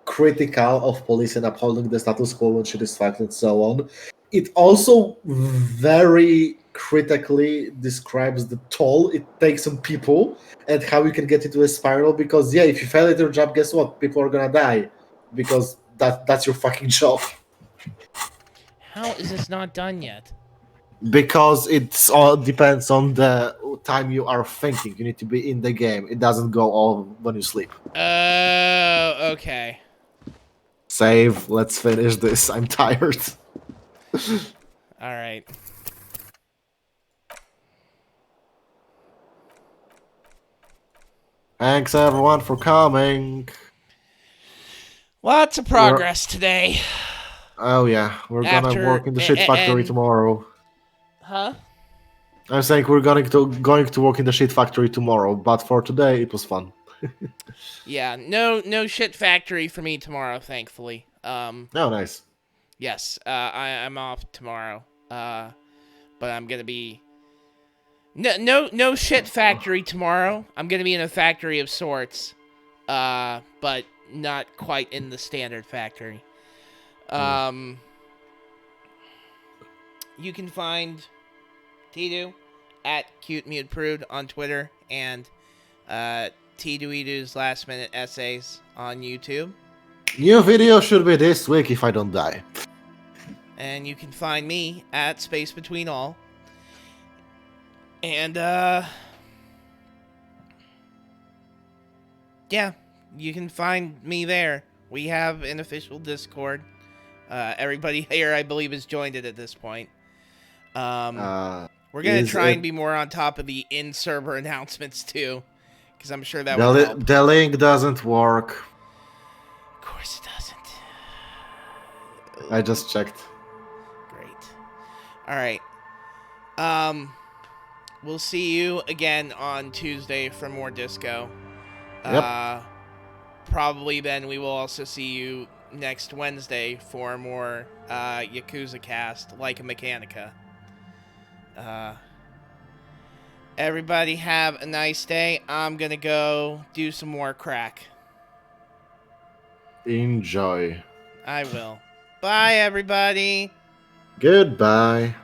critical of police and upholding the status quo when shit is fucked and so on, it also very critically describes the toll it takes on people and how you can get into a spiral, because yeah, if you fail at your job, guess what? People are gonna die because that's your fucking job. How is this not done yet? Because it's all depends on the time you are thinking. You need to be in the game. It doesn't go all when you sleep. Oh, okay. Save. Let's finish this. I'm tired. All right. Thanks everyone for coming. Lots of progress today. Oh yeah, we're gonna work in the shit factory tomorrow. Huh? I'm saying we're going to work in the shit factory tomorrow, but for today it was fun. Yeah, no shit factory for me tomorrow, thankfully. Oh, nice. Yes, I'm off tomorrow. But I'm gonna be no shit factory tomorrow. I'm gonna be in a factory of sorts, but not quite in the standard factory. You can find Tidu at CuteMutePrude on Twitter and Tiduidu's Last Minute Essays on YouTube. New video should be this week if I don't die. And you can find me at Space Between All. And yeah, you can find me there. We have an official Discord. Everybody here, I believe, has joined it at this point. We're gonna try and be more on top of the in-server announcements too, because I'm sure that would help. The link doesn't work. Of course it doesn't. I just checked. Great. All right. We'll see you again on Tuesday for more disco. Yep. Probably then we will also see you next Wednesday for more Yakuza cast like a Mechanica. Everybody have a nice day. I'm gonna go do some more crack. Enjoy. I will. Bye, everybody. Goodbye.